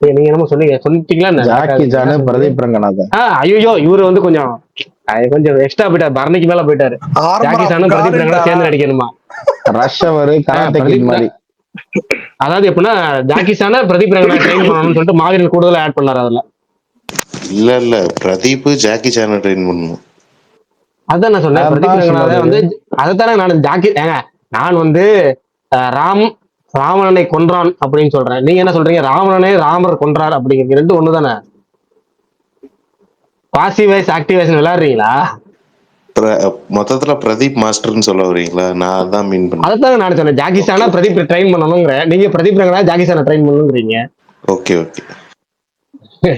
S1: நீங்க என்னமோ சொல்லிட்டீங்களா?
S8: Jackie Chan, Pradeep Ranganathan.
S1: ஐயோ இவரு வந்து கொஞ்சம் எக்ஸ்ட்ரா போயிட்டாரு, பரணிக்கு மேல போயிட்டாரு. ஜாக்கி சானும் பிரதீப் ரங்கநாதன் சேர்ந்து நடிக்கணுமா?
S8: ரஷ் அவர் கராத்தே கிட் மாதிரி.
S1: அதாவது எப்படின்னா ஜாக்கி சான பிரதீப் ரங்கநாதன் ட்ரெயின் பண்ணணும்னு சொல்லிட்டு மாவீரன் கூடுதலா ஆட் பண்ணாரு அதுல.
S7: இல்ல பிரதீப் ஜாக்கி சானை ட்ரெயின் பண்ணணும்.
S1: அதான் நான் சொன்னேன், பிரதீப் ரங்கநாதன் வந்து அதைத்தானே நான் ஜாக்கி நான் வந்து ராவணனை கொன்றான் அப்படின்னு சொல்றேன். நீங்க என்ன சொல்றீங்க, ராவணனை ராமர் கொன்றார் அப்படிங்கிறது ரெண்டு ஒண்ணுதானே? பாசிவ் வாய்ஸ் ஆக்டிவ் வாய்ஸ் விளையாடுறீங்களா?
S7: மொத்தத்துல பிரதீப் மாஸ்டர்னு சொல்ல வரீங்களா? நான் அதான் மீன் பண்ணேன்.
S1: அதான் நான் சொன்னேன், ஜாக்கி சானா பிரதீப் ட்ரெயின் பண்ணணுங்கிற, நீங்க பிரதீப் ரங்கநாதன் ஜாக்கி சானை ட்ரெயின் பண்ணணுங்கிறீங்க.
S7: ஓகே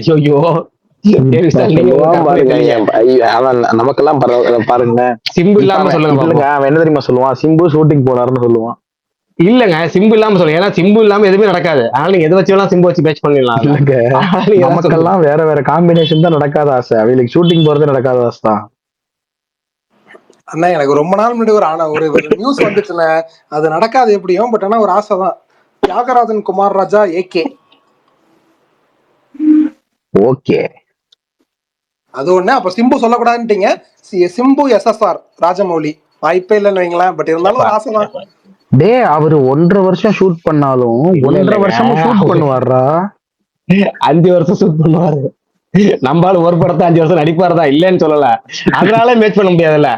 S1: ஐயோ
S8: நமக்கெல்லாம் பாருங்க,
S1: சிம்பு இல்லாம சொல்லுங்க.
S8: அவன் என்ன தெரியுமா சொல்லுவான், சிம்பு ஷூட்டிங் போனாருன்னு சொல்லுவான்.
S1: இல்லங்க, சிம்பு இல்லாம சொல்லுங்க, ஏன்னா சிம்பு இல்லாம எதுவுமே நடக்காது. அதனால நீங்க எதை வச்சு சிம்பு வச்சு பேட்ச் பண்ணிடலாம்.
S8: நமக்கெல்லாம் வேற காம்பினேஷன் தான் நடக்காத ஆசை, அவங்களுக்கு ஷூட்டிங் போறது நடக்காத ஆசை தான்.
S10: அண்ணா எனக்கு ரொம்ப நாள் முன்னாடி ஒரு நியூஸ் வந்துச்சுண்ணே, அது நடக்காது எப்படியும், பட் ஆனா ஒரு ஆசை தான். தியாகராஜன் குமார் ராஜா ஏகே.
S8: ஓகே,
S10: அது ஒண்ணு. அப்ப சிம்பு சொல்லக்கூடாதுன்ட்டீங்க, சிம்பு SSR ராஜமௌலி வாய்ப்பே இல்லைன்னு வைங்களேன். பட் இருந்தாலும் ஒரு ஆசை தான்.
S8: டேய் அவரு 1.5 வருஷம் ஷூட் பண்ணாலும்
S1: இல்ல
S8: 1.5
S1: இல்லைங்க
S8: வருஷமும் ஷூட்
S1: அவரு
S8: பண்ணுவாரா?
S1: 5 வருஷம் ஷூட் பண்ணுவாரு. நம்மளால ஒரு படத்தை 5 வருஷம் நடிப்பாருதான், இல்லைன்னு சொல்லல. அதனால மேட்ச் பண்ண முடியாதுல்ல.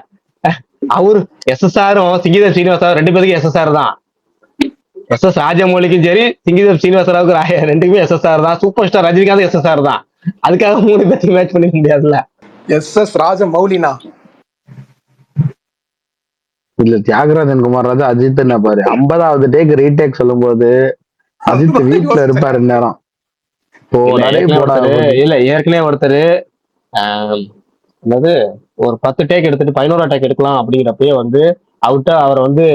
S1: அவரு எஸ்எஸ்ஆரும் சிங்கிதேவ் ஸ்ரீனிவாசாவும் 2 பேருக்கு எஸ்எஸ்ஆர் தான். எஸ்எஸ் ராஜமௌலிக்கும் சரி, சிங்கிதேவ் ஸ்ரீனிவாசராவுக்கு 2மே எஸ்எஸ்ஆர் தான். சூப்பர் ஸ்டார் ரஜினிகாந்த் எஸ்எஸ்ஆர் தான். அதுக்காக 3 பேருக்கு மேட்ச் பண்ணிக்க முடியாதுல்ல.
S10: எஸ் ராஜமௌலினா
S8: இல்ல தியாகராஜன் குமார் அஜித் என்ன பாரு 50வது டேக் ரீடேக் சொல்லும் போது அஜித் வீட்டுல இருப்பாரு நேரம்.
S1: ஏற்கனவே ஒருத்தர் என்னது ஒரு 10 டேக் எடுத்துட்டு 11 டேக் எடுக்கலாம் அப்படிங்கிறப்பயே வந்து அவரை வந்து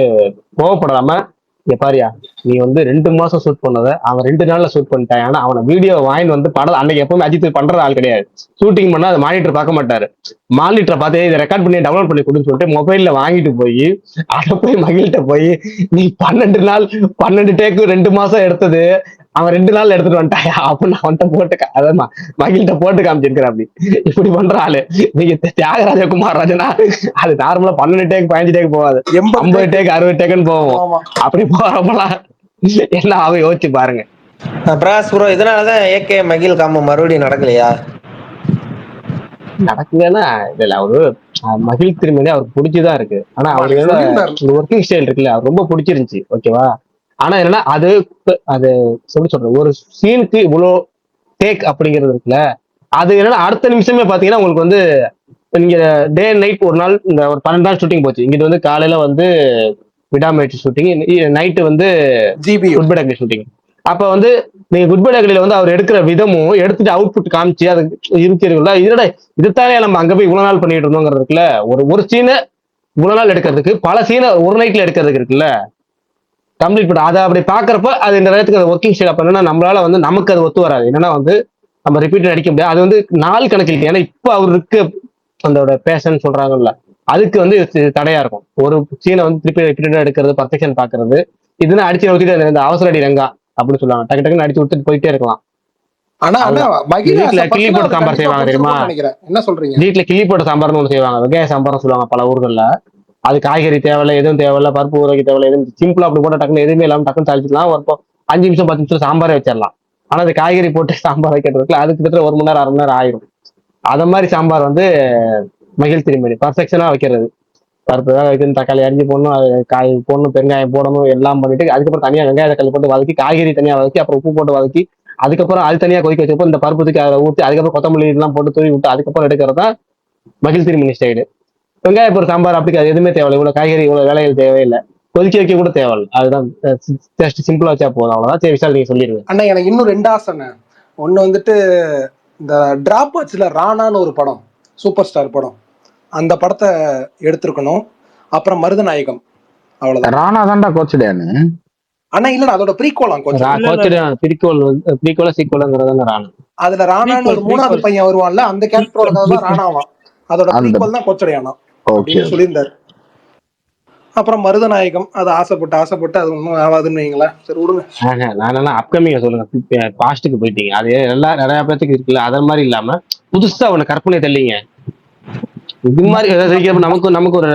S1: கோவப்படாம, பாரியா நீ வந்து 2 மாசம் ஷூட் பண்ணத அவன் 2 நாள்ல ஷூட் பண்ணிட்டான். ஆனா அவனை வீடியோ வாங்கி வந்து படம் அன்னைக்கு எப்பவுமே அஜித் பண்ற ஆள் கிடையாது. ஷூட்டிங் பண்ணா அதை மானிட்டர் பார்க்க மாட்டாரு. மானிட்டரை பார்த்து இதை ரெக்கார்ட் பண்ணி டவுன்லோட் பண்ணி கொடுன்னு சொல்லிட்டு மொபைல்ல வாங்கிட்டு போய் அதை போய் மகிழ்கிட்ட போய் நீ 12 டேக்கு 2 மாசம் எடுத்தது அவன் 2 நாள்ல எடுத்துட்டு வந்துட்டாயா அப்படின்னு அவன்கிட்ட போட்டு அதான் மகிழ்கிட்ட போட்டு காமிச்சிருக்கிற. அப்படி இப்படி பண்ற ஆளு நீங்க தியாகராஜ குமார் ராஜனா. அது நார்மலா 12 டேக் 15 டேக் போவாது, 50 டேக் 60 டேக்குன்னு போவோம். அப்படி போறப்பலாம் என்ன ஆகும் யோசிச்சு பாருங்க.
S11: பிரகாஷ் ப்ரோ, இதனாலதான் ஏகே மகிழ் காம்போ மறுபடியும் நடக்கலையா?
S1: நடக்கலன்னா இல்ல, அவரு மகிழ் திருமணி அவருக்கு பிடிச்சுதான் இருக்கு. ஆனா அவரோட ஒர்க்கிங் ஸ்டைல் இருக்குல்ல அவர் ரொம்ப பிடிச்சிருந்துச்சு, ஓகேவா. ஆனா என்னன்னா அது சொல்றேன், ஒரு சீனுக்கு இவ்வளோ டேக் அப்படிங்கிறது இருக்குல்ல, அது என்னன்னா அடுத்த நிமிஷமே பாத்தீங்கன்னா உங்களுக்கு வந்து நீங்க டே அண்ட் நைட் ஒரு நாள் இந்த ஒரு 12 நாள் ஷூட்டிங் போச்சு. இங்கிட்டு வந்து காலையில வந்து விடாமுயற்சி ஷூட்டிங், நைட்டு வந்து குட் பை டாக்லி ஷூட்டிங். அப்ப வந்து நீங்க குட் பை டாக்லில வந்து அவர் எடுக்கிற விதமும் எடுத்துட்டு அவுட்புட் காமிச்சு அது இருக்கிறீங்களா, இதோட இதுதானே நம்ம அங்க போய் இவ்வளவு நாள் பண்ணிட்டு இருந்தோங்கிறதுக்குல ஒரு சீனை இவ்வளவு நாள் எடுக்கிறதுக்கு பல சீனை ஒரு நைட்ல எடுக்கிறதுக்கு இருக்குல்ல கம்ப்ளீட் பண்ண. அதை அப்படி பாக்குறப்ப அது இந்த நேரத்துக்கு ஒர்க்கிங் ஸ்டைல் பண்ணா நம்மளால வந்து நமக்கு அது ஒத்து வராது. என்னன்னா வந்து நம்ம ரிப்பீட் அடிக்க முடியாது. அது வந்து நாள் கணக்கில், ஏன்னா இப்ப அவருக்கு அந்த பேஷன் சொல்றாங்கல்ல, அதுக்கு வந்து தடையா இருக்கும். ஒரு சீனை வந்து திருப்பி ரிப்பீட்டடா எடுக்கிறது, பர்ஃபெக்ஷன் பாக்குறது, இதுன்னு அடிச்சு ஊத்திட்டு இந்த அவசர அடி ரங்கா அப்படின்னு சொல்லுவாங்க, டக்கு டக்குன்னு அடிச்சு விட்டுட்டு போயிட்டே இருக்கலாம். வீட்டுல கிள்ளி போட்ட சாம்பார் செய்வாங்க தெரியுமா?
S10: என்ன சொல்றீங்க?
S1: வீட்டுல கிள்ளி போட்ட சாம்பார்னு ஒண்ணு செய்வாங்க, வெங்காய சாம்பார்னு சொல்லுவாங்க பல ஊர்கள்ல. அது காய்கறி தேவையில்ல, எதுவும் தேவையில்ல, பருப்பு ஊறவைக்க தேவையில்ல, எதுவும் சிம்பிளா அப்படி போட்டா டக்குன்னு எதுவுமே இல்லாம டக்குன்னு தாளிச்சுக்கலாம். ஒரு 5 நிமிஷம் 10 நிமிஷம் சாம்பாரே வச்சிடலாம். ஆனா அது காய்கறி போட்டு சாம்பார் வைக்கிறதுக்குல அதுக்கு கிட்ட 1 மணி நேரம் 1/2 மணி நேரம் ஆயிரும். அத மாதிரி சாம்பார் வந்து மகிழ் திருமணி பர்ஃபெக்ஷனா வைக்கிறது. பருப்பு தான் வைக்கணும், தக்காளி அரிஞ்சு போடணும், அது காய் போடணும், பெருங்காயம் போடணும், எல்லாம் பண்ணிட்டு அதுக்கப்புறம் தனியா வெங்காய தக்காளி போட்டு வதக்கி, காய்கறி தனியா வதக்கி, அப்புறம் உப்பு போட்டு வதக்கி, அதுக்கப்புறம் அது தனியா கொதிக்க வச்சப்போ இந்த பருப்பு தூக்கி அதை ஊற்றி அதுக்கப்புறம் கொத்தமல்லி இதெல்லாம் போட்டு தூவி விட்டு அதுக்கப்புறம் எடுக்கிறதா மகிழ் திருமணி ஸ்டைடு. வெங்காய பொருள் சாம்பார் அப்படி அது எதுவுமே தேவையில்லை, இவ்வளவு காய்கறி இவ்வளவு வேலைகள் தேவையில்லை, கொதிக்க வைக்க கூட தேவையில்லை. அதுதான் ஜஸ்ட் சிம்பிளா வச்சா போதும், அவ்வளவுதான். சரி விஷால் நீங்க சொல்லிடுங்க.
S10: அண்ணா எனக்கு இன்னும் 2 ஆசைண்ணே. ஒண்ணு வந்துட்டு இந்த டிராப் வாட்ச்ல ராணான்னு ஒரு படம், சூப்பர் ஸ்டார் படம், அந்த படத்தை எடுத்திருக்கணும். அப்புறம் மருதநாயகம், அவ்வளவுதான்.
S8: ராணா தான்டா கோச்சடையானு.
S10: ஆனா இல்ல அதோட ப்ரீக்வலாம்
S1: ப்ரீக்வலா சீக்வலாங்கிறதான ராணா.
S10: அதுல ராணான்னு ஒரு 3வது பையன் வருவான்ல, அந்த கேரக்டரோட கதை தான் ராணாவான். அதோட ப்ரீக்வல் தான் கோச்சடையானா அப்படின்னு சொல்லியிருந்தாரு. அப்புறம் மருதநாயகம் அது ஆசைப்பட்டு அது ஒன்றும் ஆகாதுன்னு வைங்களேன். சரி விடுங்க.
S1: நான் அப்கமிங்க சொல்லுங்க, பாஸ்ட்டுக்கு போயிட்டீங்க. அது எல்லாம் நிறைய பேத்துக்கு இருக்குல்ல, அத மாதிரி இல்லாம புதுசா அவனை கற்பனை தள்ளிங்க. இது மாதிரி நமக்கு ஒரு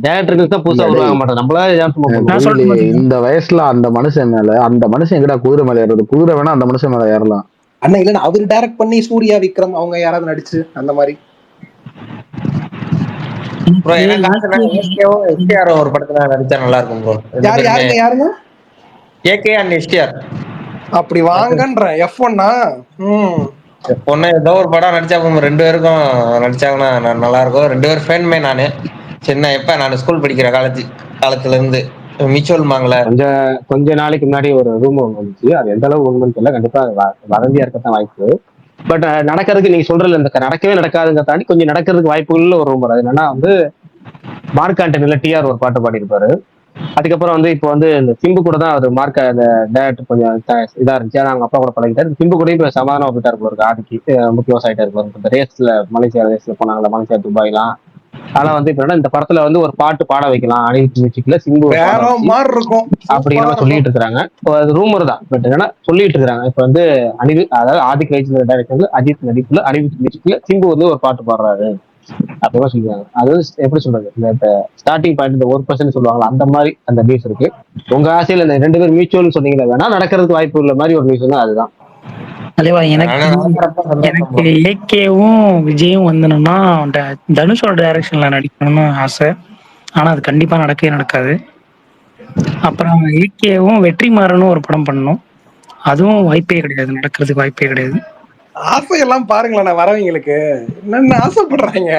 S1: டேரக்டருக்கு தான் புதுசா உருவாக மாட்டோம். நம்மளா
S8: இந்த வயசுல அந்த மனுஷன் எங்கடா குதிரை மேல ஏறது? குதிரை வேணா அந்த மனுஷன் மேல ஏறலாம்.
S10: அண்ணா இல்லன்னா அவரு டைரக்ட் பண்ணி சூர்யா விக்ரம் அவங்க யாராவது நடிச்சு அந்த மாதிரி.
S11: ப்ரோ எனக்கு ஒரு படத்துல நடிச்சா நல்லா இருக்கும் ப்ரோ.
S10: யாருங்க?
S11: AK and STR.
S10: அப்படி வாங்கன்ற F1
S11: பொண்ணு ஏதோ ஒரு படம் நடிச்சா 2 பேருக்கும் நடிச்சாங்கன்னா நல்லா இருக்கும். 2 பேரும் ஃபேன்மே. நானு எப்ப நான் ஸ்கூல் படிக்கிற காலத்துல இருந்து மியூச்சுவல் மாங்கல
S1: கொஞ்ச நாளைக்கு முன்னாடி ஒரு ரூம் வந்துச்சு. அது எந்த அளவு உண்மைன்னு தெரியல, கண்டிப்பா வதந்தியா இருக்கத்தான் வாய்ப்பு. பட் நடக்கிறதுக்கு நீங்க சொல்றதுல இந்த நடக்கவே நடக்காதுங்க தாண்டி கொஞ்சம் நடக்கிறதுக்கு வாய்ப்புகள்ல ஒரு ரூம். அது என்னன்னா வந்து மார்க் ஆண்டனில டிஆர் ஒரு பாட்டு பாடியிருப்பாரு. அதுக்கப்புறம் வந்து இப்போ வந்து இந்த சிம்பு கூட தான் அவர் மார்க் அந்த டேரக்டர் கொஞ்சம் இதா இருந்துச்சு. ஆனா அவங்க அப்பா கூட பழகிட்டாரு. சிம்பு கூட இப்போ சமாதானம் போயிட்டா இருக்கு, ஆதிக்கு ரொம்ப க்ளோஸ் ஆயிட்டா இருப்பாரு. இந்த ரேஸ்ல மலேசியா ரேஸ்ல போனாங்களா, மலேசியா துபாய்லாம். ஆனா வந்து இப்ப இந்த படத்துல வந்து ஒரு பாட்டு பாட வைக்கலாம் அனிருத் மியூசிக்ல சிம்பு அப்படிங்கிற சொல்லிட்டு இருக்காங்க. அது ரூமர் தான், பட் என்னன்னா சொல்லிட்டு இருக்காங்க. இப்ப வந்து அதாவது ஆதிக் ரைட்ஸ் டைரக்டர்ல அஜித் நடிப்புல அனிருத் மியூசிக்ல சிம்பு வந்து ஒரு பாட்டு பாடுறாரு அப்படிமா சொல்லுவாங்க. அது எப்படி சொல்றது, இந்த ஸ்டார்டிங் பாயிண்ட் இந்த 1% சொல்லுவாங்களா, அந்த மாதிரி அந்த நியூஸ் இருக்கு. உங்க ஆசையில இந்த 2 பேர் மியூச்சுவல் சொன்னீங்களா, வேணா நடக்கிறதுக்கு வாய்ப்பு உள்ள மாதிரி ஒரு நியூஸ் தான் அதுதான்.
S12: தலைவா எனக்கு
S11: ஆனா நடக்கிறப்ப சந்தோஷம் bro.
S12: ஏகேவும் விஜயும் வந்தனும்னா தனுஷோட டைரக்ஷன்ல நடிக்கணும்னு ஆசை. ஆனா அது கண்டிப்பா நடக்கவே நடக்காது. அப்புறம் ஏகேவும் வெற்றிமாறனும் ஒரு படம் பண்ணணும். அதுவும் வாய்ப்பே கிடையாது, நடக்கிறதுக்கு வாய்ப்பே கிடையாது.
S10: ஆசையெல்லாம் பாருங்களேன் வரவங்களுக்கு என்னென்ன ஆசைப்படுறாங்க.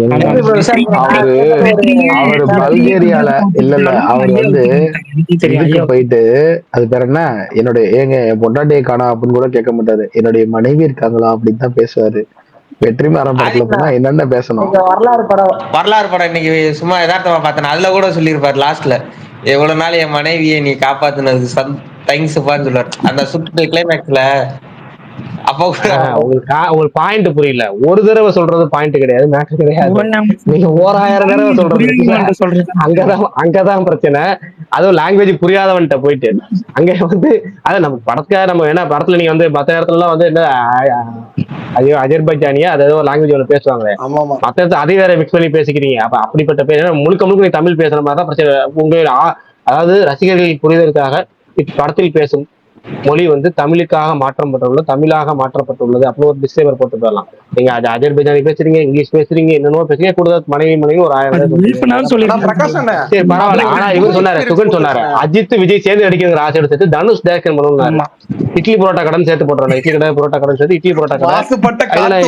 S12: ஆமா,
S11: எப்படி bro
S12: வெற்றி
S11: விசாரிக்கிறீங்க?
S8: அவரு அவரு பல்கேரியால இல்ல அவர் வந்து
S12: தெரியும்
S8: இதுக்கு
S12: ஐயா.
S8: போயிட்டு அது பேர் என்ன, என்னுடைய என் பொண்டாட்டியை காணா அப்படின்னு கூட கேட்க மாட்டாரு, என்னுடைய மனைவி இருக்காங்களா அப்படின்னு தான் பேசுவாரு. வெற்றிமாறன் படத்துல போனா என்னென்ன பேசணும்.
S11: நீங்க வரலாறு படம் இன்னைக்கு சும்மா யதார்த்தமா பார்த்தேன். அதுல கூட சொல்லியிருப்பாரு லாஸ்ட்ல, எவ்வளவு நாள் என் மனைவியை நீ காப்பாத்துனது தேங்க்ஸ்ப்பான்னு சொல்லுவார் அந்த சுட்டு கிளைமேக்ஸ்ல. அப்போ கூட
S1: உங்களுக்கு பாயிண்ட் புரியல. ஒரு தடவை சொல்றது பாயிண்ட் கிடையாது, மேட்டர் கிடையாது. நீங்க 1000 தடவை சொல்றது அங்கதான் பிரச்சனை. அதுவும் லாங்குவேஜ் புரியாதவன்ட்ட போயிட்டு அங்க வந்து அதான் நம்ம படத்துக்காக நம்ம என்ன படத்துல நீங்க வந்து மத்த இடத்துல எல்லாம் வந்து என்ன ஐயோ அஜர்பைஜானியா அது ஏதோ லாங்குவேஜ் ஒன்று பேசுவாங்களே, மத்த இடத்துல அதே வேற மிக்ஸ் பண்ணி பேசிக்கிறீங்க. அப்ப அப்படிப்பட்ட பேர் முழுக்க முழுக்க நீ தமிழ் பேசுற மாதிரி தான் பிரச்சனை. உங்க அதாவது ரசிகர்கள் புரிதலுக்காக இப்படத்தில் பேசும் மொழி வந்து தமிழுக்காக மாற்றப்பட்டுள்ளது, தமிழாக மாற்றப்பட்டுள்ளது அப்படின்னு ஒரு டிஸ்க்ளைமர் போட்டு போயிடலாம். நீங்க அஜர்பைஜானி பேசுறீங்க, இங்கிலீஷ் பேசுறீங்க, என்னென்னமோ பேசுறீங்க, கூடுதல் மனைவி ஒரு 1000
S10: பிரகாஷ் அண்ணே,
S1: சரி பரவாயில்ல. ஆனா இவர் சொன்னாரு, சுகன் சொன்னாரு அஜித் விஜய் சேர்ந்து நடிக்கிற ஆசை எடுத்து தனுஷ் டைரக்ஷன் பண்ணுவாங்க. இட்லி புரோட்டா கடன் சேர்த்து போட்டுறாங்க. இட்லி கடை புரோட்டா கடன் சேர்த்து இட்லி புரோட்டா கடை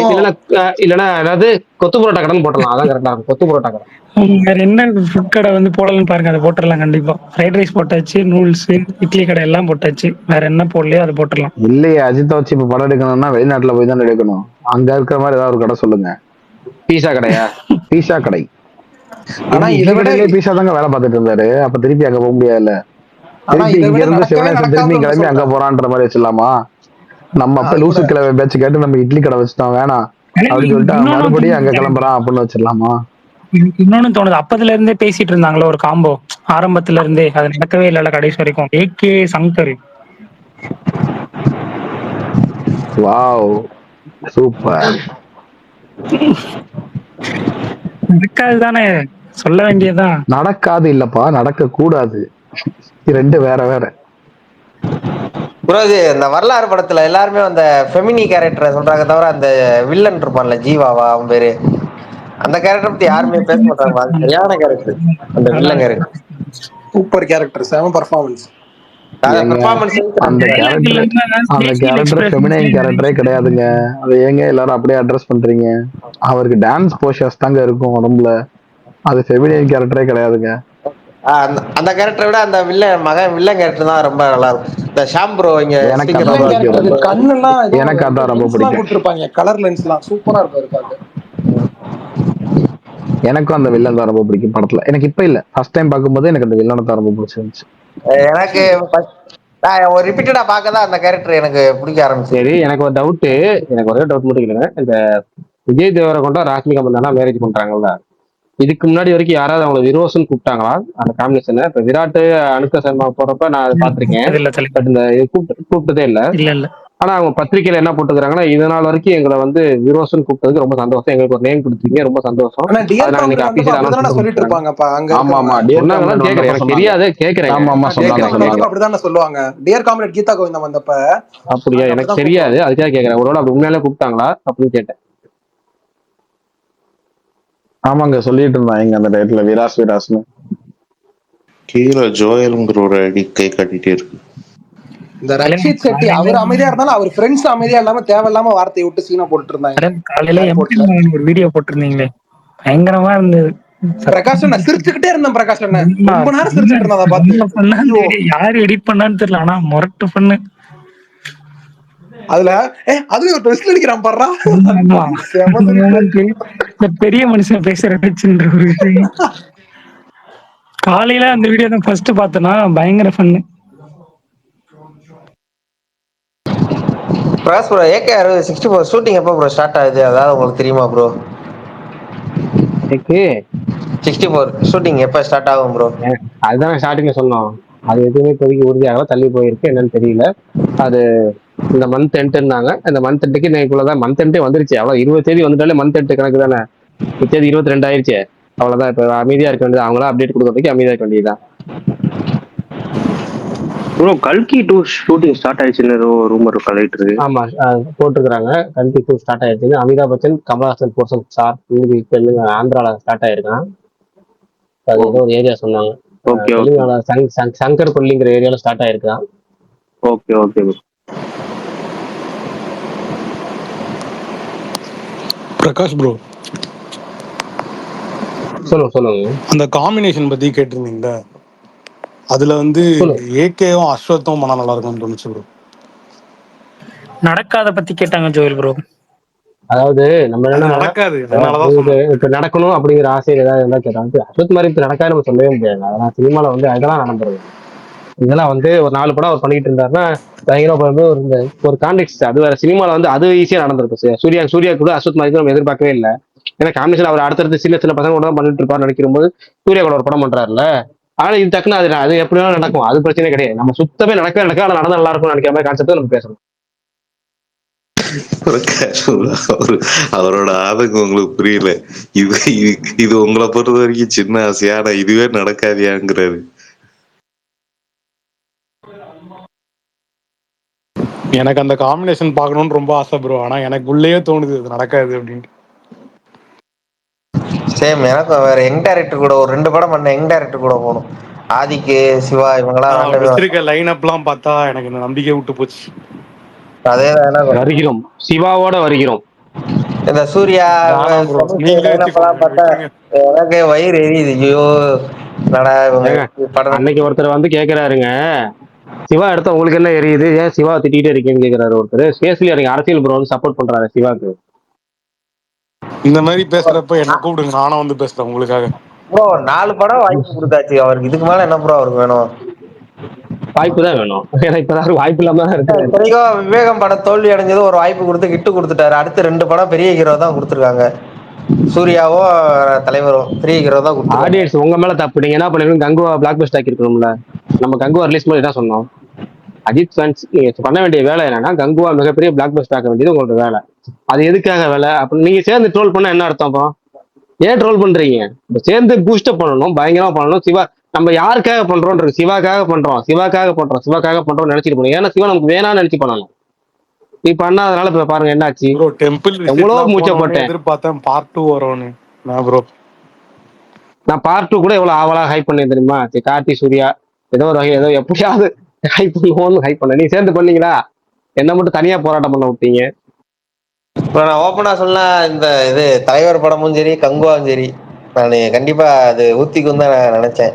S1: இல்லைன்னா ஏதாவது கொத்து புரோட்டா கடன் போட்டலாம். அதான் கரெக்டா இருக்கும், கொத்து புரோட்டா கடன்.
S12: வேற என்ன ஃபுட் கடை வந்து போடலன்னு பாருங்க, அதை போட்டுடலாம் கண்டிப்பா. ஃப்ரைட் ரைஸ் போட்டாச்சு, நூல்ஸ், இட்லி கடை எல்லாம் போட்டாச்சு, வேற என்ன போடலையோ அதை போட்டுடலாம்.
S8: இல்லையே அஜித்தை வச்சு இப்ப படம் எடுக்கணும்னா வெளிநாட்டுல போய் தான் எடுக்கணும். அங்க இருக்கிற மாதிரி ஏதாவது ஒரு கடை சொல்லுங்க.
S1: பீஸா கடையா?
S8: பீஸா கடை.
S10: ஆனா இதை விட
S8: பீஸா தாங்க வேலை பார்த்துட்டு இருந்தாரு. அப்ப திருப்பி அங்க போக முடியாதுல்ல. திருப்பி இங்க இருந்து சிவனேசன் திருப்பி கிளம்பி அங்க போறான்ற மாதிரி வச்சிடலாமா? நம்ம அப்ப லூசு கிளம்பி பேச்சு கேட்டு நம்ம இட்லி கடை வச்சுட்டோம் வேணாம் அப்படின்னு சொல்லிட்டு மறுபடியும் அங்க கிளம்புறான் அப்படின்னு வச்சிடலாமா?
S12: எனக்கு இன்னொன்னு தோணுது, அப்பதுல இருந்தே பேசிட்டு இருந்தாங்களோ ஒரு காம்போ, ஆரம்பத்துல இருந்தே அது நடக்கவே இல்ல கடைசி வரைக்கும். AK Shankar
S8: wow super.
S12: நடக்காது தானே, சொல்ல வேண்டியதுதான்.
S8: நடக்காது இல்லப்பா, நடக்க கூடாது. ரெண்டு வேற வேற.
S11: ப்ரோ இது இந்த வரலாறு படத்துல எல்லாருமே அந்த ஃபெமினி கேரக்டரை சொல்றாங்க தவிர அந்த வில்லன் இருப்பான்ல ஜீவாவா அவன் பேரு, அந்த கேரக்டர் பத்தி யாருமே பேச மாட்டாங்க. அது சரியான கேரக்டர், அந்த வில்லன் கேரக்டர்
S10: சூப்பர் கேரக்டர், செம பெர்ஃபார்மன்ஸ்.
S8: அந்த கேரக்டர் ஃபெமினைன் கேரக்டரே கிடையாதுங்க. அது ஏங்க எல்லாரும் அப்படியே அட்ரஸ் பண்றீங்க? அவருக்கு டான்ஸ் போஷஸ் தாங்க இருக்கும் உடம்புல, அது ஃபெமினைன் கேரக்டரே கிடையாதுங்க.
S11: அந்த கேரக்டரை விட அந்த வில்லன் கேரக்டர் தான் ரொம்ப நல்லா இருக்கும். இந்த ஷாம் ப்ரோ இங்க
S10: கண்ணெல்லாம்
S8: எனக்கு அதான் ரொம்ப பிடிக்கும்.
S10: கொடுத்திருப்பாங்க கலர் லென்ஸ்லாம் சூப்பரா இருக்கும்.
S8: எனக்கும் அந்த வில்லன் தான் ரொம்ப பிடிக்கும் படத்துல. எனக்கு இப்ப இல்ல, ஃபர்ஸ்ட் டைம் பார்க்கும்போது எனக்கு அந்த வில்லனை தான் ரொம்ப பிடிச்சிருந்துச்சு.
S11: எனக்கு ஒரு ரிப்பீட்டடா பார்க்கதான் அந்த கேரக்டர் எனக்கு பிடிக்க ஆரம்பிச்சு.
S1: சரி எனக்கு ஒரு டவுட், எனக்கு ஒரே டவுட் மட்டும் இல்லைங்க. இந்த விஜய் தேவரகொண்டா ராஷ்மிகா மந்தனா மேரேஜ் பண்றாங்கல்ல, இதுக்கு முன்னாடி வரைக்கும் யாராவது அவங்களை விரோசன் கூப்பிட்டாங்களா அந்த காம்பினேஷனை? இப்ப விராட் அனுஷ்கா சர்மா போறப்ப நான் அதை பாத்திருக்கேன், பட் இந்த கூப்பிட்டதே இல்ல. ஆனா அவங்க பத்திரிகையில என்ன போட்டுக்கிறாங்கன்னா, இது நாள் வரைக்கும் எங்களை வந்து விரோசன் கூப்பிட்டதுக்கு ரொம்ப சந்தோஷம், எங்களுக்கு ஒரு நேம் கொடுத்தீங்க ரொம்ப சந்தோஷம். தெரியாது கேக்குறேன்.
S10: சொல்லுவாங்க டியர் காம்ரேட் கீதா கோவிந்தம் வந்தப்ப.
S1: அப்படியா? எனக்கு தெரியாது, அதுக்காக கேக்குறேன். ஒருவேளை அப்படி உண்மையிலே கூப்பிட்டாங்களா அப்படின்னு கேட்டேன்.
S8: ஆமாங்க சொல்லிட்டு இருந்தாங்க அந்த டைட்டில் விராஸ்னு.
S7: கீழே ஜோயல்ங்கிற ஒரு ஐடி கை காட்டிட்டே இருக்கு.
S10: இந்த ரக்ஷித் செட்டி அவர் அமைதியா இருந்தாலும் அவர் ஃப்ரெண்ட்ஸ் அமைதியா இல்லாம தேவையில்லாம வார்த்தையை விட்டு சீனா போட்டுட்டு இருந்தாங்க.
S12: காலையில ஒரு வீடியோ போட்டிருந்தீங்களே, பயங்கரமா இருந்தது.
S10: பிரகாஷ் நான் சிரிச்சுக்கிட்டே இருந்தேன். பிரகாஷ் ரொம்ப நேரம் சிரிச்சுட்டு இருந்தேன். அதை பார்த்து
S12: யாரு எடிட் பண்ணான்னு தெரியல, ஆனா முரட்டு பண்ணு.
S10: அதுல அதுவே ஒரு ட்விஸ்ட் அடிக்கிறான் பாடுறா.
S12: பெரிய மனுஷன் பேசுற வச்சுன்ற ஒரு காலையில அந்த வீடியோ தான் ஃபர்ஸ்ட் பார்த்தேன்னா பயங்கர fun.
S11: Prakash bro AK64 shooting எப்போ ப்ரோ ஸ்டார்ட் ஆகுது, அதாவது உங்களுக்கு தெரியுமா ப்ரோ? AK64 ஷூட்டிங் எப்போ ஸ்டார்ட் ஆகும் ப்ரோ?
S1: அதுதான் ஸ்டார்டிங்ல சொன்னோம். அது எதுவுமே இப்போதைக்கு உறுதியாக தள்ளி போயிருக்கு, என்னன்னு தெரியல. அது இந்த மந்த் எண்டுன்னாங்க. இந்த மந்த் எண்டுக்கு இன்னைக்குள்ளதான் மந்த் எண்டே வந்துருச்சு. அவ்வளவு 20 தேதி வந்துட்டாலே மந்த் எண்டு கணக்கு தானே. தேதி 22 ஆயிருச்சு. அவ்வளவுதான். இப்ப அமைதியா இருக்க வேண்டியது, அவங்களா அப்டேட் கொடுக்கறதுக்கு அமைதியா இருக்க வேண்டியதுதான்.
S13: ப்ரோ கல்கி 2 ஷூட்டிங் ஸ்டார்ட் ஆயிடுச்சுன்னு ஏதோ ரூமர் கலெக்ட் இருக்கு.
S1: ஆமா, போட்டிருக்கிறாங்க. கல்கி 2 ஸ்டார்ட் ஆயிருச்சு. அமிதாப் பச்சன், கமல்ஹாசன் போர்ஷன் ஸ்டார்ட் ஆந்திரால ஸ்டார்ட் ஆயிருக்கான். அது ஏதோ ஒரு ஏரியா சொன்னாங்க.
S13: ஓகே ஓகே
S1: தெலுங்கானா சங்கர் கொல்லிங்கிற ஏரியால ஸ்டார்ட் ஆயிருக்கான்.
S13: Okay okay bro.
S14: Prakash bro,
S1: சொல்லுங்க.
S14: அந்த காம்பினேஷன் பத்தி கேட்டிருந்தீங்கல்ல, அதுல வந்து ஏகேவும் அஸ்வத்தும் மன நல்லா இருக்கும்னு தோணுச்சு ப்ரோ.
S12: நடக்காத பத்தி கேட்டாங்க ஜோயல் ப்ரோ.
S1: அதாவது நம்ம
S14: அது
S1: என்ன
S14: நடக்காது, அதனாலதான் சொன்னேன்.
S1: இப்ப நடக்கணும் அப்படிங்கிற ஆசையில் ஏதாவது இருந்தா கேட்டாங்க. அஸ்வத் மாதிரி இப்ப நடக்காது நம்ம சொல்லவே முடியாது. அதெல்லாம் சினிமால வந்து அதெல்லாம் நடந்துருது. இதெல்லாம் வந்து ஒரு 4 படம் அவர் பண்ணிட்டு இருந்தாருன்னா பயங்கரமா ஒரு கான்டெக்ட். அது வேற. சினிமால வந்து அது ஈஸியா நடந்திருக்கு. சூர்யா கூட அஸ்வத் மாதிரி நம்ம எதிர்பார்க்கவே இல்லை. ஏன்னா காம்பினேஷன் அவர் அடுத்தடுத்து சின்ன பசங்க கூட தான் பண்ணிட்டு இருப்பாரு நினைக்கும் போது சூர்யா கூட ஒரு படம் பண்றாருல. ஆனா இது டக்குன்னு அது எப்படி வேணாலும் நடக்கும். அது பிரச்சனை கிடையாது. நம்ம சுத்தமே நடக்க ஆனா நடந்தா நல்லா இருக்கும் நினைக்கிற மாதிரி கான்செப்ட் நம்ம பேசணும்.
S7: அவரோட ஆதங்கம் உங்களுக்கு புரியல. இது உங்களை பொறுத்த வரைக்கும் சின்ன ஆசையா, ஆனா இதுவே நடக்காதியாங்கிறாரு.
S14: எனக்கு அந்த காம்பினேஷன் பார்க்கணும்னு ரொம்ப ஆசை ப்ரோ. ஆனா எனக்கு உள்ளேயே தோணுது அது நடக்காது அப்படின்ட்டு.
S11: சேம் எனக்கும் வேற யங் டைரக்டர் கூட ஒரு 2 படம் பண்ண யங் டைரக்டர் கூட போகணும். ஆதிக்கு, சிவா இவங்கெல்லாம்
S14: வச்சிருக்க லைன் அப்லாம் பார்த்தா எனக்கு இந்த நம்பிக்கை விட்டு போச்சு.
S11: அதேதான்
S1: வருகிறோம், சிவாவோட வருகிறோம்.
S11: இந்த சூர்யா பார்த்தா எனக்கு வயிறு எரியுது. ஐயோ
S1: அன்னைக்கு ஒருத்தர் வந்து கேக்குறாருங்க, சிவா எடுத்த உங்களுக்கு என்ன எரியுது, ஏன் சிவா திட்டிகிட்டே இருக்கேன்னு கேக்குறாரு ஒருத்தர். ஸ்பேஸ்லி எனக்கு அரசியல் ப்ரோ வந்து சப்போர்ட் பண்றாரு சிவாக்கு.
S14: இந்த மாதிரி பேசுறப்ப என்ன கூப்பிடுங்க, நானும் வந்து பேசுறேன் உங்களுக்காக.
S11: ப்ரோ 4 படம் வாய்ப்பு கொடுத்தாச்சு அவருக்கு. இதுக்கு மேல என்ன ப்ரோ அவருக்கு வேணும்?
S1: வாய்ப்பு தான் வேணும். ஏன்னா இப்பதான் வாய்ப்பு இல்லாம தான் இருக்கு.
S11: விவேகம் படம் தோல்வி அடைஞ்சது ஒரு வாய்ப்பு கொடுத்து ஹிட்டு கொடுத்துட்டாரு. அடுத்து 2 படம் பெரிய ஹீரோ தான் கொடுத்துருக்காங்க. சூர்யாவும் தலைவரும் பெரிய ஹீரோ தான் கொடுத்தாங்க.
S1: ஆடியன்ஸ் உங்க மேல தப்பு. நீங்க என்ன பண்ணிருக்கீங்க, கங்குவா பிளாக் பஸ்ட் ஆக்கி இருக்கணும்ல. நம்ம கங்குவா ரிலீஸ் பண்ணி என்ன சொன்னோம், அஜித் ஃபேன்ஸ் நீங்க பண்ண வேண்டிய வேலை என்னன்னா கங்குவா மிகப்பெரிய பிளாக் பஸ்ட் ஆக்க வேண்டியது உங்களோட வேலை. அது எதுக்காக வேலை அப்படின்னு நீங்க சேர்ந்து ட்ரோல் பண்ண என்ன அர்த்தம்? அப்புறம் ஏன் ட்ரோல் பண்றீங்க? சேர்ந்து பூஸ்டப் பண்ணணும், பயங்கரமா பண்ணணும். சிவா நம்ம யாருக்காக பண்றோம்? சிவாக்காக பண்றோம் நினைச்சிட்டு போனோம். ஏன்னா சிவா நமக்கு வேணாம்னு நினைச்சு பண்ணணும். நீ பண்ணாதனால இப்ப பாருங்க என்ன ஆச்சு. எவ்வளவு மூச்சப்பட்டேன்,
S14: எதிர்பார்த்தேன் பார்ட் 2 வரும்னு.
S1: நான் பார்ட் 2 கூட எவ்வளவு ஆவலா ஹைப் பண்ணேன் தெரியுமா? கார்த்தி சூர்யா ஏதோ ஒரு வகை ஏதோ எப்படியாவது ஹைப் பண்ணுவோம்னு ஹைப் பண்ண. நீ சேர்ந்து பண்ணீங்களா? என்ன மட்டும் தனியா போராட்டம் பண்ண விட்டீங்க.
S11: இப்போ நான் ஓப்பனா சொன்னா இந்த இது தலைவர் படமும் சரி கங்குவாவும் சரி நான் கண்டிப்பா அது ஊத்திக்கும் தான் நான் நினைச்சேன்.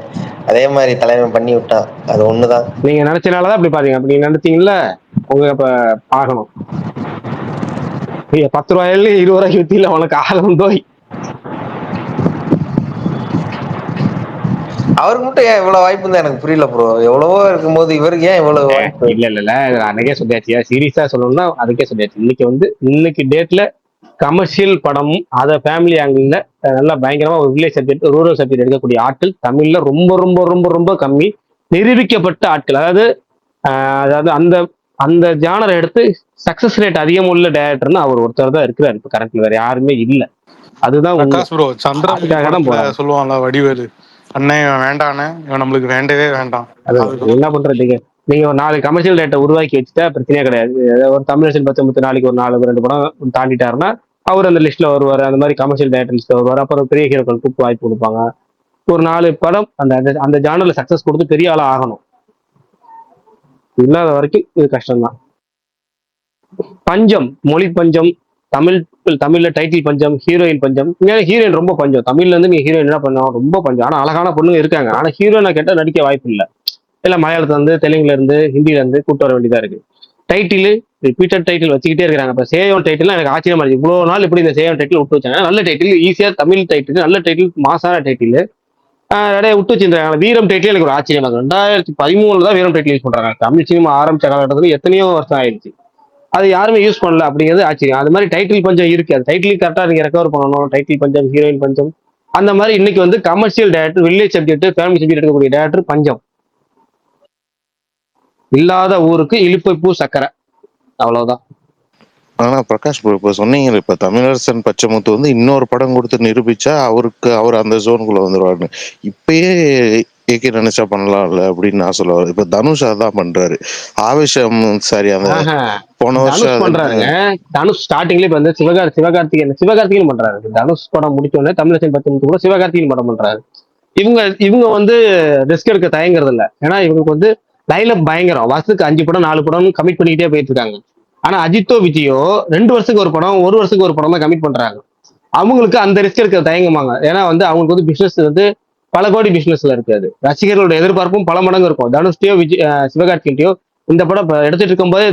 S11: அதே மாதிரி தலைவன் பண்ணி விட்டான். அது ஒண்ணுதான்.
S1: நீங்க நினைச்சனாலதான் அப்படி பாருங்க. அப்படி நினைச்சீங்கல்ல உங்க இப்ப ஆகணும். 10 ரூபாயில 20 ரூபாய்க்கு வித்தியில உனக்கு ஆகணும் தோய்.
S11: அவருக்கு மட்டும் ஏன் இவ்வளவு வாய்ப்பு தான் எனக்கு புரியல ப்ரோ. எவ்வளவோ இருக்கும்போது இவருக்கு ஏன் இவ்வளவு வாய்ப்பு?
S1: இல்ல அன்னைக்கே சொல்லியாச்சு. சீரியஸா சொல்லணும்னா அதுக்கே சொல்லியாச்சு. இன்னைக்கு டேட்ல கமர்ஷியல் படமும் அத ஃபேமிலி ஆங்கிள் நல்லா பயங்கரமா ஒரு வில்லேஜ் சப்ஜெக்ட், ரூரல் சப்ஜெக்ட் எடுக்கக்கூடிய ஆட்கள் தமிழ்ல ரொம்ப ரொம்ப ரொம்ப ரொம்ப கம்மி. நிரூபிக்கப்பட்ட ஆட்கள், அதாவது அந்த அந்த ஜானரை எடுத்து சக்சஸ் ரேட் அதிகம் உள்ள டைரக்டர்னு அவர் ஒருத்தர் தான் இருக்கிறார் இப்ப கரண்ட்ல. வேற யாருமே இல்ல. அதுதான்
S14: சொல்லுவாங்க வடிவேலு அண்ணன் வேண்டானே, இவன் நம்மளுக்கு வேண்டவே வேண்டாம்.
S1: என்ன பண்றதுக்கு? நீங்க ஒரு 4 கமர்ஷியல் ரேட்டை உருவாக்கி வச்சுட்டா பிரச்சனையே கிடையாது. ஒரு தமிழ் பச்சை நாளைக்கு ஒரு 4-2 படம் தாண்டிட்டாருன்னா அவர் அந்த லிஸ்ட்ல வருவாரு. அந்த மாதிரி கமர்ஷியல் டேரக்டர் லிஸ்ட்ல வருவாரு. அப்புறம் பெரிய ஹீரோக்கள் கூப்பிட்டு வாய்ப்பு கொடுப்பாங்க. ஒரு 4 படம் அந்த ஜானர்ல சக்சஸ் கொடுத்து பெரிய ஆளா ஆகணும். இல்லாத வரைக்கும் இது கஷ்டம்தான். பஞ்சம், மொழி பஞ்சம், தமிழ்ல டைட்டில் பஞ்சம், ஹீரோயின் பஞ்சம். ஹீரோயின் ரொம்ப பஞ்சம். தமிழ்ல இருந்து நீங்க ஹீரோயின் என்ன பண்ணோம், ரொம்ப பஞ்சம். ஆனா அழகான பொண்ணுங்க இருக்காங்க. ஆனா ஹீரோயினை கேட்டா நடிக்க வாய்ப்பு இல்லை. இல்ல மலையாளத்துல இருந்து, தெலுங்குல இருந்து, ஹிந்தில இருந்து கூட்டு வர வேண்டியதா இருக்கு. டைட்டில் ரிப்பீட்டட் டைட்டில் வச்சுக்கிட்டே இருக்காங்க. இப்ப சேவன் டைட்டில் எனக்கு ஆச்சரியமா இருக்கு. இவ்வளவு நாள் இப்படி இந்த சேவன் டைட்டில் விட்டு வச்சாங்க. நல்ல டைட்டில், ஈஸியா தமிழ் டைட்டில், நல்ல டைட்டில், மாசான டைட்டில் நிறைய விட்டு வச்சிருக்காங்க. வீரம் டைட்டில் எனக்கு ஒரு ஆச்சரியமா இருக்கு. 2013 தான் வீரம் டைட்டில் யூஸ் பண்றாங்க. தமிழ் சினிமா ஆரம்பிச்ச காலகட்டத்துல எத்தனையோ வருஷம் ஆயிடுச்சு. அது யாருமே யூஸ் பண்ணல அப்படிங்கிறது ஆச்சரியம். அது மாதிரி டைட்டில் பஞ்சம் இருக்கு. அது டைட்டில் கரெக்டா நீங்க ரெக்கவர் பண்ணணும். டைட்டில் பஞ்சம், ஹீரோயின் பஞ்சம். அந்த மாதிரி இன்னைக்கு வந்து commercial director, village subject, family subject எடுக்கக்கூடிய டேரக்டர் பஞ்சம். இல்லாத ஊருக்கு இழுப்பை பூ சக்கரை, அவ்வளவுதான்.
S7: ஆனா பிரகாஷ் ப்ரோ இப்ப சொன்னீங்க, இப்ப தமிழரசன் பச்சைமுத்து வந்து இன்னொரு படம் கொடுத்து நிரூபிச்சா அவர் அந்த ஜோனுக்குள்ள வந்துருவாரு. இப்பயே ஏகே நினைச்சா பண்ணலாம்ல அப்படின்னு நான் சொல்ல வரேன். இப்ப தனுஷ் அதான் பண்றாரு. ஆவேசம் சாரி அந்த போன வருஷம்
S1: தனுஷ் பண்றாருங்க. தனுஷ் ஸ்டார்டிங்ல இப்ப வந்து சிவகார்த்திகேயன் பண்றாரு. தனுஷ் படம் முடிச்ச உடனே தமிழரசன் பச்சைமுத்து கூட சிவகார்த்திகேயன் படம் பண்றாரு. இவங்க வந்து ரிஸ்க் எடுக்க தயங்குறது இல்ல. ஏன்னா இவங்களுக்கு வந்து லைன்அப் பயங்கரம். வருஷத்துக்கு 5 படம் 4 படம் கமிட் பண்ணிக்கிட்டே போயிட்டு இருக்காங்க. ஆனா அஜித்தோ விஜயோ 2 வருஷத்துக்கு ஒரு படம் 1 வருஷத்துக்கு ஒரு படம் தான் கமிட் பண்றாங்க. அவங்களுக்கு அந்த ரிஸ்க் எடுக்க தயங்குமாங்க. ஏன்னா வந்து அவங்களுக்கு வந்து பிசினஸ் வந்து பல கோடி பிசினஸ்ல இருக்காது. ரசிகர்களோட எதிர்பார்ப்பும் பல மடங்கு இருக்கும். தனுஷ்டையோ சிவகார்த்திகேயன்டையோ இந்த படம் எடுத்துட்டு இருக்கும்போது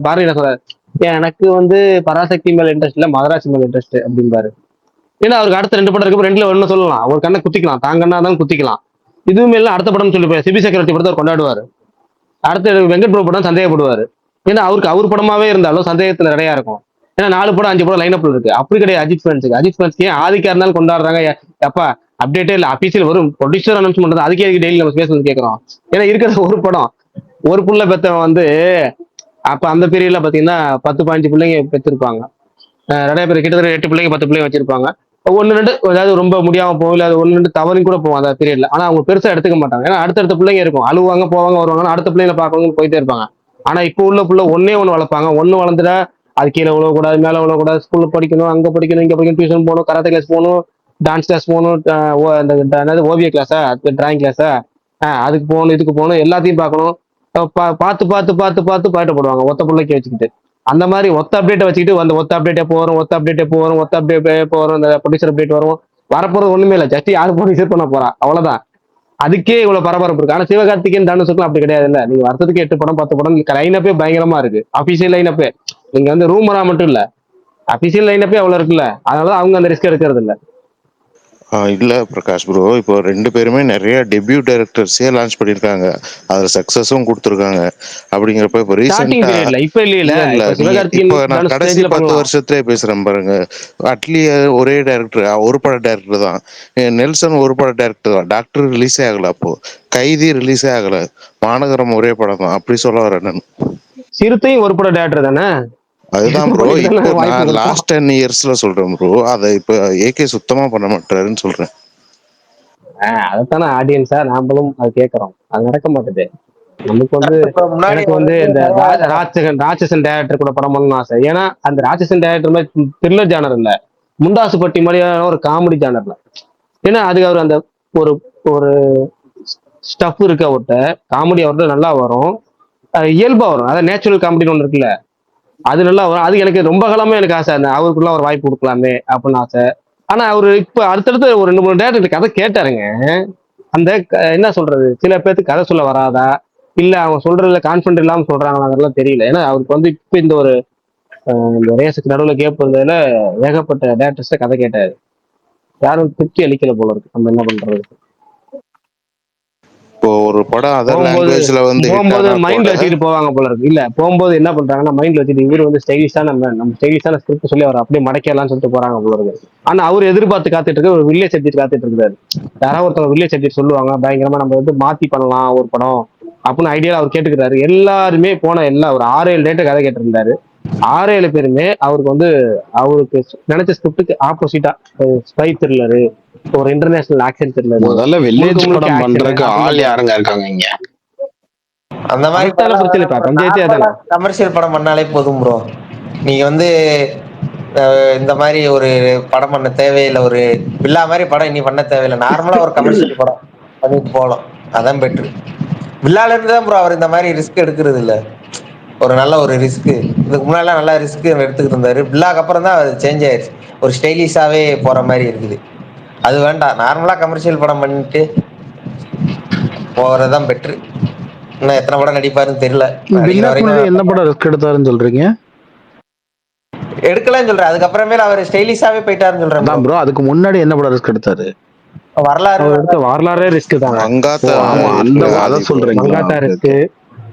S1: பாரதி என்ன சொல்றாரு, எனக்கு வந்து பராசக்தி மேல இன்ட்ரெஸ்ட் இல்ல, மகராசி மேல இன்ட்ரெஸ்ட் அப்படின்பாரு. ஏன்னா அவருக்கு அடுத்த 2 படம் இருக்கு, 2ல ஒண்ணு சொல்லலாம். ஒரு கண்ணை குத்திக்கலாம், தாங்கன்னா தான் குத்திக்கலாம். இதுவுமே எல்லாம் அடுத்த படம் சொல்லி சிபி செக்ரட்டரி படத்தை அவர் கொண்டாடுவாரு. அடுத்த வெங்கட் பிரபு படம் சந்தேகப்படுவாரு. ஏன்னா அவருக்கு அவர் படமாவே இருந்தாலும் சந்தேகத்துல நிறையா இருக்கும். ஏன்னா 4 படம் 5 படம் லைனப்ல இருக்கு. அப்படி கிடையாது அஜித் ஃபேன்ஸ்க்கு ஏன் ஆதிக்கா இருந்தாலும் கொண்டாடுறாங்க. எப்பா அப்டேட்டே இல்ல, அபிஷியல் வரும் ப்ரொடியூசர் அனௌன்ஸ்மெண்ட் தான், அதுக்கே டெய்லி நம்ம பேசுறது கேட்கறோம். ஏன்னா இருக்கிற ஒரு படம் ஒரு புள்ள பெத்தவன் வந்து அப்ப அந்த பீரியட்ல பாத்தீங்கன்னா 10-15 பிள்ளைங்க பெற்றிருப்பாங்க. நிறைய பேர் கிட்டத்தட்ட 8 பிள்ளைங்க 10 பிள்ளைங்க வச்சிருப்பாங்க. 1-2 ஏதாவது ரொம்ப முடியாம போகும், இல்ல 1-2 தவறும் கூட போகும் அந்த பீரியட்ல. ஆனா அவங்க பெருசா எடுத்துக்க மாட்டாங்க. ஏன்னா அடுத்தடுத்த பிள்ளைங்க இருக்கும், அழுவாங்க போவாங்க வருவாங்க, அடுத்த பிள்ளைங்களை பார்க்கவங்க போயிட்டே இருப்பாங்க. ஆனா இப்போ உள்ள புள்ள ஒன்னே ஒண்ணு வளர்ப்பாங்க. ஒண்ணு வளர்ந்துட்டா அது கீழே விழக்கூடாது, மேல விழக்கூடாது, ஸ்கூல்ல படிக்கணும், அங்க படிக்கணும், இங்க படிக்கணும், டியூஷன் போகணும், கராத்தே கிளாஸ் போகணும், டான்ஸ் கிளாஸ் போகணும், அந்த ஓவிய கிளாஸா, டிராயிங் கிளாஸா, அதுக்கு போகணும், இதுக்கு போகணும், எல்லாத்தையும் பார்க்கணும். பார்த்து பார்த்து பார்த்து பார்த்து பாட்டு போடுவாங்க ஒத்த பிள்ளைக்கு வச்சுக்கிட்டு. அந்த மாதிரி ஒத்த அப்டேட்டை வச்சுக்கிட்டு அந்த ஒத்த அப்டேட் எப்போ வரும், ஒத்த அப்டேட் எப்போ வரும், ஒத்த அப்டேட் எப்போ வரும், இந்த ப்ரொடியூசர் அப்டேட் வரும். வரப்போறது ஒண்ணுமே இல்லை, ஜஸ்ட் யாரு ப்ரொடியூசர் பண்ண போறா, அவ்வளவுதான். அதுக்கே இவ்வளவு பரபரப்பு இருக்கு. ஆனா சிவகார்த்திகேயன் தனுஷுக்கும் அப்படி கிடையாது. இல்ல நீங்க வருஷத்துக்கு 8 படம் 10 படம் லைனப்பே பயங்கரமா இருக்கு. அபிஷியல் லைனப்பே நீங்க வந்து ரூமரா மட்டும் இல்ல, அபிஷியல் லைனப்பே அவ்வளவு இருக்குல்ல. அதனால அவங்க அந்த ரிஸ்க் எடுக்கிறது இல்ல.
S7: இல்ல பிரகாஷ் ப்ரோ, இப்போ 2 பேருமே நிறைய டெபியூ டைரக்டர்ஸே லான்ச் பண்ணிருக்காங்க, அதுல சக்சஸும் கொடுத்துருக்காங்க. அப்படிங்கிறப்ப இப்போ ரீசெண்டா இப்போ நான் கடைசி 10 வருஷத்துலயே பேசுறேன் பாருங்க. அட்லி ஒரே டைரக்டர், ஒரு பட டைரக்டர் தான். நெல்சன் ஒரு பட டைரக்டர் தான். டாக்டர் ரிலீஸே ஆகல, அப்போ கைதி ரிலீஸே ஆகல, மாநகரம் ஒரே படம் தான். அப்படி சொல்ல வரேன் நான்.
S1: சிறுத்தையும் ஒரு பட டைரக்டர் தானே.
S7: அதுதான் ப்ரோ, இப்போ நான் லாஸ்ட் 10 இயர்ஸ்ல சொல்றேன் ப்ரோ. அதை இப்ப ஏகே சுத்தமா பண்ண மாட்டாருன்னு சொல்றேன்.
S1: அதைத்தானே ஆடியன்ஸா நாமளும் அது கேட்கறோம். அது நடக்க மாட்டேது. நமக்கு வந்து எனக்கு வந்து இந்த ராட்சசன் டைரக்டர் கூட படம் பண்ணணும்னு ஆசை. ஏன்னா அந்த ராட்சசன் டைரக்டர் மாதிரி த்ரில்லர் ஜானர் இல்ல, முண்டாசுப்பட்டி மாதிரியான ஒரு காமெடி ஜானர்ல. ஏன்னா அதுக்கு அவர் அந்த ஒரு ஒரு ஸ்டஃப் இருக்கு அவர்கிட்ட, காமெடி அவர்கிட்ட நல்லா வரும், இயல்பா வரும். அதாவது நேச்சுரல் காமெடின்னு ஒன்று இருக்குல்ல, அது நல்லா வரும். அது எனக்கு ரொம்ப காலமே எனக்கு ஆசை, அவருக்குள்ள ஒரு வாய்ப்பு கொடுக்கலாமே அப்படின்னு ஆசை. ஆனா அவரு இப்ப அடுத்தடுத்து ஒரு 2-3 டேரக்டர் கதை கேட்டாருங்க. அந்த என்ன சொல்றது, சில பேருக்கு கதை சொல்ல வராதா, இல்ல அவங்க சொல்றதுல கான்பிடன்ட் இல்லாம சொல்றாங்களாங்கிறதுலாம் தெரியல. ஏன்னா அவருக்கு வந்து இப்ப இந்த ஒரு இந்த ரேஸுக்கு நடுவில் கேப் இருந்ததுல ஏகப்பட்ட டேரக்டர்ஸ் கதை கேட்டாரு. யாரும் திருப்தி அளிக்கல போல இருக்கு. நம்ம என்ன பண்றது,
S7: இப்போ ஒரு படம் அதர் லாங்குவேஜ்ல வந்து
S1: போகும்போது மைண்ட்ல வச்சுட்டு போவாங்க போல இருக்கு. இல்ல போகும்போது என்ன பண்றாங்கன்னா மைண்ட்ல வச்சுட்டு இவரு வந்து ஸ்டைலிஷான நம்ம ஸ்டைலிஷான ஸ்கிரிப்ட் சொல்லி அவர் அப்படியே மடக்கலாம்னு சொல்லிட்டு போறாங்க போல இருக்கு. ஆனா அவர் எதிர்பார்த்து காத்துட்டு இருக்க ஒரு வில்லேஜ் சப்ஜெக்ட் காத்துட்டு இருக்காரு. யாராவது ஒருத்தவங்க வில்லேஜ் சப்ஜெக்ட் சொல்லுவாங்க, பயங்கரமா நம்ம வந்து மாத்தி பண்ணலாம் ஒரு படம் அப்படின்னு ஐடியா அவர் கேட்டுக்கிறாரு. எல்லாருமே போன ஒரு 6-7 டேட்டை கதை கேட்டிருந்தாரு. 6-7 பேருமே அவருக்கு வந்து அவருக்கு நினைச்ச ஸ்கிரிப்டுக்கு ஆப்போசிட்டா ஸ்பை த்ரில்லரு, ஒரு இன்டர்நேஷனல் ஆக்ஷன் த்ரில்லர்.
S8: முதல்ல வில்லேஜ் படம் பண்றதுக்கு ஆள் யாருங்க இருக்காங்க இங்க?
S11: அந்த மாதிரி கமர்ஷியல் படம் பண்ணாலே போதும் ப்ரோ. நீங்க வந்து இந்த மாதிரி ஒரு படம் பண்ண தேவையில்லை, ஒரு வில்லா மாதிரி படம் இனி பண்ண தேவையில்லை. நார்மலா ஒரு கமர்ஷியல் படம் பண்ணிட்டு போகலாம், அதான் பெட்ரு. வில்லால இருந்து தான் ப்ரோ அவர் இந்த மாதிரி ரிஸ்க் எடுக்கிறது இல்லை. ஒரு நல்ல ஒரு ரிஸ்க், இதுக்கு முன்னாடி நல்லா ரிஸ்க் எடுத்துக்கிட்டு இருந்தாரு. வில்லாக்கு அப்புறம் தான் அது சேஞ்ச் ஆயிடுச்சு, ஒரு ஸ்டைலிஷாவே போற மாதிரி இருக்குது. அது வேண்டாம், நார்மலா கமர்ஷியல் படம் பண்ணிட்டு போறதுதான் பெட்ரு. இன்னும் எத்தனை படம் நடிப்பாருன்னு தெரியல.
S8: என்ன படம் ரிஸ்க் எடுத்தாருன்னு சொல்றீங்க?
S11: எடுக்கலன்னு சொல்றேன், அதுக்கப்புறமே அவர் ஸ்டைலிஷாவே போயிட்டாருன்னு சொல்றேன்
S8: ப்ரோ. அதுக்கு முன்னாடி என்ன படம் ரிஸ்க் எடுத்தாரு?
S1: வரலாறே ரிஸ்க் தான்.
S8: அத சொல்றீங்க.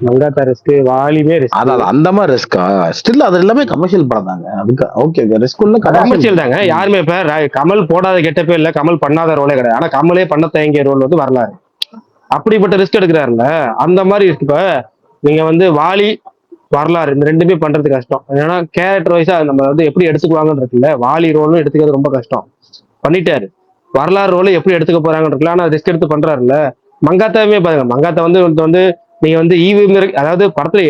S1: மங்காத்தா ரிஸ்க், வாலிபே ரிஸ்க்.
S8: அதான் அந்த மாதிரி ரிஸ்கா? ஸ்டில் அது எல்லாமே கமர்ஷியல் படம் தாங்க. அதுக்கு ஓகே, ரிஸ்க் உள்ள
S1: கமர்ஷியல் தாங்க. யாருமே இப்ப கமல் போடாத கெட்டப்பே இல்ல, கமல் பண்ணாத ரோலே கிடையாது. ஆனா கமலே பண்ண தயங்கிய ரோல் வந்து வரலாறு. அப்படிப்பட்ட ரிஸ்க் எடுக்கிறாருல்ல, அந்த மாதிரி ரிஸ்க். இப்ப நீங்க வந்து வாலி வரலாறு இந்த ரெண்டுமே பண்றது கஷ்டம். ஏன்னா கேரக்டர் வைஸா நம்ம வந்து எப்படி எடுத்துக்குவாங்கன்னு இருக்குல்ல. வாலி ரோலும் எடுத்துக்கிறது ரொம்ப கஷ்டம். பண்ணிட்டாரு. வரலாறு ரோலை எப்படி எடுத்துக்க போறாங்கன்னு இருக்குல்ல. ஆனா ரிஸ்க் எடுத்து பண்றாருல்ல. மங்காத்தாவே பாருங்க. மங்காத்தா வந்து நீங்க வந்து ஈவு அதாவது படத்துல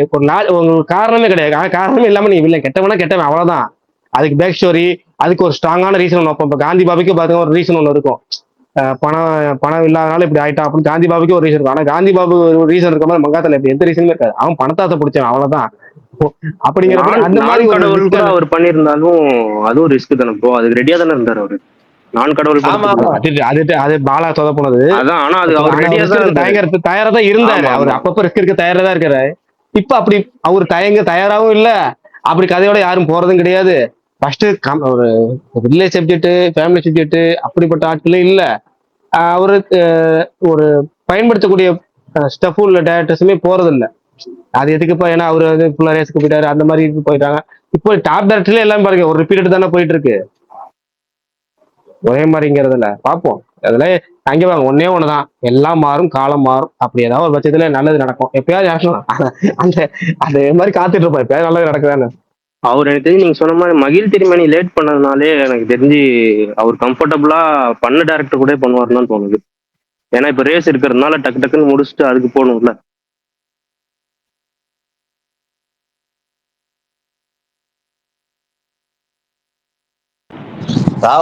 S1: உங்களுக்கு காரணமே கிடையாது. காரணமே இல்லாம நீங்க இல்லை கெட்டவனா கெட்டவன் அவ்வளவுதான். அதுக்கு பேக் ஸ்டோரி, அதுக்கு ஒரு ஸ்ட்ராங்கான ரீசன் ஒன்று வைப்போம். இப்போ காந்தி பாபிக்கு பாருங்க ஒரு ரீசன் ஒன்று இருக்கும். பணம் இல்லாதனால இப்படி ஆயிட்டான் அப்படின்னு காந்தி பாபுக்கு ஒரு ரீசன் இருக்கும். ஆனா காந்தி பாபு ஒரு ரீசன் இருக்க மாதிரி மங்காத்தால இப்படி எந்த ரீசனுமே இருக்காது. அவன் பணத்தாசை பிடிச்சான் அவ்வளவுதான். அப்படிங்கிறப்ப அந்த மாதிரி ஒரு
S13: கடவுள் கூட அவர் பண்ணியிருந்தாலும் அதுவும் ரிஸ்க் தானே ப்ரோ. அதுக்கு ரெடியா தானே இருந்தாரு அவரு. நான் கடவுள்
S1: அது பாலா சொத போனது.
S13: அதான். ஆனா அது அவர் ரெடியா தான்
S1: தயாரா தான் இருந்தாரு. அவர் அப்பப்ப ரிஸ்க் இருக்க தயாரா தான் இருக்காரு. இப்ப அப்படி அவர் தயாராகவும் இல்ல. அப்படி கதையோட யாரும் போறதும் கிடையாது. ஃபர்ஸ்ட் ஒரு வில்லேஜ் சப்ஜெக்ட், ஃபேமிலி சப்ஜெக்ட் அப்படிப்பட்ட ஆட்களே இல்ல. அவருக்கு ஒரு பயன்படுத்தக்கூடிய ஸ்டஃப் உள்ள டேரக்டர்ஸுமே போறது இல்லை. அது எதுக்குப்பா, ஏன்னா அவரு வந்து ஃபுல்லா ரேஸுக்கு போயிட்டாரு, அந்த மாதிரி போயிட்டாங்க. இப்போ டாப் டேரக்டர்ல எல்லாம் பாருங்க ஒரு ரிப்பீட்டட் தானே போயிட்டு இருக்கு. ஒரே மாதிரிங்கிறதுல பார்ப்போம். அதுல அங்கே வாங்க ஒன்னே ஒண்ணுதான், எல்லாம் மாறும், காலம் மாறும். அப்படி ஏதாவது ஒரு பட்சத்துல நல்லது நடக்கும். எப்பயாவது அந்த அதே மாதிரி காத்துட்டு இருப்போம். எப்பயாவது நல்லது நடக்குதானே.
S13: அவர் எனக்கு தெரிஞ்சு நீங்க சொன்ன மாதிரி மகிழ் திருமணி லேட் பண்ணதுனாலே எனக்கு தெரிஞ்சு அவர் கம்ஃபர்டபுளா பண்ண டேரக்டர் கூட பண்ணுவாருன்னு தான் தோணுது. ஏன்னா இப்ப ரேஸ் இருக்கிறதுனால டக்கு டக்குன்னு முடிச்சுட்டு அதுக்கு போகணும்ல.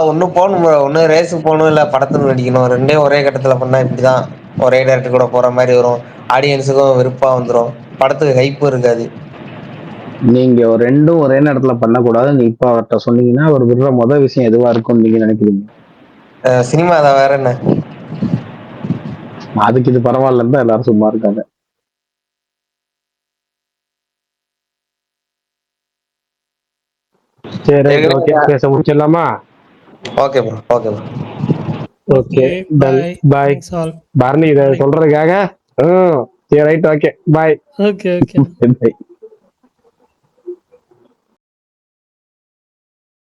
S11: ஒன்னும் போகணும், ஒன்னும் ரேஸுக்கு போகணும் இல்ல படத்துல நடிக்கணும். ரெண்டே ஒரே கட்டத்துல பண்ணா இப்படிதான் ஒரே டேரக்டர் கூட போற மாதிரி வரும். ஆடியன்ஸுக்கும் விருப்பா வந்துடும், படத்துக்கு ஹைப்பும் இருக்காது.
S8: நீங்க ஒரு ரெண்டும் ஒரே நேரத்துல பண்ணக்கூடாது. நீ இப்ப அவர்கிட்ட சொன்னீங்கன்னா அவர் விடுற முதல் விஷயம் எதுவா இருக்கும்னு நீங்க நினைக்கிறீங்க?
S11: சினிமா தான், வேற என்ன.
S8: அதுக்கு இது பரவாயில்லன்னு தான் எல்லாரும் சும்மா இருக்காங்க.
S1: சரி, ஓகே, பேச முடிச்சிடலாமா?
S11: Okay bro, okay bro,
S1: okay, bye. Bharani இதை சொல்றதுக்காக சரி, ரைட், ஓகே, பாய்.
S2: ஓகே.
S8: பாய்.